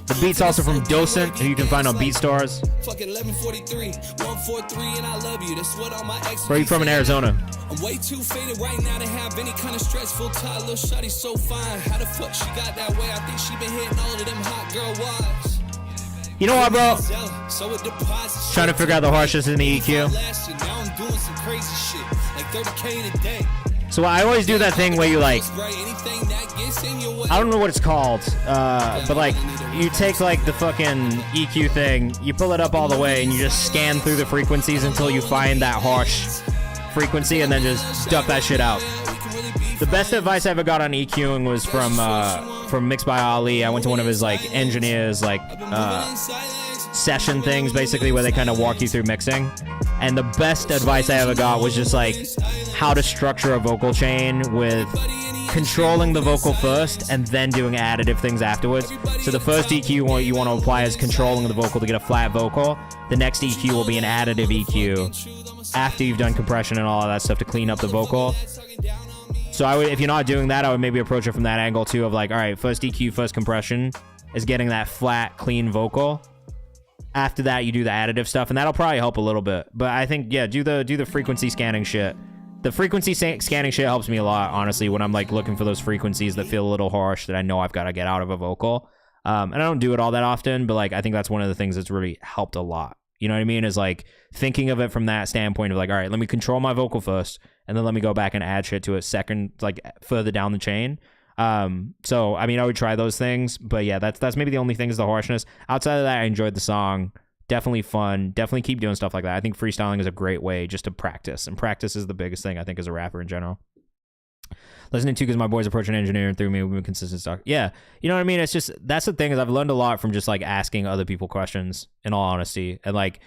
Speaker 3: The beat's also from Docent, who you can find on BeatStars. Where are you from in Arizona?
Speaker 8: I'm way too faded right now to have any kind of stressful time. Little shawty so fine. How the fuck she got that way? I think she been hitting all of them hot girl wives.
Speaker 3: You know what, bro? Trying to figure out the harshness in the EQ. So I always do that thing where you like, I don't know what it's called, but like you take like the fucking EQ thing, you pull it up all the way and you just scan through the frequencies until you find that harsh frequency and then just duck that shit out. The best advice I ever got on EQing was from Mixed by Ali. I went to one of his like engineers like session things basically where they kind of walk you through mixing. And the best advice I ever got was just like how to structure a vocal chain with controlling the vocal first and then doing additive things afterwards. So the first EQ you want to apply is controlling the vocal to get a flat vocal. The next EQ will be an additive EQ after you've done compression and all of that stuff to clean up the vocal. So I would, if you're not doing that, I would maybe approach it from that angle too of like, all right, first EQ, first compression is getting that flat, clean vocal. After that, you do the additive stuff, and that'll probably help a little bit. But I think, yeah, do the frequency scanning shit. The frequency scanning shit helps me a lot, honestly, when I'm like looking for those frequencies that feel a little harsh that I know I've got to get out of a vocal. And I don't do it all that often, but like I think that's one of the things that's really helped a lot. You know what I mean? Is like thinking of it from that standpoint of like, all right, let me control my vocal first, and then let me go back and add shit to it second, like further down the chain. So I mean, I would try those things, but yeah, that's maybe the only thing is the harshness. Outside of that, I enjoyed the song. Definitely fun. Definitely keep doing stuff like that. I think freestyling is a great way just to practice, and practice is the biggest thing I think as a rapper in general. Listening to because my boy's approaching engineering through me, we've been consistent stock. Yeah, you know what I mean. It's just that's the thing is I've learned a lot from just like asking other people questions. In all honesty, and like.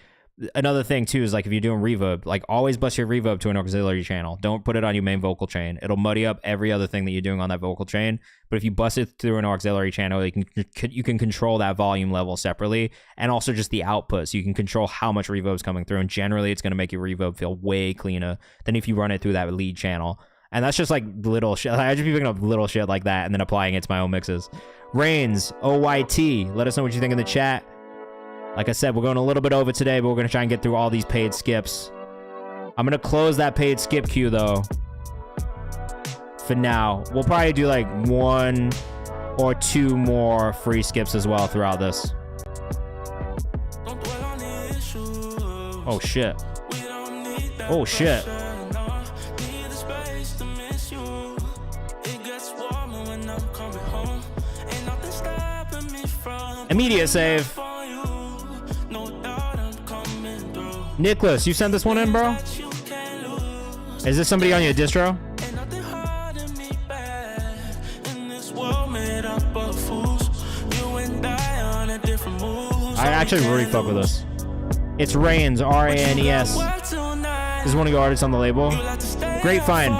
Speaker 3: Another thing too is like if you're doing reverb, like always bust your reverb to an auxiliary channel. Don't put it on your main vocal chain. It'll muddy up every other thing that you're doing on that vocal chain. But if you bust it through an auxiliary channel, you can control that volume level separately, and also just the output. So you can control how much reverb's coming through, and generally it's going to make your reverb feel way cleaner than if you run it through that lead channel. And that's just like little shit. I just be picking up little shit like that and then applying it to my own mixes. Reigns, OYT, let us know what you think in the chat. Like I said, we're going a little bit over today, but we're going to try and get through all these paid skips. I'm going to close that paid skip queue, though. For now. We'll probably do like 1 or 2 more free skips as well throughout this. Oh, shit. Oh, shit. Immediate save. Nicholas, you sent this one in, bro? Is this somebody on your distro? I actually really fuck with this. It's Reigns, R-A-N-E-S. This is one of your artists on the label. Great find.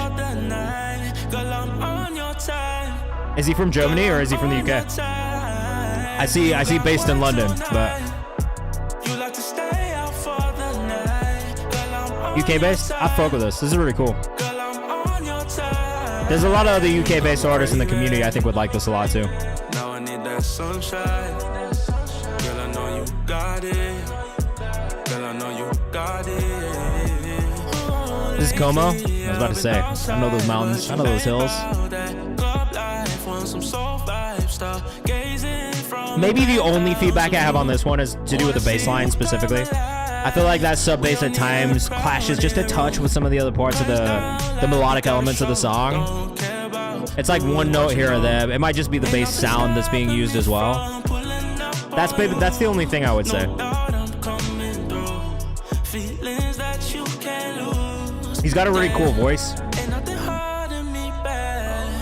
Speaker 3: Is he from Germany or is he from the UK? I see based in London, but... UK based? I fuck with this. This is really cool. There's a lot of other UK based artists in the community I think would like this a lot too.
Speaker 4: Now I need that sunshine. Girl, I know you got it. Girl, I know you got it.
Speaker 3: This is Como? I was about to say. I know those mountains. I know those hills. Maybe the only feedback I have on this one is to do with the bass line specifically. I feel like that sub bass at times clashes just a touch with some of the other parts of the melodic elements of the song. It's like one note here or there. It might just be the bass sound that's being used as well. That's the only thing I would say. He's got a really cool voice.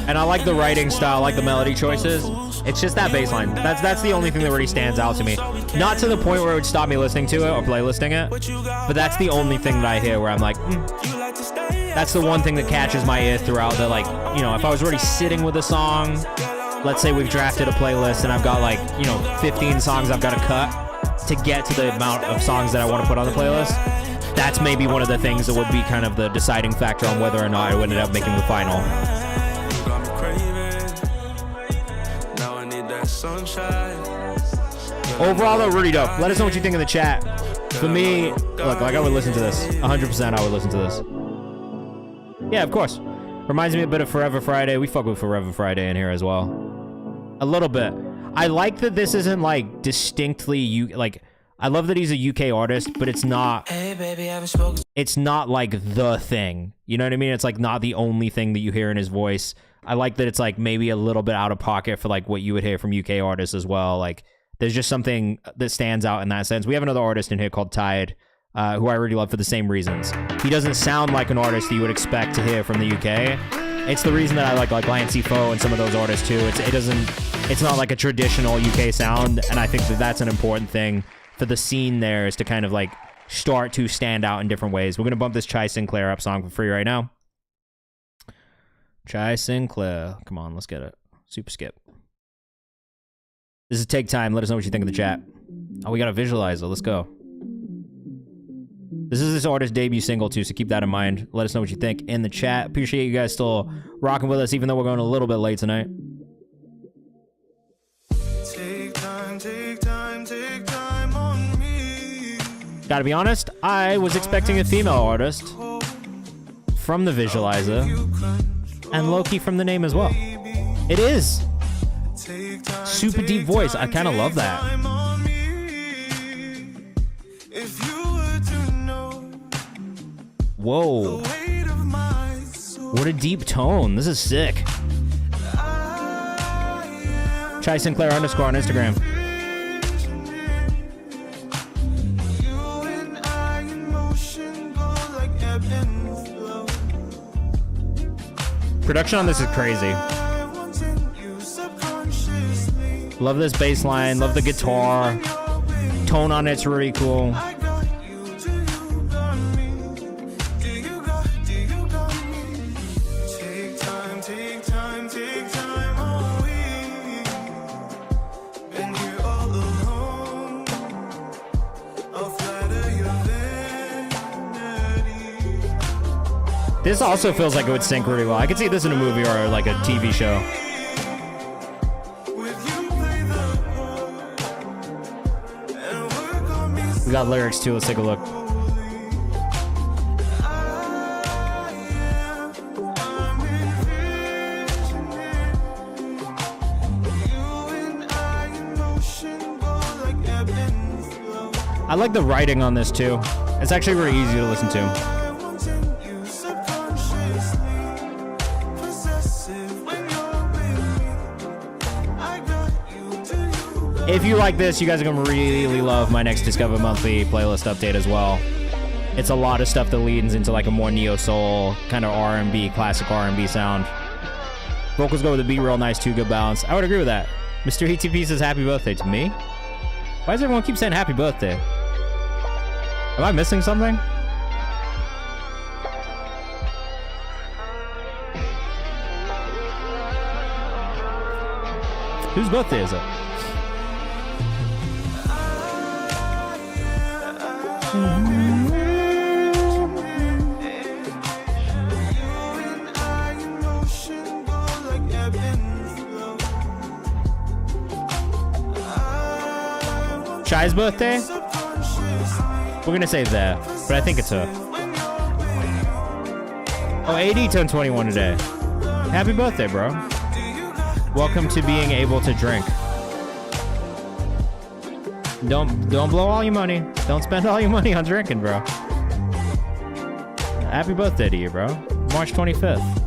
Speaker 3: And I like the writing style, I like the melody choices. It's just that bass line. That's the only thing that really stands out to me. Not to the point where it would stop me listening to it or playlisting it, but that's the only thing that I hear where I'm like, that's the one thing that catches my ear throughout the, like, you know, if I was already sitting with a song, let's say we've drafted a playlist and I've got like, you know, 15 songs I've got to cut to get to the amount of songs that I want to put on the playlist. that's maybe one of the things that would be kind of the deciding factor on whether or not I would end up making the final.
Speaker 4: Got me craving. Now I need that sunshine.
Speaker 3: Overall, though, really dope. Let us know what you think in the chat. For me, look, like I would listen to this. 100% I would listen to this. Yeah, of course. Reminds me a bit of Forever Friday. We fuck with Forever Friday in here as well. A little bit. I like that this isn't like distinctly like. I love that he's a UK artist, but it's not.
Speaker 2: Hey, baby, I haven't spoken.
Speaker 3: It's not like the thing. You know what I mean? It's like not the only thing that you hear in his voice. I like that it's like maybe a little bit out of pocket for like what you would hear from UK artists as well. Like there's just something that stands out in that sense. We have another artist in here called Tide, who I really love for the same reasons. He doesn't sound like an artist that you would expect to hear from the UK. It's the reason that I like Lancey Foe and some of those artists too. It's not like a traditional UK sound, and I think that that's an important thing for the scene there, is to kind of like start to stand out in different ways. We're going to bump this Chai Sinclair up song for free right now. Chai Sinclair. Come on, let's get it. Super skip. This is Take Time. Let us know what you think in the chat. Oh, we got a visualizer. Let's go. This is this artist's debut single too, so keep that in mind. Let us know what you think in the chat. Appreciate you guys still rocking with us, even though we're going a little bit late tonight.
Speaker 4: Take time, take time, take time on me.
Speaker 3: Gotta be honest, I was expecting a female artist from the visualizer, and low-key from the name as well. It is. Super deep voice. I kind of love that. Whoa. What a deep tone. This is sick. Chai Sinclair _ on Instagram. Production on this is crazy. Love this bass line. Love the guitar. Tone on it's really cool. This also feels like it would sync really well. I could see this in a movie or like a TV show. We got lyrics too. Let's take a look. I like the writing on this too. It's actually really easy to listen to. If you like this, you guys are going to really love my next Discover Monthly playlist update as well. It's a lot of stuff that leads into like a more neo-soul, kind of R&B, classic R&B sound. Vocals go with the beat real nice too, good balance. I would agree with that. Mr. ETP says happy birthday to me. Why does everyone keep saying happy birthday? Am I missing something? Whose birthday is it? Chai's birthday? We're gonna say that, but I think it's her. Oh, AD turned 21 today. Happy birthday, bro. Welcome to being able to drink. Don't blow all your money. Don't spend all your money on drinking, bro. Happy birthday to you, bro. March 25th.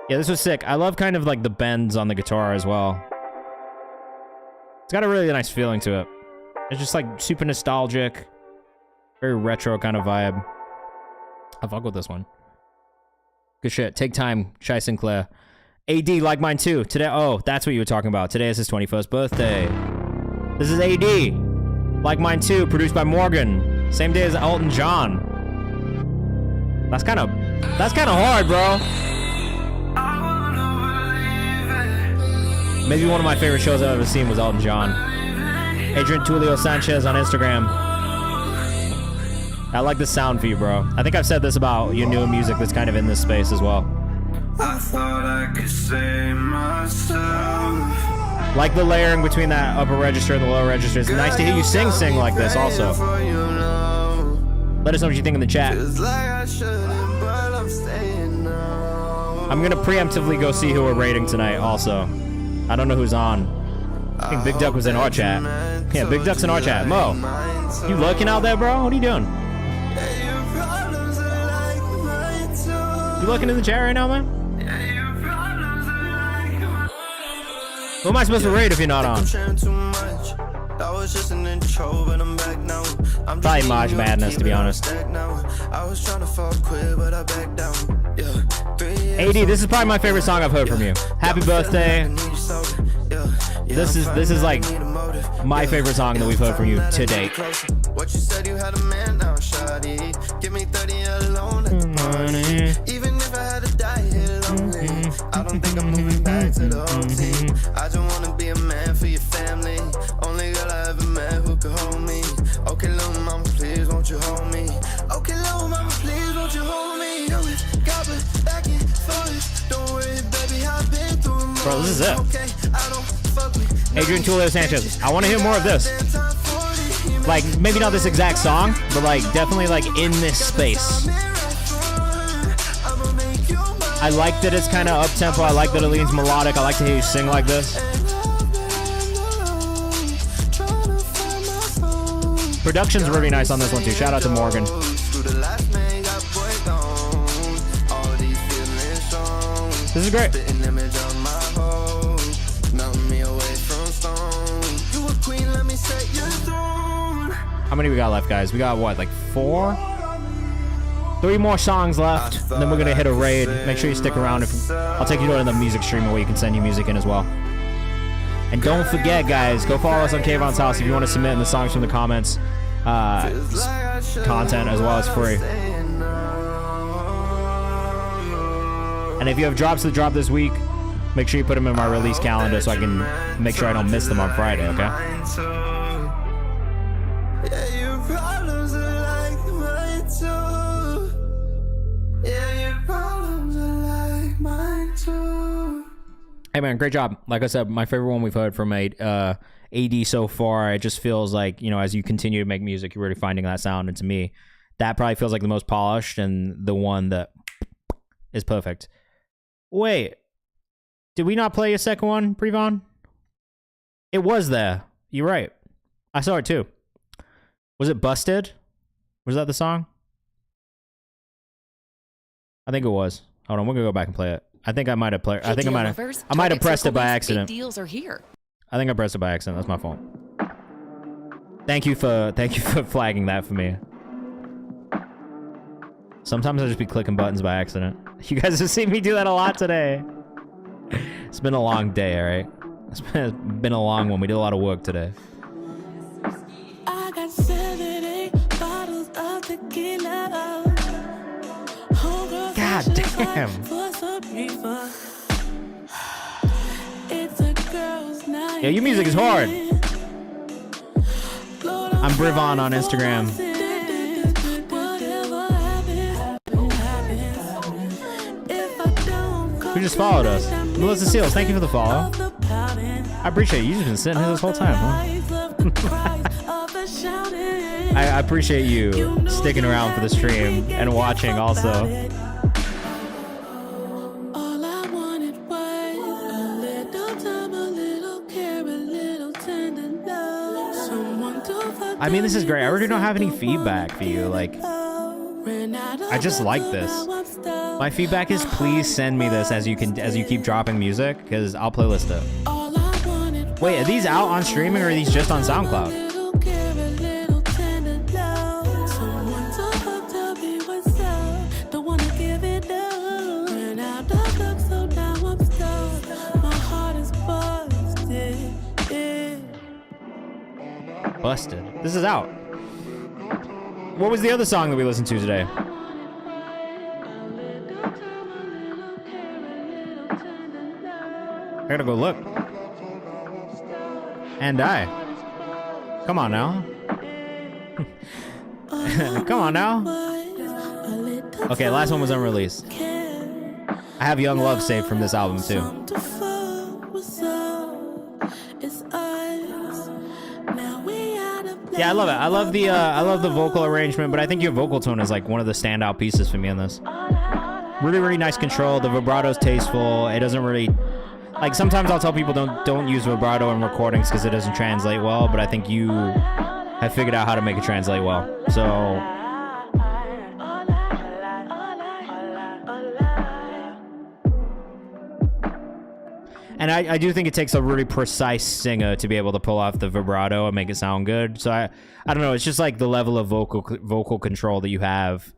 Speaker 3: Yeah, this was sick. I love kind of like the bends on the guitar as well. It's got a really nice feeling to it. It's just like super nostalgic, very retro kind of vibe. I fuck with this one. Good shit. Take Time, Chai Sinclair. AD, like mine too. Today, oh, that's what you were talking about. Today is his 21st birthday. This is AD. Like mine too, produced by Morgan. Same day as Elton John. That's kind of hard, bro. Maybe one of my favorite shows I've ever seen was Elton John. Adrian Tulio Sanchez on Instagram. I like the sound for you, bro. I think I've said this about your new music that's kind of in this space as well.
Speaker 4: I thought I could save myself.
Speaker 3: Like the layering between that upper register and the lower register. It's nice to hear you sing like this also. Let us know what you think in the chat. I'm gonna preemptively go see who we're rating tonight also. I don't know who's on. I think Big Duck was in our chat. Yeah, Big Duck's in our chat. Mo, you lurking out there, bro? What are you doing? You looking in the chat right now, man? Who am I supposed to rate if you're not on? Probably Maj Madness, to be honest. AD, this is probably my favorite song I've heard from you. Happy birthday. This is like my favorite song that we've heard from you to date.
Speaker 4: What you said you had a man now, shawty. Give me 30 alone at the party. Even if I had to die here lonely, I don't think I'm moving back to the old team. I just wanna be a man for your family. Only girl I ever met who could hold me. Okay, little mama, please won't you hold me? Okay, little mama, please won't you hold me? Got back and forth. Don't worry, baby, I've been through them.
Speaker 3: Bro, this is it.
Speaker 4: Okay, I don't fuck with
Speaker 3: Adrian Tulio Sanchez. I want to hear more of this. Like, maybe not this exact song, but like definitely like in this space. I like that it's kind of up-tempo. I like that it leans melodic. I like to hear you sing like this. Production's really nice on this one too. Shout out to Morgan. This is great. How many we got left, guys? We got what, like 4? 3 more songs left, and then we're gonna hit a raid. Make sure you stick around. I'll take you to the music stream where you can send you music in as well. And don't forget, guys, go follow us on Kayvan's house if you want to submit in the songs from the comments. Content as well as free. And if you have drops that drop this week, make sure you put them in my release calendar so I can make sure I don't miss them on Friday, okay? Hey man, great job. Like I said, my favorite one we've heard from AD so far. It just feels like, you know, as you continue to make music, you're really finding that sound. And to me, that probably feels like the most polished and the one that is perfect. Wait, did we not play a second one, Prevon? It was there. You're right. I saw it too. Was it Busted? Was that the song? I think it was. Hold on, we're gonna go back and play it. I think I might have played. I think I might have pressed it by accident.
Speaker 10: Deals are here.
Speaker 3: I think I pressed it by accident. That's my fault. Thank you for flagging that for me. Sometimes I just be clicking buttons by accident. You guys have seen me do that a lot today. It's been a long day, all right? It's been a long one. We did a lot of work today.
Speaker 2: I got 7, 8 bottles of tequila.
Speaker 3: God damn. Yeah, your music is hard. I'm Brivon on Instagram. Who just followed us? Melissa Seals, thank you for the follow. I appreciate you. You've just been sitting here this whole time, huh? I appreciate you sticking around for the stream and watching also. I mean, this is great. I already don't have any feedback for you. Like, I just like this. My feedback is please send me this as you keep dropping music, because I'll playlist it. Wait, are these out on streaming or are these just on SoundCloud? Busted. This is out. What was the other song that we listened to today? I gotta go look. And I. Come on now. Come on now. Okay, last one was unreleased. I have Young Love saved from this album too. Yeah, I love it. I love the vocal arrangement, but I think your vocal tone is like one of the standout pieces for me in this. Really, really nice control. The vibrato's tasteful. It doesn't really, like, sometimes I'll tell people don't use vibrato in recordings because it doesn't translate well, but I think you have figured out how to make it translate well. So and I do think it takes a really precise singer to be able to pull off the vibrato and make it sound good. So I don't know, it's just like the level of vocal control that you have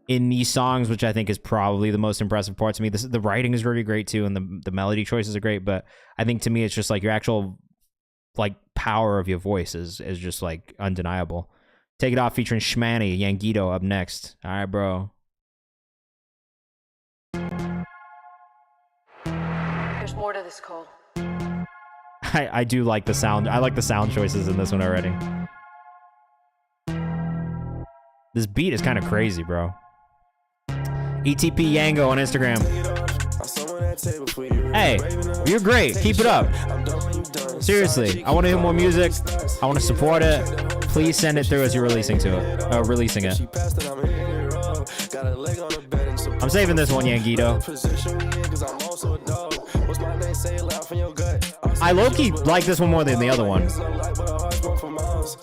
Speaker 3: in these songs, which I think is probably the most impressive part to me. The writing is really great too, and the melody choices are great, but I think to me it's just like your actual like power of your voice is just like undeniable. Take It Off featuring Shmanny, Yangito up next. All right, bro.
Speaker 10: There's more to this call.
Speaker 3: I do like the sound. I like the sound choices in this one already. This beat is kind of crazy, bro. ETP Yango on Instagram. Hey, you're great. Keep it up. Seriously, I want to hear more music. I want to support it. Please send it through as you're releasing it. I'm saving this one, Yangito. I low-key like this one more than the other one.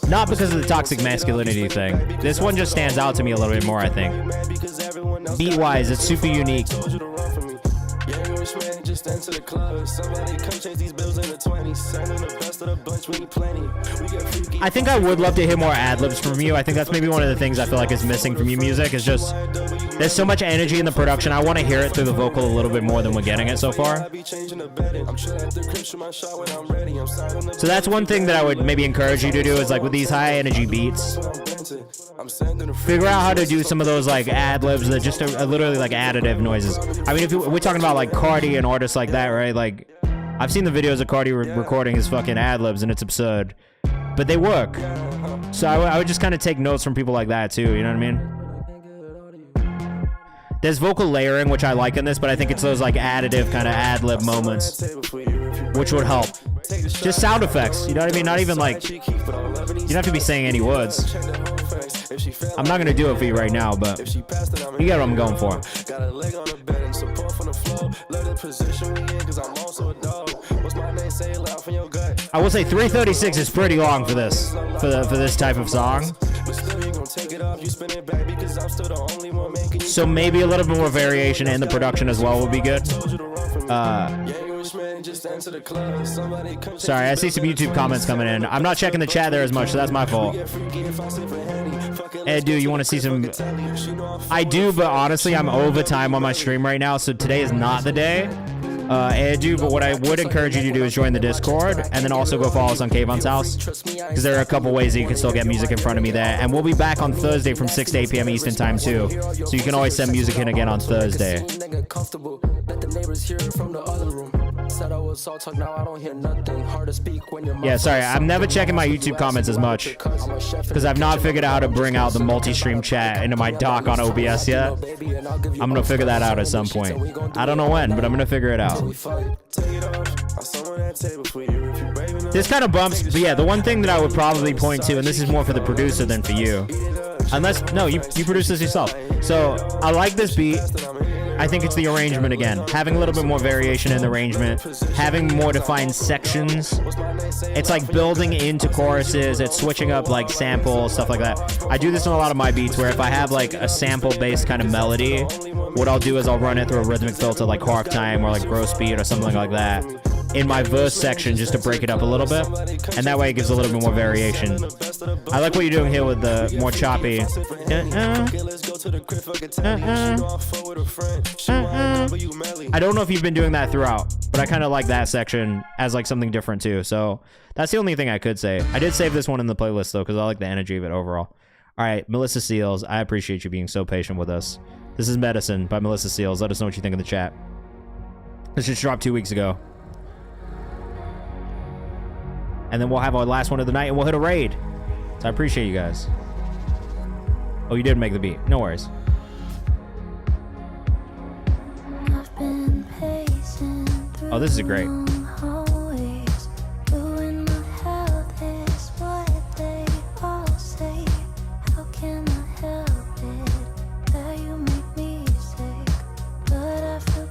Speaker 3: Not because of the toxic masculinity thing. This one just stands out to me a little bit more, I think. Beat-wise, it's super unique. I think I would love to hear more ad-libs from you. I think that's maybe one of the things I feel like is missing from your music, is just there's so much energy in the production. I want to hear it through the vocal a little bit more than we're getting it so far. So that's one thing that I would maybe encourage you to do, is like with these high energy beats, figure out how to do some of those like ad-libs that just are literally like additive noises. I mean, if we're talking about like Cardi and artists like that, right? Like, I've seen the videos of Cardi recording his fucking ad-libs and it's absurd, but they work. So I would just kind of take notes from people like that too, you know what I mean? There's vocal layering, which I like in this, but I think it's those like additive kind of ad-lib moments, which would help. Just sound effects, you know what I mean? Not even like, you don't have to be saying any words. I'm not gonna do it for you right now, but you get what I'm going for. I will say 3:36 is pretty long for this, for this type of song. So maybe a little bit more variation in the production as well would be good. Sorry, I see some YouTube comments coming in. I'm not checking the chat there as much, so that's my fault. Ed, dude, you want to see some? I do, but honestly, I'm over time on my stream right now, so today is not the day. Dude, but what I would encourage you to do is join the Discord, and then also go follow us on Kayvan's house, because there are a couple ways that you can still get music in front of me there. And we'll be back on Thursday from 6 to 8 p.m. Eastern time too, so you can always send music in again on Thursday. Yeah, sorry, I'm never checking my YouTube comments as much, because I've not figured out how to bring out the multi-stream chat into my dock on OBS yet. I'm gonna figure that out at some point. I don't know when, but I'm gonna figure it out. This kind of bumps, but yeah, the one thing that I would probably point to, and this is more for the producer than for you, unless, no, you produce this yourself. So I like this beat. I think it's the arrangement again. Having a little bit more variation in the arrangement, having more defined sections. It's like building into choruses, it's switching up like samples, stuff like that. I do this in a lot of my beats, where if I have like a sample-based kind of melody, what I'll do is I'll run it through a rhythmic filter like Hark Time or like Gross Beat or something like that in my verse section, just to break it up a little bit, and that way it gives a little bit more variation. I like what you're doing here with the more choppy. I don't know if you've been doing that throughout, but I kind of like that section as like something different too. So that's the only thing I could say. I did save this one in the playlist though, because I like the energy of it overall. All right, Melissa Seals, I appreciate you being so patient with us. This is Medicine by Melissa Seals. Let us know what you think in the chat. This just dropped 2 weeks ago. and then we'll have our last one of the night, and we'll hit a raid. So I appreciate you guys. Oh, you did make the beat. No worries. Oh, this is great.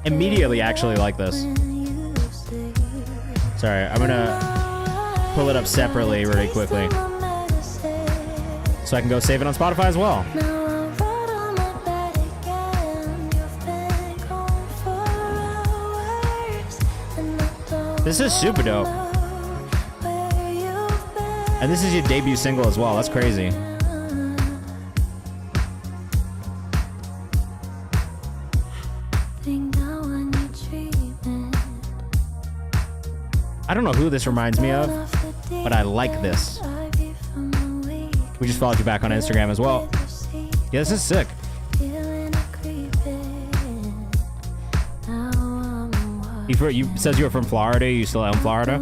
Speaker 3: Immediately actually like this. Sorry, I'm gonna pull it up separately really quickly so I can go save it on Spotify as well. This is super dope. And this is your debut single as well. That's crazy. I don't know who this reminds me of, but I like this. We just followed you back on Instagram as well. Yeah, this is sick. You says you were from Florida. You still out in Florida?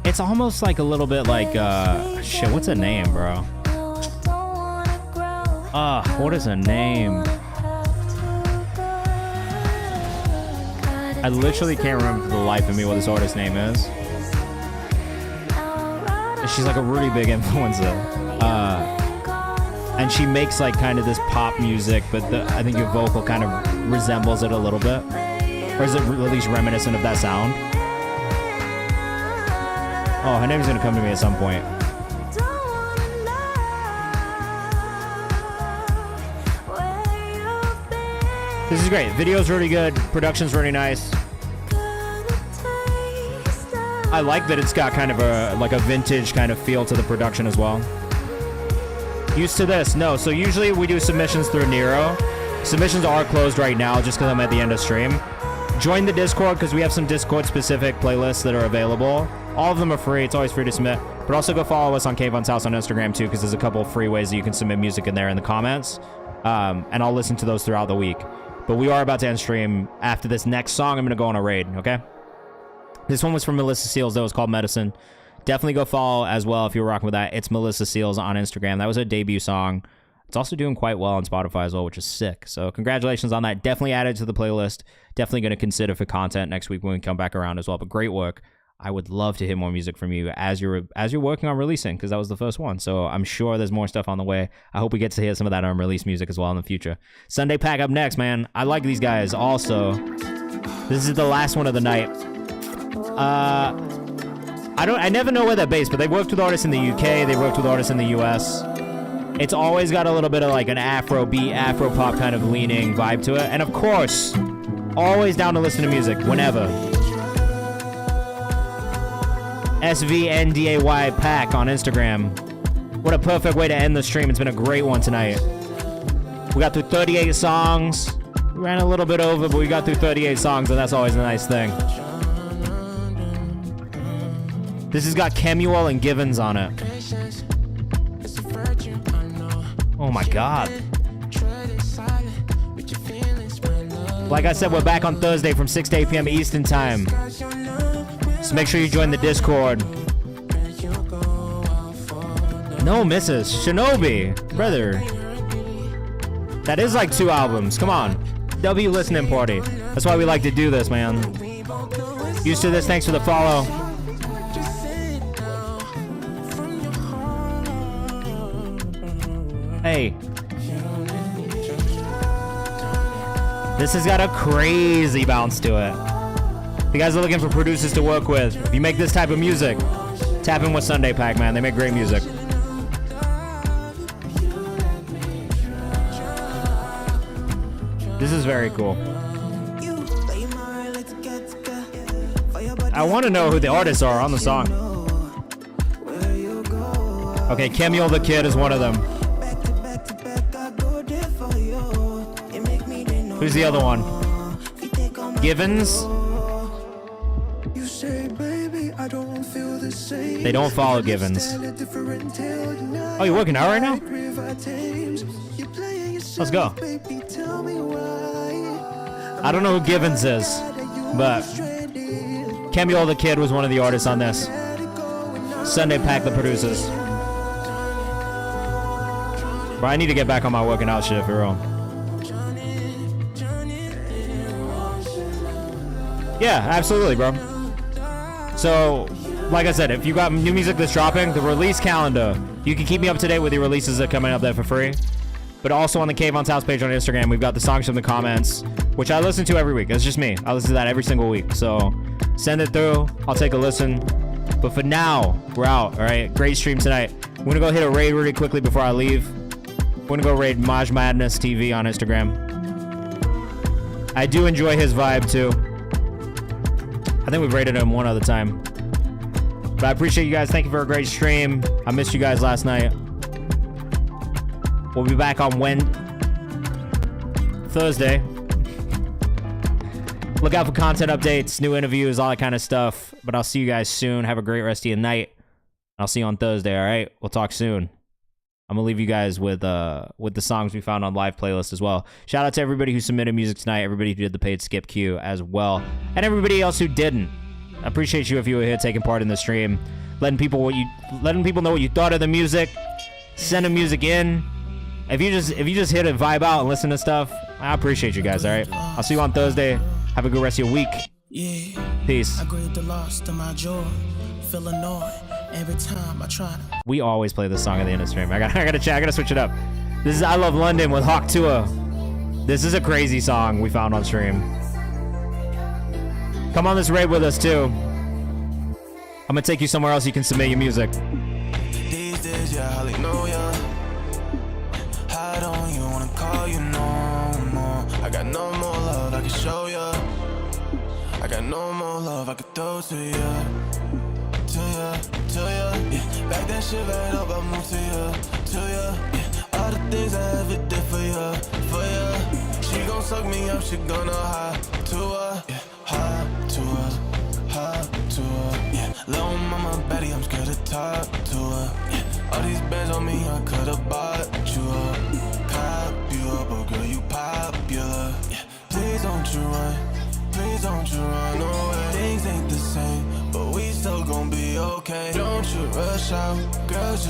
Speaker 3: It's almost like a little bit like shit. What's a name, bro? What is a name? I literally can't remember for the life of me what this artist's name is. She's like a really big influencer. And she makes like kind of this pop music, but I think your vocal kind of resembles it a little bit. Or is it at least reminiscent of that sound? Oh, her name's gonna come to me at some point. This is great. Video's really good. Production's really nice. I like that it's got kind of a vintage kind of feel to the production as well. Used to this? No. So usually we do submissions through Nero. Submissions are closed right now just because I'm at the end of stream. Join the Discord because we have some Discord specific playlists that are available. All of them are free. It's always free to submit. But also go follow us on Kayvan's House on Instagram too, because there's a couple of free ways that you can submit music in there in the comments. And I'll listen to those throughout the week. But we are about to end stream. After this next song, I'm going to go on a raid, okay? This one was from Melissa Seals. That was called Medicine. Definitely go follow as well if you're rocking with that. It's Melissa Seals on Instagram. That was a debut song. It's also doing quite well on Spotify as well, which is sick. So congratulations on that. Definitely added to the playlist. Definitely going to consider for content next week when we come back around as well. But great work. I would love to hear more music from you as you're working on releasing, because that was the first one. So I'm sure there's more stuff on the way. I hope we get to hear some of that unreleased music as well in the future. Sunday Pack up next, man. I like these guys also. This is the last one of the night. I never know where they're based, but they've worked with artists in the UK. They've worked with artists in the US. It's always got a little bit of like an Afro beat, Afro pop kind of leaning vibe to it. And of course, always down to listen to music whenever. SVNDAY Pack on Instagram. What a perfect way to end the stream. It's been a great one tonight. We got through 38 songs. We ran a little bit over, but we got through 38 songs, and that's always a nice thing. This has got Kemuel and Givens on it. Oh my god. Like I said, we're back on Thursday from 6 to 8 p.m. Eastern Time. So make sure you join the Discord. No misses. Shinobi. Brother. That is like 2 albums. Come on. W listening party. That's why we like to do this, man. Used to this. Thanks for the follow. Hey. This has got a crazy bounce to it. If you guys are looking for producers to work with, if you make this type of music, tap in with Sunday Pack, man. They make great music. This is very cool. I want to know who the artists are on the song. Okay, Kemuel the Kid is one of them. Who's the other one? Givens? They don't follow Givens. Oh, you're working out right now? Let's go. I don't know who Givens is, but Camille the Kid was one of the artists on this. Sunday Pack the producers. Bro, I need to get back on my working out shit for real. Yeah, absolutely, bro. So, like I said, if you got new music that's dropping, the release calendar, you can keep me up to date with the releases that are coming up there for free. But also on the Kayvan's House page on Instagram, we've got the songs from the comments, which I listen to every week. It's just me. I listen to that every single week. So send it through. I'll take a listen. But for now, we're out. All right. Great stream tonight. I'm going to go hit a raid really quickly before I leave. We're going to go raid Maj Madness TV on Instagram. I do enjoy his vibe too. I think we've rated him one other time. But I appreciate you guys. Thank you for a great stream. I missed you guys last night. We'll be back on Thursday. Look out for content updates, new interviews, all that kind of stuff. But I'll see you guys soon. Have a great rest of your night. I'll see you on Thursday, all right? We'll talk soon. I'm going to leave you guys with the songs we found on live playlist as well. Shout out to everybody who submitted music tonight, everybody who did the paid skip queue as well, and everybody else who didn't. I appreciate you if you were here taking part in the stream, letting people know what you thought of the music, sending music in. If you just hit a vibe out and listen to stuff, I appreciate you guys, all right? I'll see you on Thursday. Have a good rest of your week. Peace.
Speaker 5: I grieve the loss to my joy. Feel annoyed every time I try to.
Speaker 3: We always play this song at the end of the stream. I gotta switch it up. This is I Love London with Hawk Tua. This is a crazy song we found on stream. Come on this raid with us too. I'm gonna take you somewhere else you can submit your music.
Speaker 4: These days, yeah, hardly know ya. I don't even wanna call you no more. I got no more love I can show ya. I got no more love I could throw to ya. To ya, yeah. Back that shit right up, I moved to ya, yeah. All the things I ever did for ya. She gon' suck me up, she gonna high to her, yeah. High to her, yeah. Little mama Betty, I'm scared to talk to her, yeah. All these bands on me, I could've bought you up. Cop you up, oh girl, you popular, yeah. Please don't you run away. Things ain't the same, but we still gon' be okay. Don't you rush out, girl, just